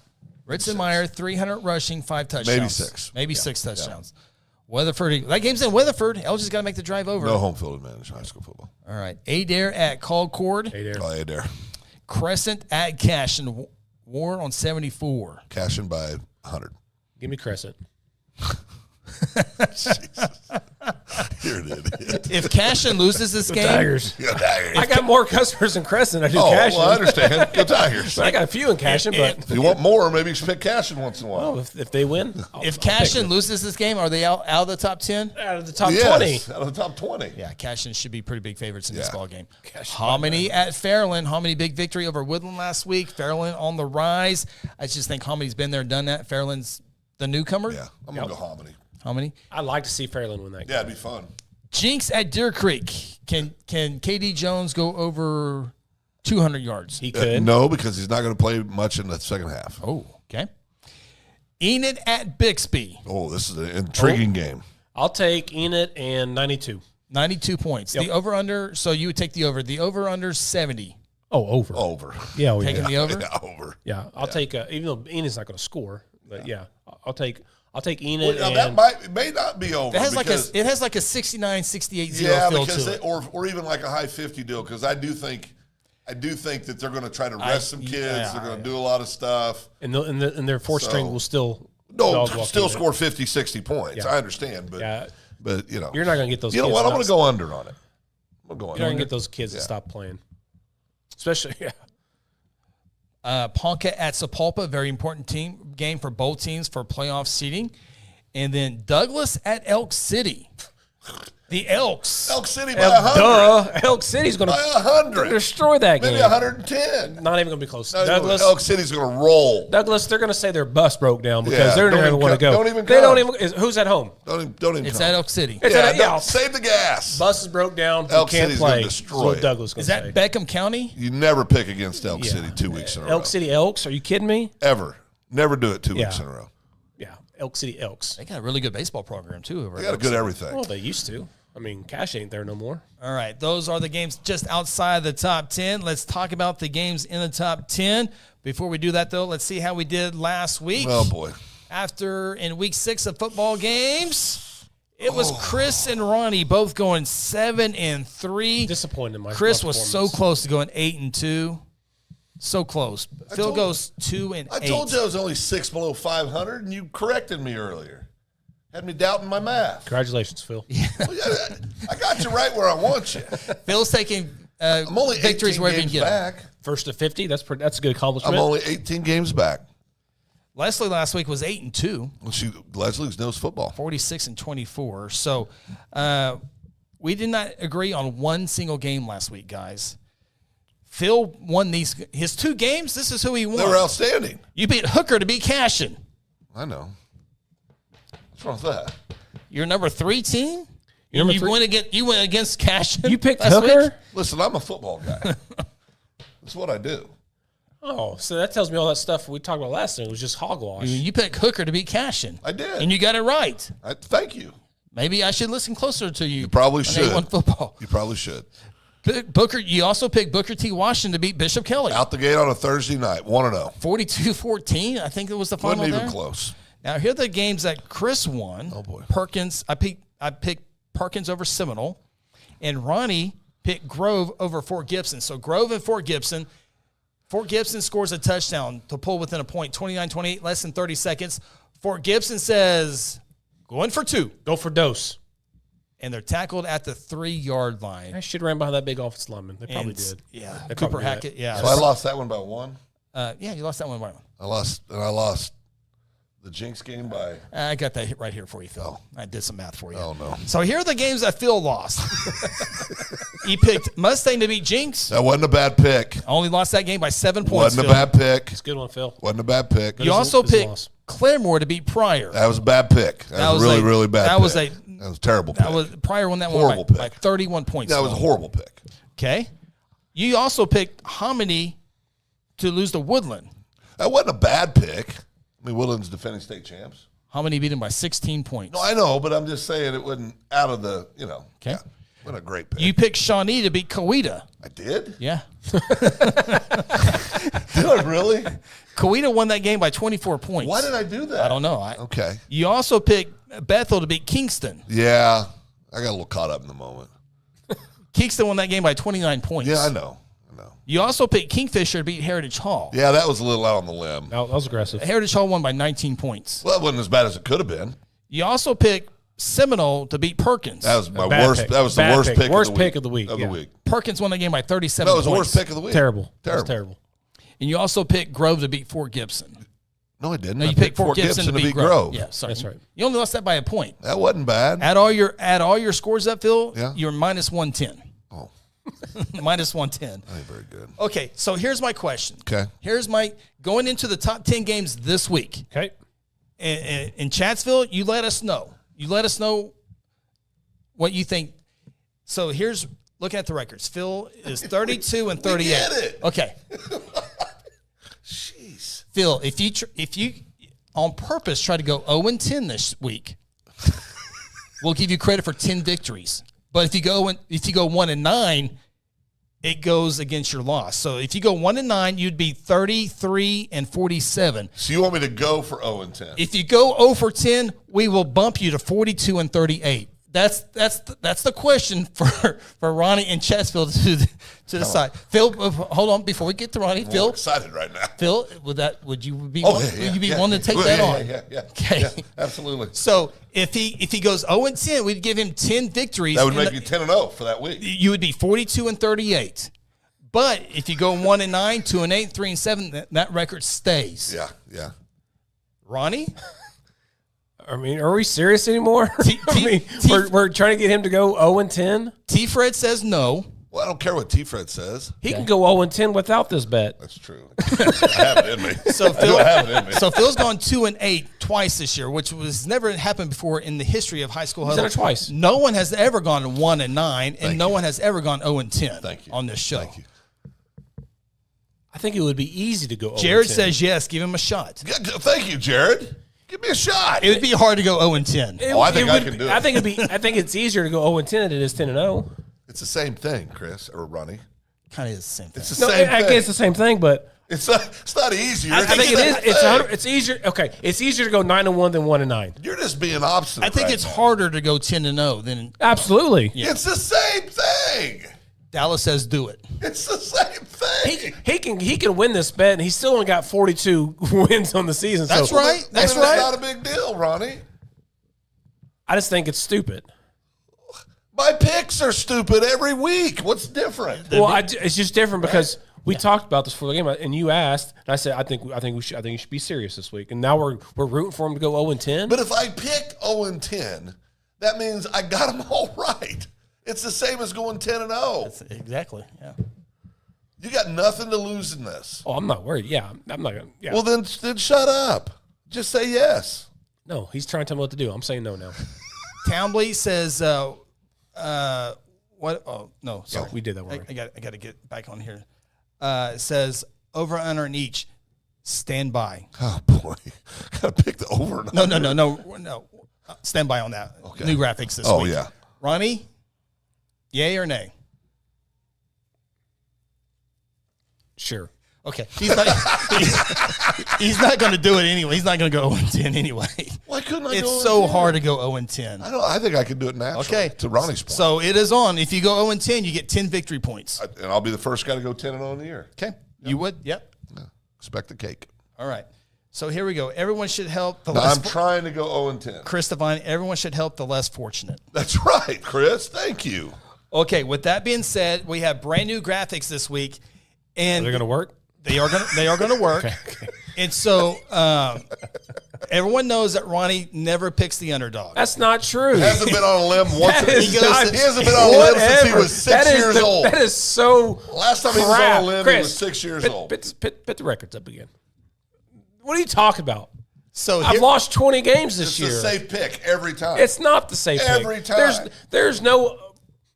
Ritzenmeyer, 300 rushing, 5 touchdowns. Maybe 6. Maybe 6 touchdowns. Weatherford. That game's in Weatherford. Elgin's got to make the drive over. No home field advantage in high school football. All right. Adair at Concord. Adair. Crescent at Cashin. Warren on 74. Cashin by 100. Give me Crescent. You're an idiot. If Cashin loses this game, Tigers. Go Tigers. I got more customers in Crescent. I do Cashin. Well, I understand. Go Tigers. I got a few in Cashin, but if you want more, maybe you should pick Cashin once in a while. well, if they win, if Cashin loses this game, are they out of the top 10? out of the top Yes, 20. out of the top 20. Yeah, Cashin should be pretty big favorites in this Yeah. ball game. Hominy at Fairland. Hominy big victory over Woodland last week. Fairland on the rise. I just think Hominy's been there and done that. Fairland's the newcomer. Yeah, I'm going to go Hominy. Hominy. I'd like to see Fairland win that game. Yeah, it'd be fun. Jinx at Deer Creek. Can KD Jones go over 200 yards? He could. No, because he's not going to play much in the second half. Oh, okay. Enid at Bixby. Oh, this is an intriguing game. I'll take Enid and 92. 92 points. Yep. The over-under, so you would take the over. The over-under 70. Oh, over. Over. Yeah, Taking the over? Yeah, over. Yeah, I'll take. Even though Enid's not going to score, but yeah, I'll take Enid. Well, now, and that may not be over. It has because, like a 69, 68 yeah, feel because to it. or even like a high 50 deal, because I do think that they're going to try to rest some kids. yeah, They're going to do a lot of stuff. and their fourth string will still No, dog walk still Enid. score 50, 60 points. Yeah. I understand, but Yeah, But, You're not going to get those You know kids what? I'm not- going to go under on it. I'm going to go You're not under. going to get those kids to stop playing. Especially, Ponca at Sapulpa, very important game for both teams for playoff seeding. And then Douglas at Elk City. The Elks. Elk City by 100. Duh. Elk City's going to By 100. destroy that game. Maybe 110. Not even going to be close. No, Douglas, Elk City's going to roll. Douglas, they're going to say their bus broke down because Yeah, they're don't never even want to come. go. Don't even They come. don't even. Who's at home? Don't even It's come. at Elk City. It's Yeah, at no, yeah. save the gas. Buses broke down. Elk you can't City's play. gonna That's destroy what it. Douglas going Is to that say. Beckham County? You never pick against Elk City 2 weeks in a row. Elk City Elks? Are you kidding me? Ever. Never do it 2 weeks Yeah. in a row. Yeah, Elk City Elks. They got a really good baseball program, too. Over They at got a Elk good City. everything. Well, they used to. I mean, Cash ain't there no more. All right, those are the games just outside the top 10. Let's talk about the games in the top 10. Before we do that, though, let's see how we did last week. Oh, boy. After in week 6 of football games, it was Chris and Ronnie both going 7-3. Disappointed in my Chris my was so performance. close to going 8-2. So close. Phil goes 2-8. I told you I was only 6 below 500, and you corrected me earlier. Had me doubting my math. Congratulations, Phil. Well, yeah, I got you right where I want you. Phil's taking I'm only victories 18 wherever you games get 'em. back. First to 50. That's a good accomplishment. I'm only 18 games back. Leslie last week was 8-2. Well, Leslie knows football. 46-24. So we did not agree on one single game last week, guys. Phil won his 2 games. This is who he won. They were outstanding. You beat Hooker to beat Cashin. I know. What's wrong with that? Your number 3 team. Your number you 3? went against Cashin. You picked last Hooker? week? Listen, I'm a football guy. That's what I do. Oh, so that tells me all that stuff we talked about last time. It was just hogwash. You picked Hooker to beat Cashin. I did. And you got it right. Thank you. Maybe I should listen closer to you. You probably on should. A1 football. You probably should. Booker. You also picked Booker T. Washington to beat Bishop Kelly. Out the gate on a Thursday night, 1-0. 42-14. I think it was the final. Wasn't even there. close. Now here are the games that Chris won. Oh boy. Perkins. I picked Perkins over Seminole, and Ronnie picked Grove over Fort Gibson. So Grove and Fort Gibson. Fort Gibson scores a touchdown to pull within a point. 29-28, less than 30 seconds. Fort Gibson says, "Go in for 2." Go for dose. And they're tackled at the 3-yard line. I should have ran behind that big offensive lineman. They probably did. Yeah, They Cooper probably did. Hackett. Yeah, So I lost that one by 1. Yeah, you lost that one by 1. I lost the Jinx game by. I got that right here for you, Phil. I did some math for you. Oh no! So here are the games that Phil lost. He picked Mustang to beat Jinx. That wasn't a bad pick. Only lost that game by 7 points. Wasn't Phil. a bad pick. It's a good one, Phil. Wasn't a bad pick. You also This is a picked loss. Claremore to beat Pryor. That was a bad pick. That was a really bad. That pick. was a That was a terrible. Pick. That was Pryor won that Horrible one by pick. 31 points. That was a horrible pick. Okay. You also picked Hominy to lose to Woodland. That wasn't a bad pick. I mean, Woodland's defending state champs. Hominy beat him by 16 points. No, I know, but I'm just saying it wasn't out of the. Okay. Yeah, what a great pick. You picked Shawnee to beat Coweta. I did. Yeah. Did I really? Coweta won that game by 24 points. Why did I do that? I don't know. Okay. You also picked Bethel to beat Kingston. Yeah, I got a little caught up in the moment. Kingston won that game by 29 points. Yeah, I know. You also picked Kingfisher to beat Heritage Hall. Yeah, that was a little out on the limb. That was aggressive. Heritage Hall won by 19 points. Well, that wasn't as bad as it could have been. You also picked Seminole to beat Perkins. That was my Bad worst. pick. That was the Bad worst pick. pick. Worst of the pick of the week, Of yeah. the week. Perkins won that game by 37 That was points. the worst pick of the week. Terrible. Terrible. That's terrible. And you also picked Grove to beat Fort Gibson. No, I didn't. No, I you picked Fort Gibson to beat Grove. Yeah, sorry. That's right. You only lost that by a point. That wasn't bad. Add all your scores up, Phil. Yeah. You're minus 110. Oh, minus 110. that ain't very good. Okay, so here's my question. Okay. Here's my going into the top 10 games this week. Okay. In Chatsville, you let us know. You let us know what you think. So here's looking at the records. Phil is 32 and 38. We get it. Okay. Jeez. Phil, if you on purpose try to go 0-10 this week, we'll give you credit for 10 victories. But if you go 1-9, it goes against your loss. So if you go 1-9, you'd be 33 and 47. So you want me to go for 0-10? If you go 0-10, we will bump you to 42 and 38. That's the question for Ronnie and Chesfield to decide. Phil, hold on before we get to Ronnie. I'm Phil, excited right now. Willing to take that on? Yeah. Okay. Yeah, absolutely. So if he goes 0-10, we'd give him 10 victories. That would make you 10-0 for that week. You would be 42-38. But if you go 1-9, 2-8, 3-7, that record stays. Yeah. Ronnie? I mean, are we serious anymore? We're trying to get him to go 0-10. T-Fred says no. Well, I don't care what T-Fred says. He can go 0-10 without this bet. That's true. I have it in me. So I have it in me. So Phil's gone 2-8 twice this year, which was never happened before in the history of High School Huddle. He's done it twice. No one has ever gone 1-9, and no one has ever gone 0-10 Thank you. on this show. Thank you. I think it would be easy to go 0-10. Jared says yes. Give him a shot. Thank you, Jared. Give me a shot. It would be hard to go 0-10. I think I can do it. I think it's easier to go 0-10 than it is 10-0. It's the same thing, Chris or Ronnie. Kind of is the same thing. It's the same thing. I guess it's the same thing, but it's not easier. I think it is. It's easier. Okay, it's easier to go 9-1 than 1-9. You're just being obstinate. I think it's harder to go 10-0 than absolutely. Yeah. It's the same thing. Dallas says do it. It's the same thing. He can win this bet, and he's still only got 42 wins on the season. That's so right. That's right. It's not a big deal, Ronnie. I just think it's stupid. My picks are stupid every week. What's different? Well, it's just different because we talked about this before the game, and you asked, and I said, I think you should be serious this week, and now we're rooting for him to go 0-10. But if I pick 0-10, that means I got them all right. It's the same as going 10-0. Exactly. Yeah. You got nothing to lose in this. Oh, I'm not worried. Yeah, I'm not gonna. Yeah. Well, then shut up. Just say yes. No, he's trying to tell me what to do. I'm saying no now. Townbley says, what? Oh, no, sorry. We did that one. I got to get back on here. Says over, under, and each. Stand by. Oh, boy. Got to pick the over. No. Stand by on that. Okay. New graphics this week. Oh, yeah. Ronnie, yay or nay? Sure. Okay. He's not going to do it anyway. He's not going to go 0-10 anyway. Why couldn't I go 0-10? It's so hard to go 0-10. I think I can do it naturally. Okay. To Ronnie's point. So it is on. If you go 0-10, you get 10 victory points. And I'll be the first guy to go 10-0 in the year. Okay. You would? Yep. Yeah. Expect the cake. All right. So here we go. Everyone should help the I'm trying to go 0-10. Chris Devine, everyone should help the less fortunate. That's right, Chris. Thank you. Okay, with that being said, we have brand new graphics this week. And they're going to work? They are going to work. Okay. And so everyone knows that Ronnie never picks the underdog. That's not true. He hasn't been on a limb once. He hasn't been on a whatever. limb since he was 6 years old. That is so Last time he was on a limb, he was 6 years old. Put the records up again. What are you talking about? So I've lost 20 games this year. It's the safe pick every time. It's not the safe pick. Every time. There's no...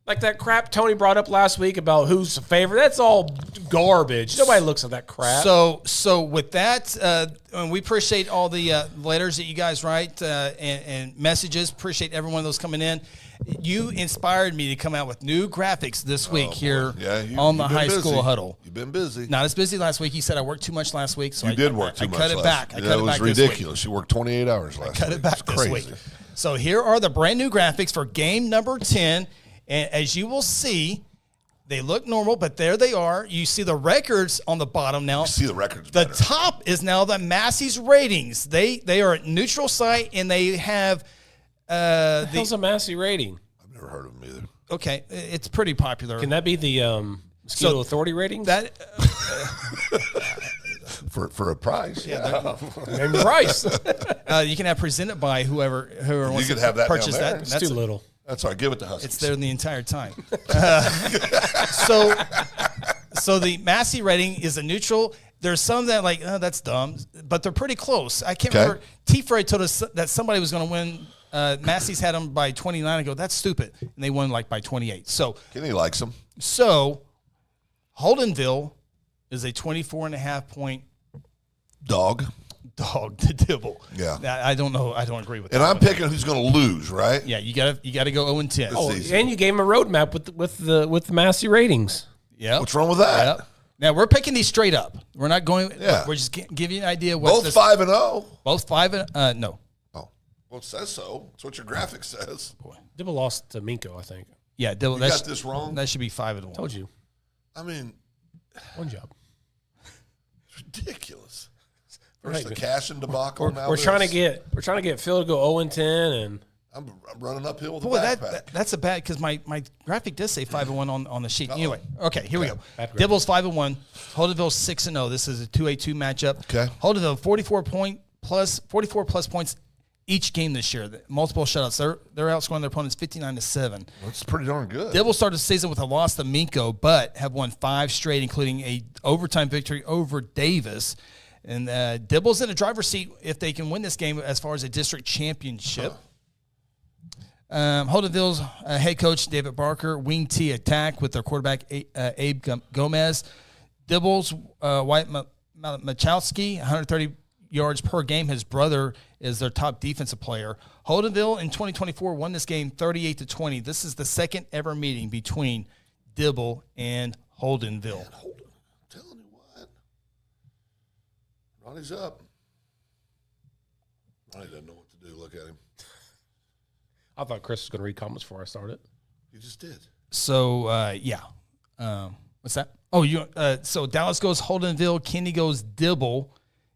Like that crap Tony brought up last week about who's the favorite. That's all garbage. Nobody looks at that crap. So with that, and we appreciate all the letters that you guys write and messages. Appreciate every one of those coming in. You inspired me to come out with new graphics this week here on the High School Huddle. You've been busy. Not as busy last week. You said I worked too much last week. So you did work too much. I cut it back. It was ridiculous. You worked 28 hours last week. Cut it back this week. So here are the brand new graphics for game number 10. And as you will see, they look normal, but there they are. You see the records on the bottom now. You see the records. The top is now the Massey's ratings. They are a neutral site, and they have the hell's a Massey rating? I've never heard of them either. Okay, it's pretty popular. Can that be the Mosquito Authority ratings? That for a price, and price. You can have presented by whoever wants to have that purchase down there. that. It's too little. That's all right. Give it to Huskies. It's there the entire time. So the Massey rating is a neutral. There's some that like, oh, that's dumb, but they're pretty close. I can't remember. T-Fred told us that somebody was going to win. Massey's had them by 29. I go, that's stupid. And they won like by 28. So Kenny likes them. So Holdenville is a 24.5 point dog to Dibble. Yeah. I don't know. I don't agree with that. And I'm picking who's going to lose, right? Yeah, you got to go 0-10. Oh, and you gave him a roadmap with the Massey ratings. Yeah. What's wrong with that? Yep. Now we're picking these straight up. We're not going. Yeah. We're just giving you an idea. What both 5-0. Both 5 and no. Oh, Well, it says so. That's what your graphic says. Dibble lost to Minko, I think. Yeah, Dibble. You got this wrong? That should be 5-1. Told you. I mean, one job. It's ridiculous. First the Cashin debacle. Now we're trying to get Phil to go 0-10, and I'm running uphill with a backpack. That's a bad because my graphic does say 5-1 on the sheet. Uh-oh. Anyway, okay, here we go. Dibble's 5-1. Holdenville 6-0. This is a 2-2 matchup. Okay. Holdenville 44 plus points each game this year. Multiple shutouts. They're outscoring their opponents 59-7. That's pretty darn good. Dibble started the season with a loss to Minko, but have won 5 straight, including a overtime victory over Davis. And Dibble's in the driver's seat if they can win this game as far as a district championship. Holdenville's head coach, David Barker, wing T attack with their quarterback, Abe Gomez. Dibble's White Machowski, 130 yards per game. His brother is their top defensive player. Holdenville in 2024 won this game 38-20. This is the second ever meeting between Dibble and Holdenville. Man, I'm telling you what. Ronnie's up. Ronnie doesn't know what to do. Look at him. I thought Chris was going to read comments before I started. You just did. So, yeah. What's that? Oh, so Dallas goes Holdenville. Kenny goes Dibble.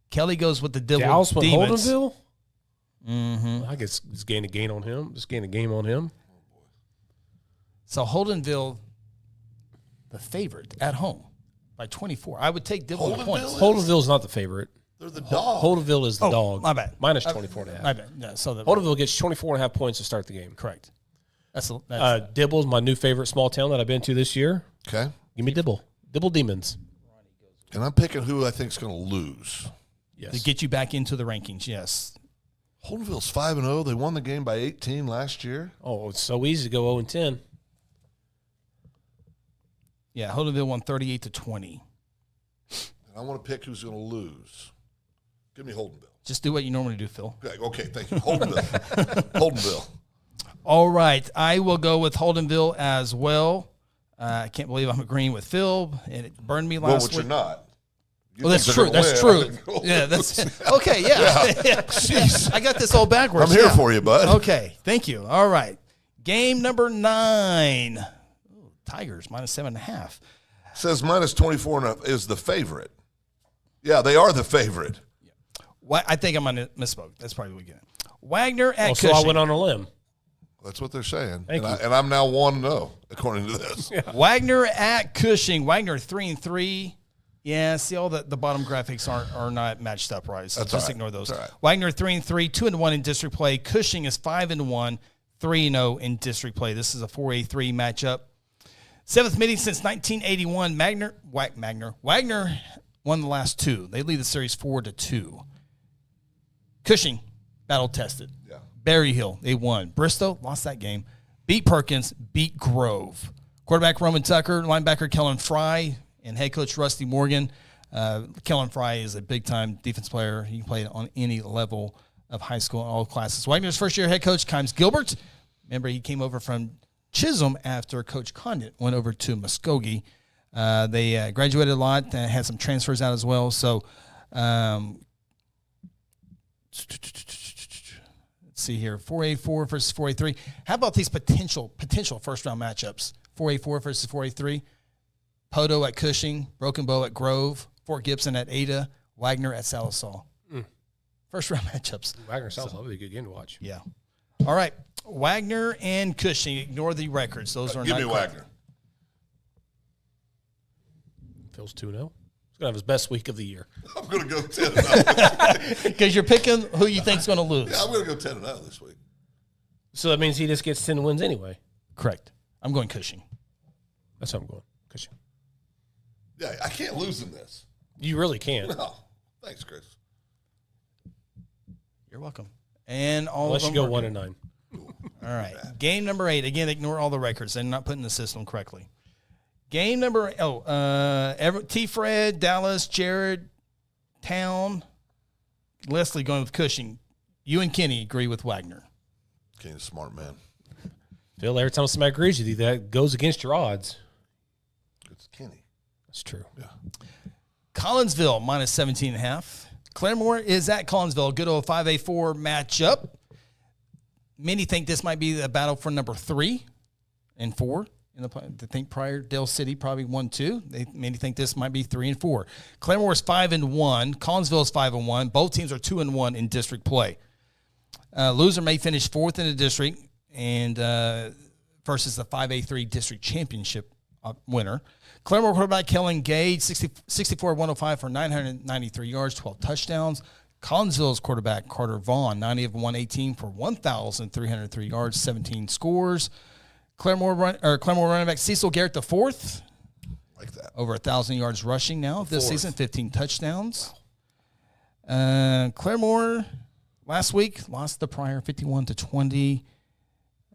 Kelly goes with the Dibble Dallas went Demons. Holdenville? Mm-hmm. I guess just gained a game on him. So Holdenville, the favorite at home by 24. I would take Dibble in points. Holdenville's not the favorite. They're the dog. Holdenville is the dog. My bad. Minus 24.5. My bad. Yeah, so Holdenville gets 24.5 points to start the game. Correct. That's Dibble's my new favorite small town that I've been to this year. Okay. Give me Dibble. Dibble Demons. And I'm picking who I think is going to lose. Yes. to get you back into the rankings. Yes. Holdenville's 5-0. They won the game by 18 last year. Oh, it's so easy to go 0-10. Yeah, Holdenville won 38-20. And I want to pick who's going to lose. Give me Holdenville. Just do what you normally do, Phil. Okay, thank you. Holdenville. Holdenville. All right. I will go with Holdenville as well. I can't believe I'm agreeing with Phil, and it burned me last week. You're not. Well, that's true. That's true. Yeah, that's okay. Yeah. Jeez. I got this all backwards. I'm here for you, bud. Okay. Thank you. All right. Game number 9. Ooh, Tigers -7.5. Says minus 24 is the favorite. Yeah, they are the favorite. I think I'm going to misspoke. That's probably what we get. Wagner at So Cushing. I went on a limb. That's what they're saying. Thank you. And I'm now 1-0, according to this. Yeah. Wagner at Cushing. Wagner 3-3. Yeah, see, all the bottom graphics are not matched up right. So just ignore those. That's all right. Wagner 3-3, 2-1 in district play. Cushing is 5-1, 3-0 in district play. This is a 4A3 matchup. 7th meeting since 1981. Wagner won the last 2. They lead the series 4-2. Cushing, battle tested. Yeah. Berry Hill, they won. Bristow lost that game. Beat Perkins, beat Grove. Quarterback Roman Tucker, linebacker Kellen Fry, and head coach Rusty Morgan. Kellen Fry is a big-time defense player. He can play on any level of high school in all classes. Wagner's first-year head coach, Kimes Gilbert. Remember, he came over from Chisholm after Coach Condit went over to Muskogee. They graduated a lot, had some transfers out as well. So let's see here, 4A4 versus 4A3. How about these potential first-round matchups? 4A4 versus 4A3. Poto at Cushing, Broken Bow at Grove, Fort Gibson at Ada, Wagner at Salisaw. First-round matchups. Wagner Salisaw will be a good game to watch. Yeah. All right. Wagner and Cushing. Ignore the records. Those are Give not me correct. Wagner. Phil's 2-0. He's going to have his best week of the year. I'm going to go 10-0. Because you're picking who you think's going to lose. Yeah, I'm going to go 10-0 this week. So that means he just gets 10 wins anyway. Correct. I'm going Cushing. That's how I'm going. Cushing. Yeah, I can't lose in this. You really can't. No. Thanks, Chris. You're welcome. And all Unless of you them go are 1-9. All right. Game number 8. Again, ignore all the records. They're not putting the system correctly. Game number T. Fred, Dallas, Jared, Town, Leslie going with Cushing. You and Kenny agree with Wagner. Kenny's a smart man. Phil, every time somebody agrees with you, that goes against your odds. It's Kenny. That's true. Yeah. Collinsville -17.5. Claremore is at Collinsville. Good old 5A4 matchup. Many think this might be the battle for number 3 and 4. I think prior Dale City probably 1-2. Many think this might be 3 and 4. Claremore is 5-1. Collinsville is 5-1. Both teams are 2-1 in district play. Loser may finish 4th in the district and versus the 5A3 district championship winner. Claremore quarterback Kellen Gage, 64-105 for 993 yards, 12 touchdowns. Collinsville's quarterback Carter Vaughn, 90 of 118 for 1,303 yards, 17 scores. Claremore running back Cecil Garrett IV, like that, over 1,000 yards rushing now this season, 15 touchdowns. Claremore last week lost the prior 51-20.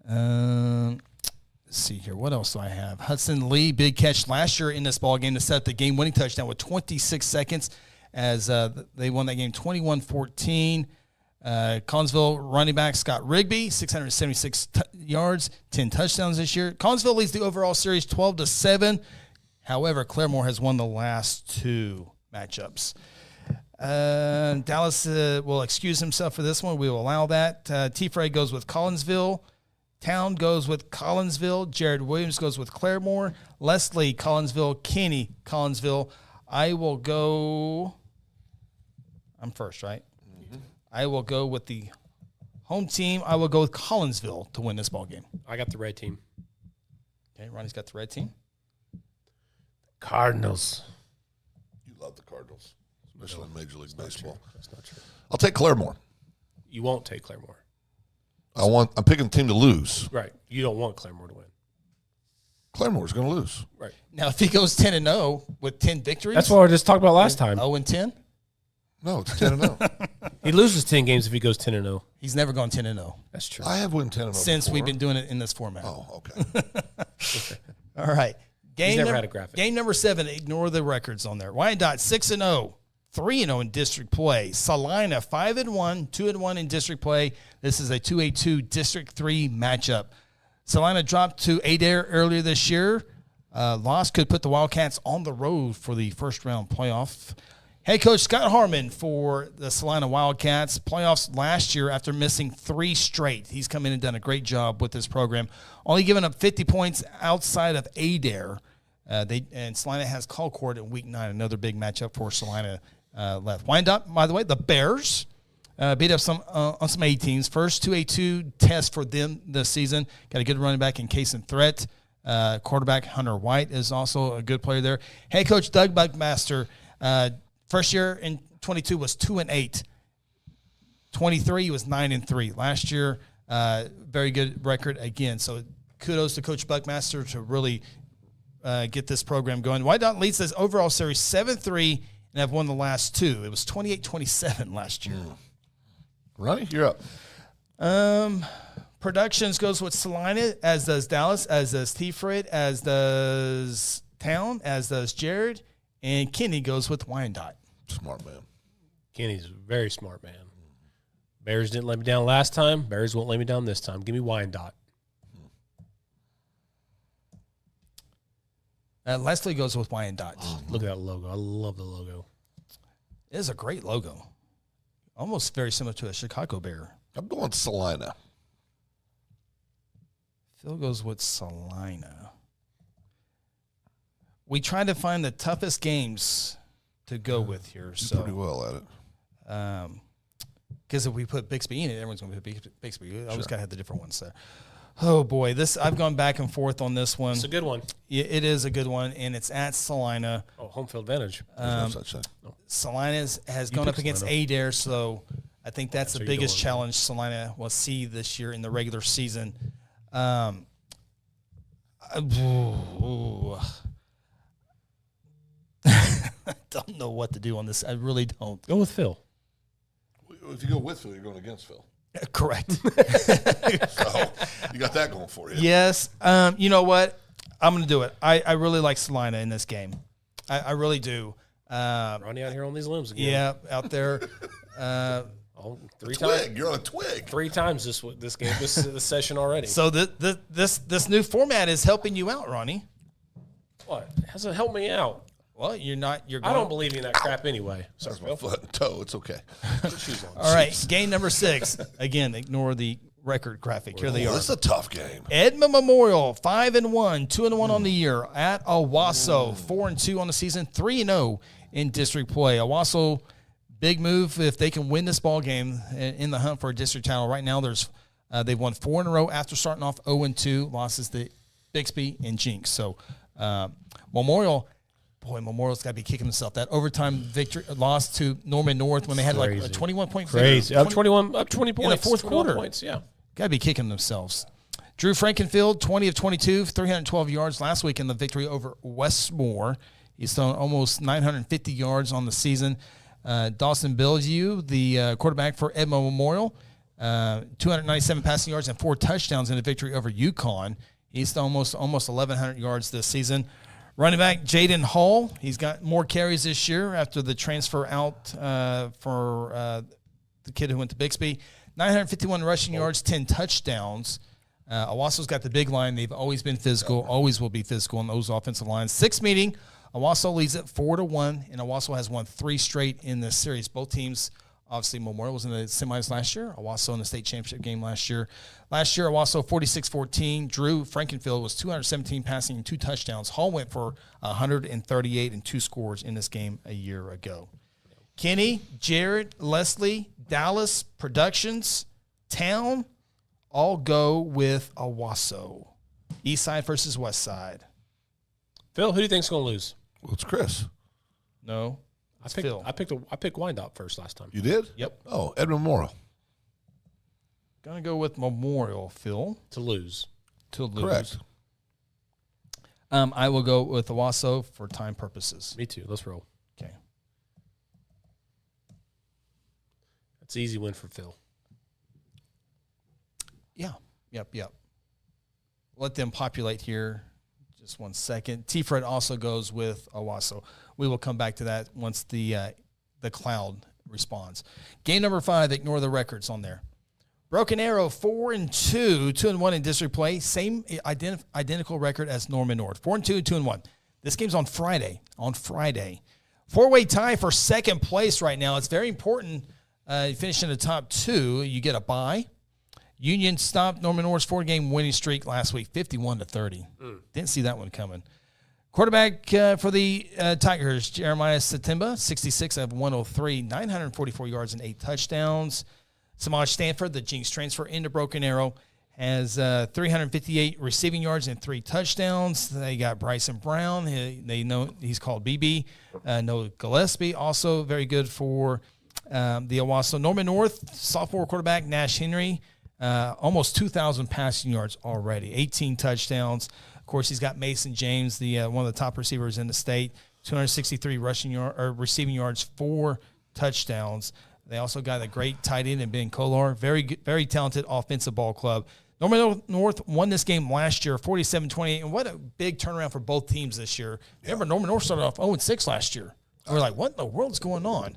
Let's see here. What else do I have? Hudson Lee, big catch last year in this ball game to set up the game-winning touchdown with 26 seconds as they won that game 21-14. Collinsville running back Scott Rigby, 676 yards, 10 touchdowns this year. Collinsville leads the overall series 12-7. However, Claremore has won the last 2 matchups. Dallas will excuse himself for this one. We will allow that. T-Fred goes with Collinsville. Town goes with Collinsville. Jared Williams goes with Claremore. Leslie, Collinsville. Kenny, Collinsville. I will go. I'm first, right? Mm-hmm. I will go with the home team. I will go with Collinsville to win this ball game. I got the red team. Okay, Ronnie's got the red team. Cardinals. You love the Cardinals, especially in Major League Baseball. That's not true. I'll take Claremore. You won't take Claremore. I'm picking the team to lose. Right. You don't want Claremore to win. Claremore's going to lose. Right. Now, if he goes 10-0 with 10 victories. That's what I just talked about last time. 0-10? No, it's 10-0. He loses 10 games if he goes 10-0. He's never gone 10-0. That's true. I have won 10-0 since before. we've been doing it in this format. Oh, okay. All right. He's never had a graphic. Game number 7, ignore the records on there. Wyandotte 6-0, 3-0 in district play. Salina 5-1, 2-1 in district play. This is a 2A2 District 3 matchup. Salina dropped to Adair earlier this year. Loss could put the Wildcats on the road for the first round playoff. Head coach Scott Harmon for the Salina Wildcats. Playoffs last year after missing 3 straight. He's come in and done a great job with this program. Only giving up 50 points outside of Adair. And Salina has Colcord in week 9, another big matchup for Salina left. Wyandotte, by the way, the Bears beat up on some A teams. First 2A2 test for them this season. Got a good running back in Case and Threat. Quarterback Hunter White is also a good player there. Head coach Doug Buckmaster, first year in 22 was 2-8. 23 was 9-3. Last year, very good record again. So kudos to Coach Buckmaster to really get this program going. Wyandotte leads this overall series 7-3 and have won the last 2. It was 28-27 last year. Ronnie, you're up. Productions goes with Salina, as does Dallas, as does T-Fred, as does Town, as does Jared, and Kenny goes with Wyandotte. Smart man. Kenny's a very smart man. Bears didn't let me down last time. Bears won't let me down this time. Give me Wyandotte. Leslie goes with Wyandotte. Look at that logo. I love the logo. It is a great logo. Almost very similar to a Chicago Bear. I'm going Salina. Phil goes with Salina. We tried to find the toughest games to go with here. So pretty well at it. Because if we put Bixby in it, everyone's going to put Bixby. I always got to have the different ones there. Oh, boy. I've gone back and forth on this one. It's a good one. It is a good one, and it's at Salina. Oh, home field advantage. No such thing. Salina has gone up against Adair, so I think that's the biggest challenge Salina will see this year in the regular season. I don't know what to do on this. I really don't. Go with Phil. If you go with Phil, you're going against Phil. Correct. So you got that going for you. Yes. You know what? I'm going to do it. I really like Salina in this game. I really do. Ronnie out here on these limbs again. Yeah, out there. 3 times. You're on a twig. 3 times this game, this session already. So this new format is helping you out, Ronnie. What? How's it help me out? Well, you're not. I don't believe in that crap anyway. That's my foot and toe. It's okay. All right, game number 6. Again, ignore the record graphic. Here they are. This is a tough game. Edmond Memorial, 5-1, 2-1 on the year at Owasso, 4-2 on the season, 3-0 in district play. Owasso, big move if they can win this ball game in the hunt for a district title. Right now, they've won 4 in a row after starting off 0-2, losses to Bixby and Jinx. So Memorial's got to be kicking himself. That overtime victory loss to Norman North when they had like a 21-point crazy. Up 20 points in the fourth quarter. Points, yeah. Got to be kicking themselves. Drew Frankenfield, 20 of 22, 312 yards last week in the victory over Westmore. He's thrown almost 950 yards on the season. Dawson Bellevue, the quarterback for Edmond Memorial, 297 passing yards and 4 touchdowns in the victory over UConn. He's thrown almost 1,100 yards this season. Running back Jaden Hall, he's got more carries this year after the transfer out for the kid who went to Bixby. 951 rushing yards, 10 touchdowns. Owasso's got the big line. They've always been physical, always will be physical on those offensive lines. 6th meeting, Owasso leads it 4-1, and Owasso has won 3 straight in this series. Both teams, obviously, Memorial was in the semis last year. Owasso in the state championship game last year. Last year, Owasso 46-14. Drew Frankenfield was 217 passing and 2 touchdowns. Hall went for 138 and 2 scores in this game a year ago. Kenny, Jared, Leslie, Dallas, Productions, Town, all go with Owasso. East side versus west side. Phil, who do you think's going to lose? Well, it's Chris. No, Phil. I picked Wyandotte first last time. You did? Yep. Oh, Edmond Memorial. Gonna go with Memorial, Phil. To lose. Correct. I will go with Owasso for time purposes. Me too. Let's roll. Okay. That's an easy win for Phil. Yeah. Yep. Let them populate here. Just 1 second. T-Fred also goes with Owasso. We will come back to that once the cloud responds. Game number 5, ignore the records on there. Broken Arrow, 4-2, 2-1 in district play. Same identical record as Norman North. 4-2, 2-1. This game's on Friday. 4-way tie for second place right now. It's very important. You finish in the top 2, you get a bye. Union stopped Norman North's 4-game winning streak last week, 51-30. Didn't see that one coming. Quarterback for the Tigers, Jeremiah Satimba, 66 of 103, 944 yards and 8 touchdowns. Samaj Stanford, the Jinx transfer into Broken Arrow, has 358 receiving yards and 3 touchdowns. They got Bryson Brown. They know he's called BB. Noah Gillespie, also very good for the Owasso. Norman North, sophomore quarterback Nash Henry, almost 2,000 passing yards already, 18 touchdowns. Of course, he's got Mason James, the one of the top receivers in the state, 263 receiving yards, 4 touchdowns. They also got a great tight end in Ben Kolar. Very good, very talented offensive ball club. Norman North won this game last year, 47-28, and what a big turnaround for both teams this year. Remember, Norman North started off 0-6 last year. We're like, what in the world's going on?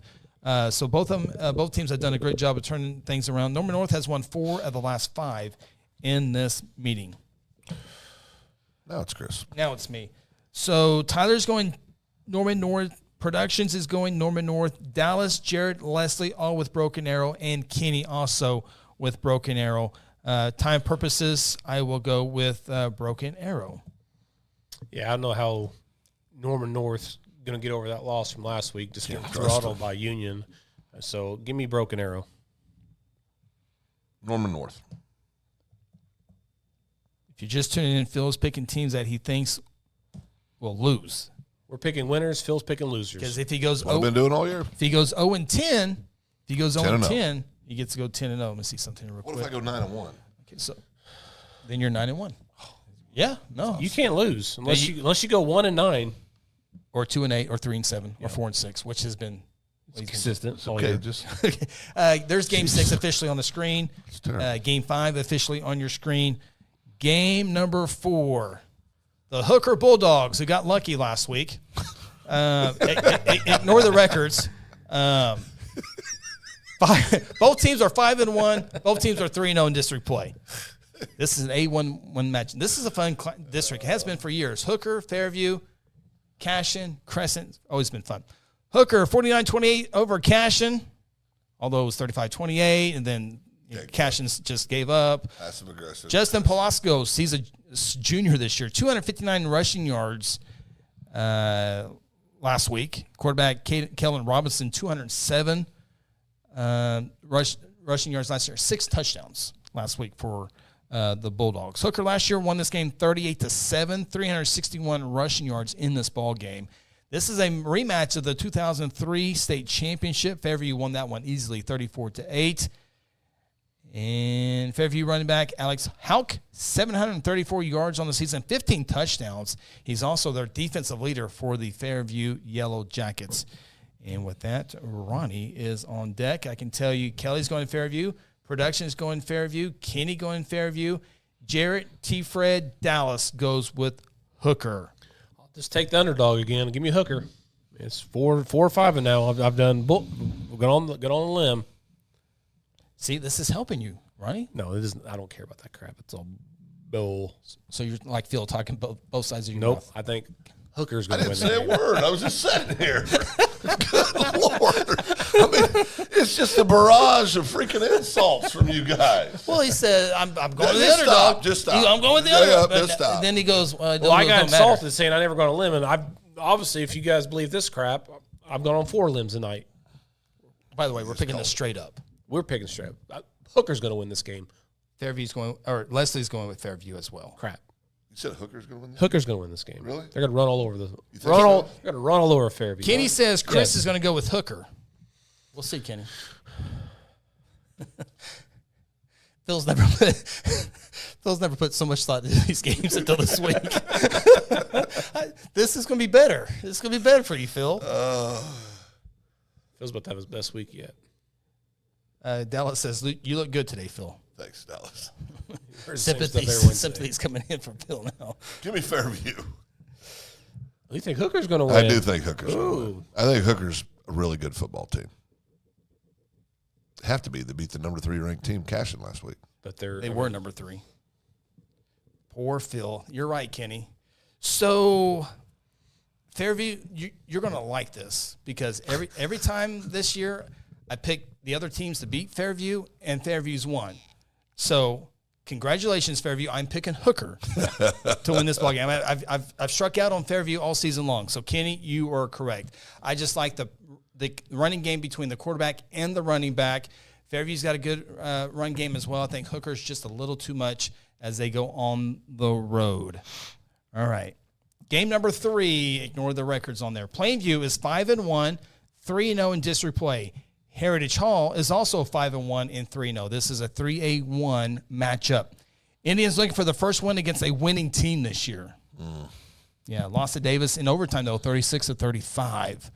So both teams have done a great job of turning things around. Norman North has won 4 of the last 5 in this meeting. Now it's Chris. Now it's me. So Tyler's going Norman North. Productions is going Norman North. Dallas, Jared, Leslie, all with Broken Arrow, and Kenny also with Broken Arrow. Time purposes, I will go with Broken Arrow. Yeah, I don't know how Norman North's going to get over that loss from last week, just getting throttled by Union. So give me Broken Arrow. Norman North. If you're just tuning in, Phil's picking teams that he thinks will lose. We're picking winners. Phil's picking losers. Because if he goes, What I've been doing all year. If he goes 0-10, he goes 0-10, he gets to go 10-0. Let me see something real quick. What if I go 9-1? Okay, so then you're 9-1. Yeah, no, you can't lose unless you go 1-9, or 2-8, or 3-7, or 4-6, which has been consistent. Okay, there's game 6 officially on the screen. Game 5 officially on your screen. Game number 4. The Hooker Bulldogs, who got lucky last week. Ignore the records. Both teams are 5-1. Both teams are 3-0 in district play. This is an A1 match. This is a fun district. It has been for years. Hooker, Fairview, Cashin, Crescent. Always been fun. Hooker, 49-28 over Cashin, although it was 35-28. And then Cashin just gave up. Passive aggressive. Justin Palacios, he's a junior this year, 259 rushing yards last week. Quarterback Kellen Robinson, 207 rushing yards last year, 6 touchdowns last week for the Bulldogs. Hooker last year won this game 38-7, 361 rushing yards in this ball game. This is a rematch of the 2003 state championship. Fairview won that one easily, 34-8. And Fairview running back Alex Hauk, 734 yards on the season, 15 touchdowns. He's also their defensive leader for the Fairview Yellow Jackets. And with that, Ronnie is on deck. I can tell you Kelly's going to Fairview. Production is going Fairview. Kenny going Fairview. Jarrett, T-Fred, Dallas goes with Hooker. I'll just take the underdog again. Give me Hooker. It's 4 or 5 now. I've done got on the limb. See, this is helping you, Ronnie. No, it isn't. I don't care about that crap. It's all bull. So you're like Phil talking both sides of your Nope. mouth. I think Hooker's going to win. I didn't say a word. I was just sitting here. Good Lord. I mean, it's just a barrage of freaking insults from you guys. Well, he said, I'm going with the Just underdog. stop. Just stop. I'm going with the underdog. Just stop. Then he goes, well, I got insulted saying I never going to limb. And I obviously, if you guys believe this crap, I've gone on 4 limbs tonight. By the way, we're picking this straight up. We're picking straight up. Hooker's going to win this game. Fairview's going, or Leslie's going with Fairview as well. Crap. You said Hooker's going to win this? Hooker's going to win this game. Really? They're going to run all over the They're going to run all over Fairview. Kenny says Chris is going to go with Hooker. We'll see, Kenny. Phil's never put so much thought into these games until this week. This is going to be better. This is going to be better for you, Phil. Phil's about to have his best week yet. Dallas says, you look good today, Phil. Thanks, Dallas. Sympathy's coming in from Phil now. Give me Fairview. You think Hooker's going to win? I do think Hooker's going to win. I think Hooker's a really good football team. Have to be. They beat the number 3 ranked team, Cashin, last week. But they were number 3. Poor Phil. You're right, Kenny. So Fairview, you're going to like this because every time this year I pick the other teams to beat Fairview, and Fairview's won. So congratulations, Fairview. I'm picking Hooker to win this ballgame. I've struck out on Fairview all season long. So, Kenny, you are correct. I just like the running game between the quarterback and the running back. Fairview's got a good run game as well. I think Hooker's just a little too much as they go on the road. All right. Game number 3, ignore the records on there. Plainview is 5-1, 3-0 in district play. Heritage Hall is also 5-1 and 3-0. This is a 3-1 matchup. Indians looking for the first win against a winning team this year. Yeah, lost to Davis in overtime, though, 36-35.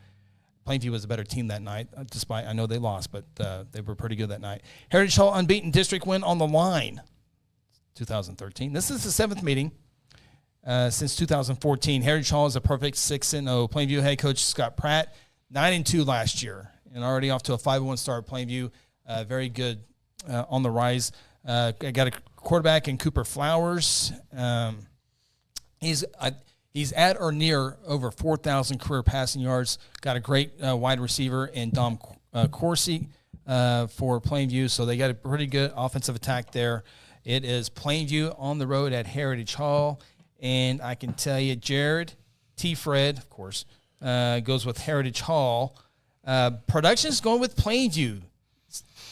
Plainview was a better team that night, despite I know they lost, but they were pretty good that night. Heritage Hall unbeaten district win on the line, 2013. This is the 7th meeting since 2014. Heritage Hall is a perfect 6-0. Plainview head coach Scott Pratt, 9-2 last year, and already off to a 5-1 start. Plainview, very good on the rise. I got a quarterback in Cooper Flowers. He's at or near over 4,000 career passing yards. Got a great wide receiver in Dom Corsi for Plainview. So they got a pretty good offensive attack there. It is Plainview on the road at Heritage Hall. And I can tell you, Jared T. Fred, of course, goes with Heritage Hall. Production is going with Plainview.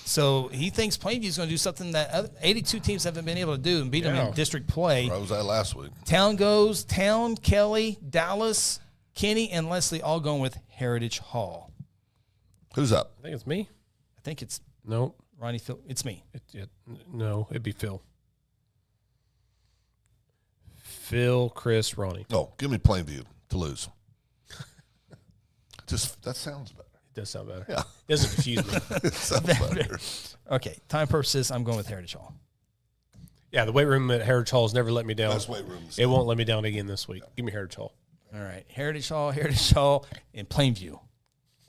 So he thinks Plainview is going to do something that 82 teams haven't been able to do and beat them in district play. Where was I last week? Town, Kelly, Dallas, Kenny, and Leslie all going with Heritage Hall. Who's up? I think it's me. I think it's Ronnie Phil. It's me. No, it'd be Phil. Phil, Chris, Ronnie. No, give me Plainview to lose. That sounds better. It does sound better. Yeah. It doesn't confuse me. It sounds better. Okay, time purposes, I'm going with Heritage Hall. Yeah, the weight room at Heritage Hall has never let me down. Best weight room. It won't let me down again this week. Give me Heritage Hall. All right, Heritage Hall, and Plainview.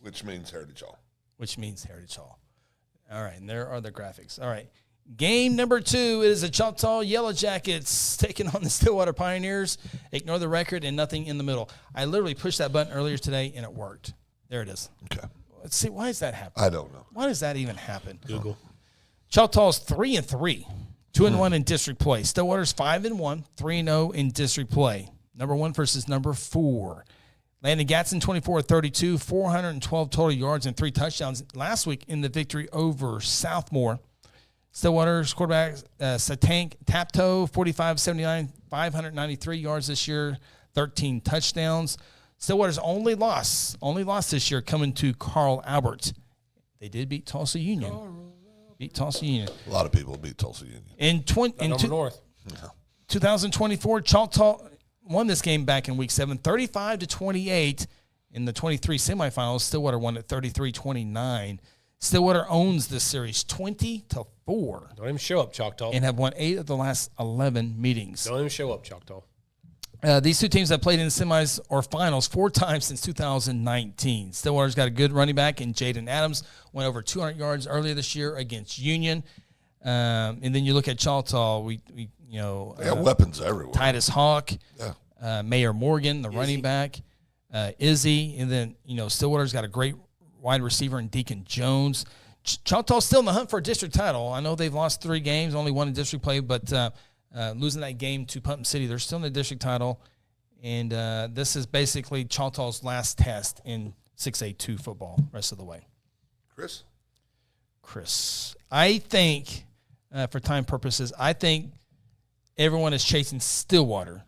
Which means Heritage Hall. All right, and there are the graphics. All right, game number 2 is the Choctaw Yellow Jackets taking on the Stillwater Pioneers. Ignore the record and nothing in the middle. I literally pushed that button earlier today, and it worked. There it is. Okay. Let's see, why does that happen? I don't know. Why does that even happen? Google. Choctaw's 3-3, 2-1 in district play. Stillwater's 5-1, 3-0 in district play. Number 1 versus number 4. Landon Gatson, 24-32, 412 total yards and 3 touchdowns last week in the victory over Southmore. Stillwater's quarterback, Satank Tapto, 45-79, 593 yards this year, 13 touchdowns. Stillwater's only loss this year coming to Carl Albert. They did beat Tulsa Union. A lot of people beat Tulsa Union. In 2024, Choctaw won this game back in week 7, 35-28 in the 23 semifinals. Stillwater won at 33-29. Stillwater owns this series 20-4. Don't even show up, Choctaw. And have won 8 of the last 11 meetings. Don't even show up, Choctaw. These two teams have played in the semis or finals 4 times since 2019. Stillwater's got a good running back in Jaden Adams. Went over 200 yards earlier this year against Union. And then you look at Choctaw. We they got weapons everywhere. Titus Hawk, yeah. Mayor Morgan, the running back, Izzy, and then Stillwater's got a great wide receiver in Deacon Jones. Choctaw's still in the hunt for a district title. I know they've lost 3 games, only 1 in district play, but losing that game to Putnam City, they're still in the district title. And this is basically Choctaw's last test in 6A2 football rest of the way. Chris. I think, for time purposes, everyone is chasing Stillwater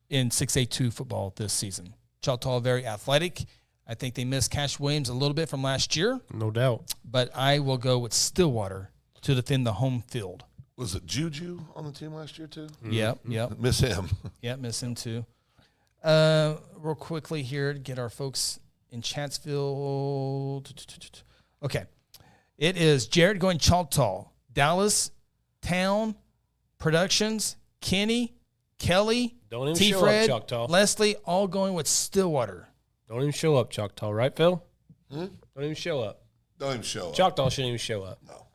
in 6A2 football this season. Choctaw very athletic. I think they missed Cash Williams a little bit from last year. No doubt. But I will go with Stillwater to defend the home field. Was it Juju on the team last year too? Yep. Miss him. Yep, miss him too. Real quickly here to get our folks in Chatsville. Okay. It is Jared going Choctaw, Dallas, Town, Productions, Kenny, Kelly, Don't even T. show Fred, up, Choctaw. Leslie, all going with Stillwater. Don't even show up, Choctaw, right, Phil? Don't even show up. Don't even show up. Choctaw shouldn't even show up. No.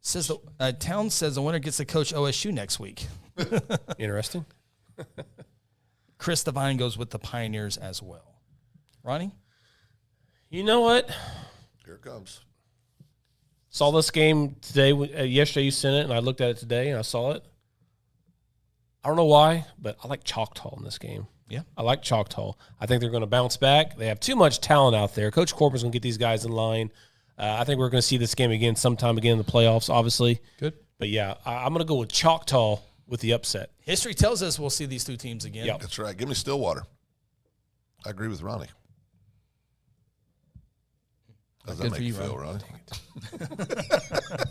Says Town says the winner gets to coach OSU next week. Interesting. Chris Devine goes with the Pioneers as well. Ronnie? You know what? Here it comes. Saw this game today. Yesterday you sent it, and I looked at it today, and I saw it. I don't know why, but I like Choctaw in this game. Yeah. I like Choctaw. I think they're going to bounce back. They have too much talent out there. Coach Corbin's going to get these guys in line. I think we're going to see this game again sometime again in the playoffs, obviously. Good. But, yeah, I'm going to go with Choctaw with the upset. History tells us we'll see these two teams again. Yep. That's right. Give me Stillwater. I agree with Ronnie. How does that make you feel, Ronnie?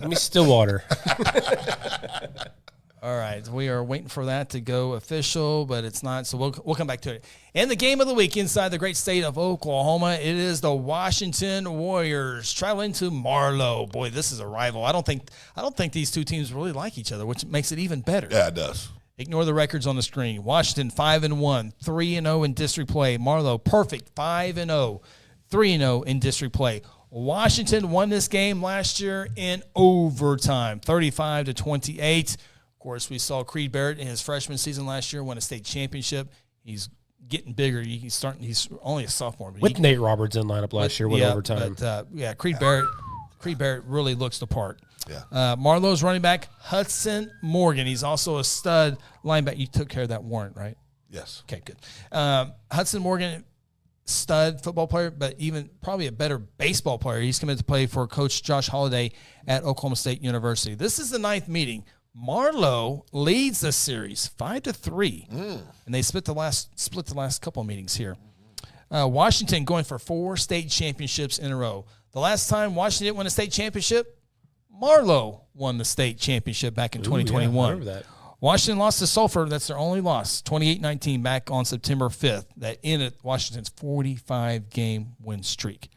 Give me Stillwater. All right, we are waiting for that to go official, but it's not, so we'll come back to it. And the game of the week inside the great state of Oklahoma, it is the Washington Warriors traveling to Marlow. Boy, this is a rival. I don't think these two teams really like each other, which makes it even better. Yeah, it does. Ignore the records on the screen. Washington 5-1, 3-0 in district play. Marlow perfect 5-0, 3-0 in district play. Washington won this game last year in overtime, 35-28. Of course, we saw Creed Barrett in his freshman season last year win a state championship. He's getting bigger. He's only a sophomore. But With Nate Roberts in lineup last year, went overtime. But, Creed Barrett really looks the part. Yeah. Marlowe's running back, Hudson Morgan. He's also a stud linebacker. You took care of that warrant, right? Yes. Okay, good. Hudson Morgan, stud football player, but even probably a better baseball player. He's coming to play for Coach Josh Holliday at Oklahoma State University. This is the 9th meeting. Marlow leads the series 5-3, and they split the last couple of meetings here. Washington going for 4 state championships in a row. The last time Washington didn't win a state championship, Marlow won the state championship back in 2021. Yeah, I remember that. Washington lost to Sulphur. That's their only loss, 28-19 back on September 5th. That ended Washington's 45-game win streak.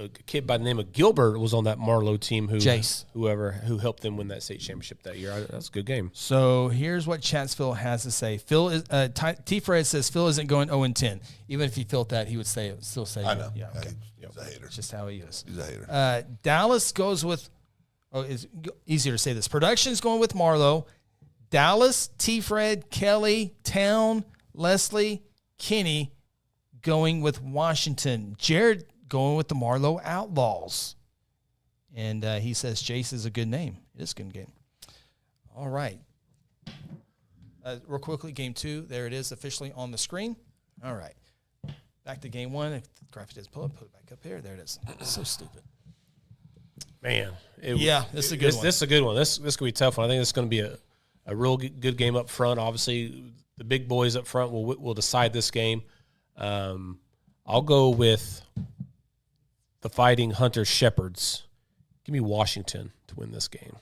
A kid by the name of Gilbert was on that Marlow team Jace. who helped them win that state championship that year. That's a good game. So here's what Chatsville has to say. Phil is T. Fred says Phil isn't going 0-10. Even if he felt that, he would still say. I know. Yeah, okay. He's a hater. That's just how he is. He's a hater. Dallas goes with. Oh, it's easier to say this. Production's going with Marlow. Dallas, T. Fred, Kelly, Town, Leslie, Kenny going with Washington. Jared going with the Marlowe Outlaws. And he says Jace is a good name. It is a good game. All right. Real quickly, game 2. There it is officially on the screen. All right. Back to game 1. If the graphic does pull up, put it back up here. There it is. So stupid. Man. This is a good one. This is a good one. This could be a tough one. I think this is going to be a real good game up front. Obviously, the big boys up front will decide this game. I'll go with the Fighting Hunter Shepherds. Give me Washington to win this game.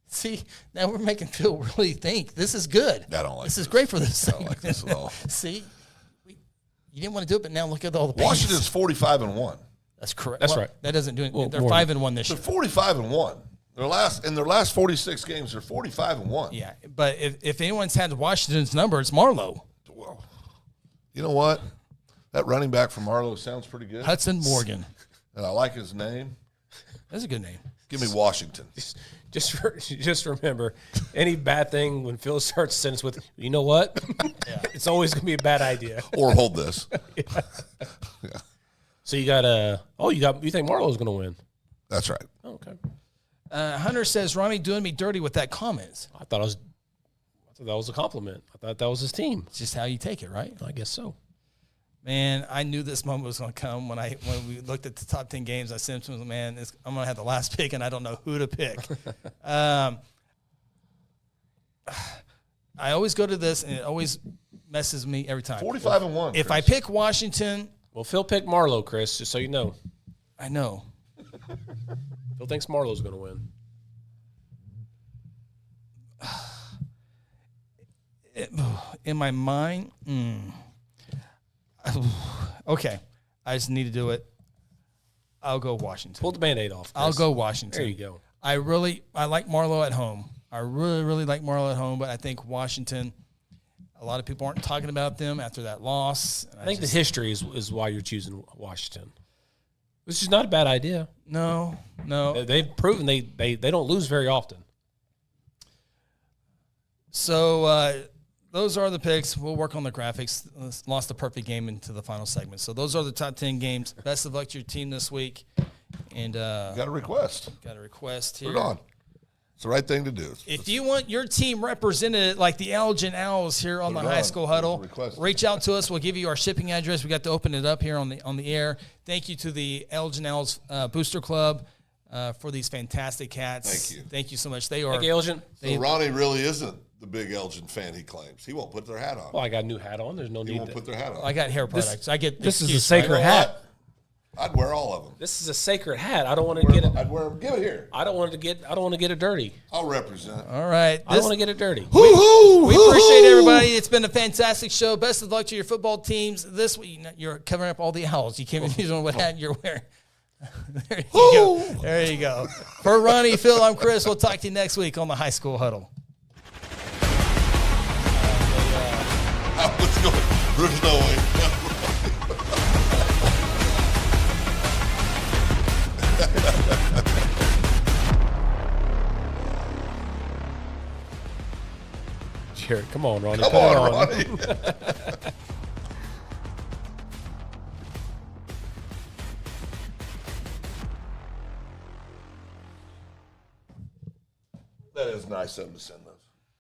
See, now we're making Phil really think. This is good. I don't like this. Is great for this. I don't like this at all. See, you didn't want to do it, but now look at all the Washington's 45-1. That's correct. That's right. That doesn't do anything. Well, they're 5-1 this year. They're 45-1. In their last 46 games, they're 45-1. Yeah, but if anyone's had Washington's number, it's Marlowe. Well, you know what? That running back from Marlowe sounds pretty good. Hudson Morgan. And I like his name. That's a good name. Give me Washington. Just remember, any bad thing when Phil starts a sentence with, you know what? It's always going to be a bad idea. Or hold this. Yeah. So you got you think Marlowe's going to win? That's right. Oh, okay. Hunter says, Ronnie doing me dirty with that comment. I thought that was a compliment. I thought that was his team. It's just how you take it, right? I guess so. Man, I knew this moment was going to come when we looked at the top 10 games. I said to him, man, I'm going to have the last pick, and I don't know who to pick. I always go to this, and it always messes me every time. 45-1. If I pick Washington. Well, Phil picked Marlowe, Chris, just so you know. I know. Phil thinks Marlowe's going to win. In my mind, okay, I just need to do it. I'll go Washington. Pull the Band-Aid off, Chris. I'll go Washington. There you go. I like Marlowe at home. I really like Marlowe at home, but I think Washington, a lot of people aren't talking about them after that loss. I think the history is why you're choosing Washington. Which is not a bad idea. No. They've proven they don't lose very often. So those are the picks. We'll work on the graphics. Lost the perfect game into the final segment. So those are the top 10 games. Best of luck to your team this week. And got a request. Got a request here. Put it on. It's the right thing to do. If you want your team represented like the Elgin Owls here on the High School Huddle, reach out to us. We'll give you our shipping address. We got to open it up here on the air. Thank you to the Elgin Owls Booster Club for these fantastic hats. Thank you. Thank you so much. They are. Thank you, Elgin. So Ronnie really isn't the big Elgin fan he claims. He won't put their hat on. Well, I got a new hat on. There's no He need won't to put their hat on. I got hair products. This is a sacred hat. I'd wear all of them. This is a sacred hat. I don't want to get it. I'd wear them. Give it here. I don't want to get it dirty. I'll represent. All right. I don't want to get it dirty. We appreciate everybody. It's been a fantastic show. Best of luck to your football teams this week. You're covering up all the owls. You can't even use what hat you're wearing. There you go. There you go. For Ronnie, Phil, I'm Chris. We'll talk to you next week on the High School Huddle. Let's go. There's no way. Jared, come on, Ronnie. Come on, Ronnie. That is nice of them to send those.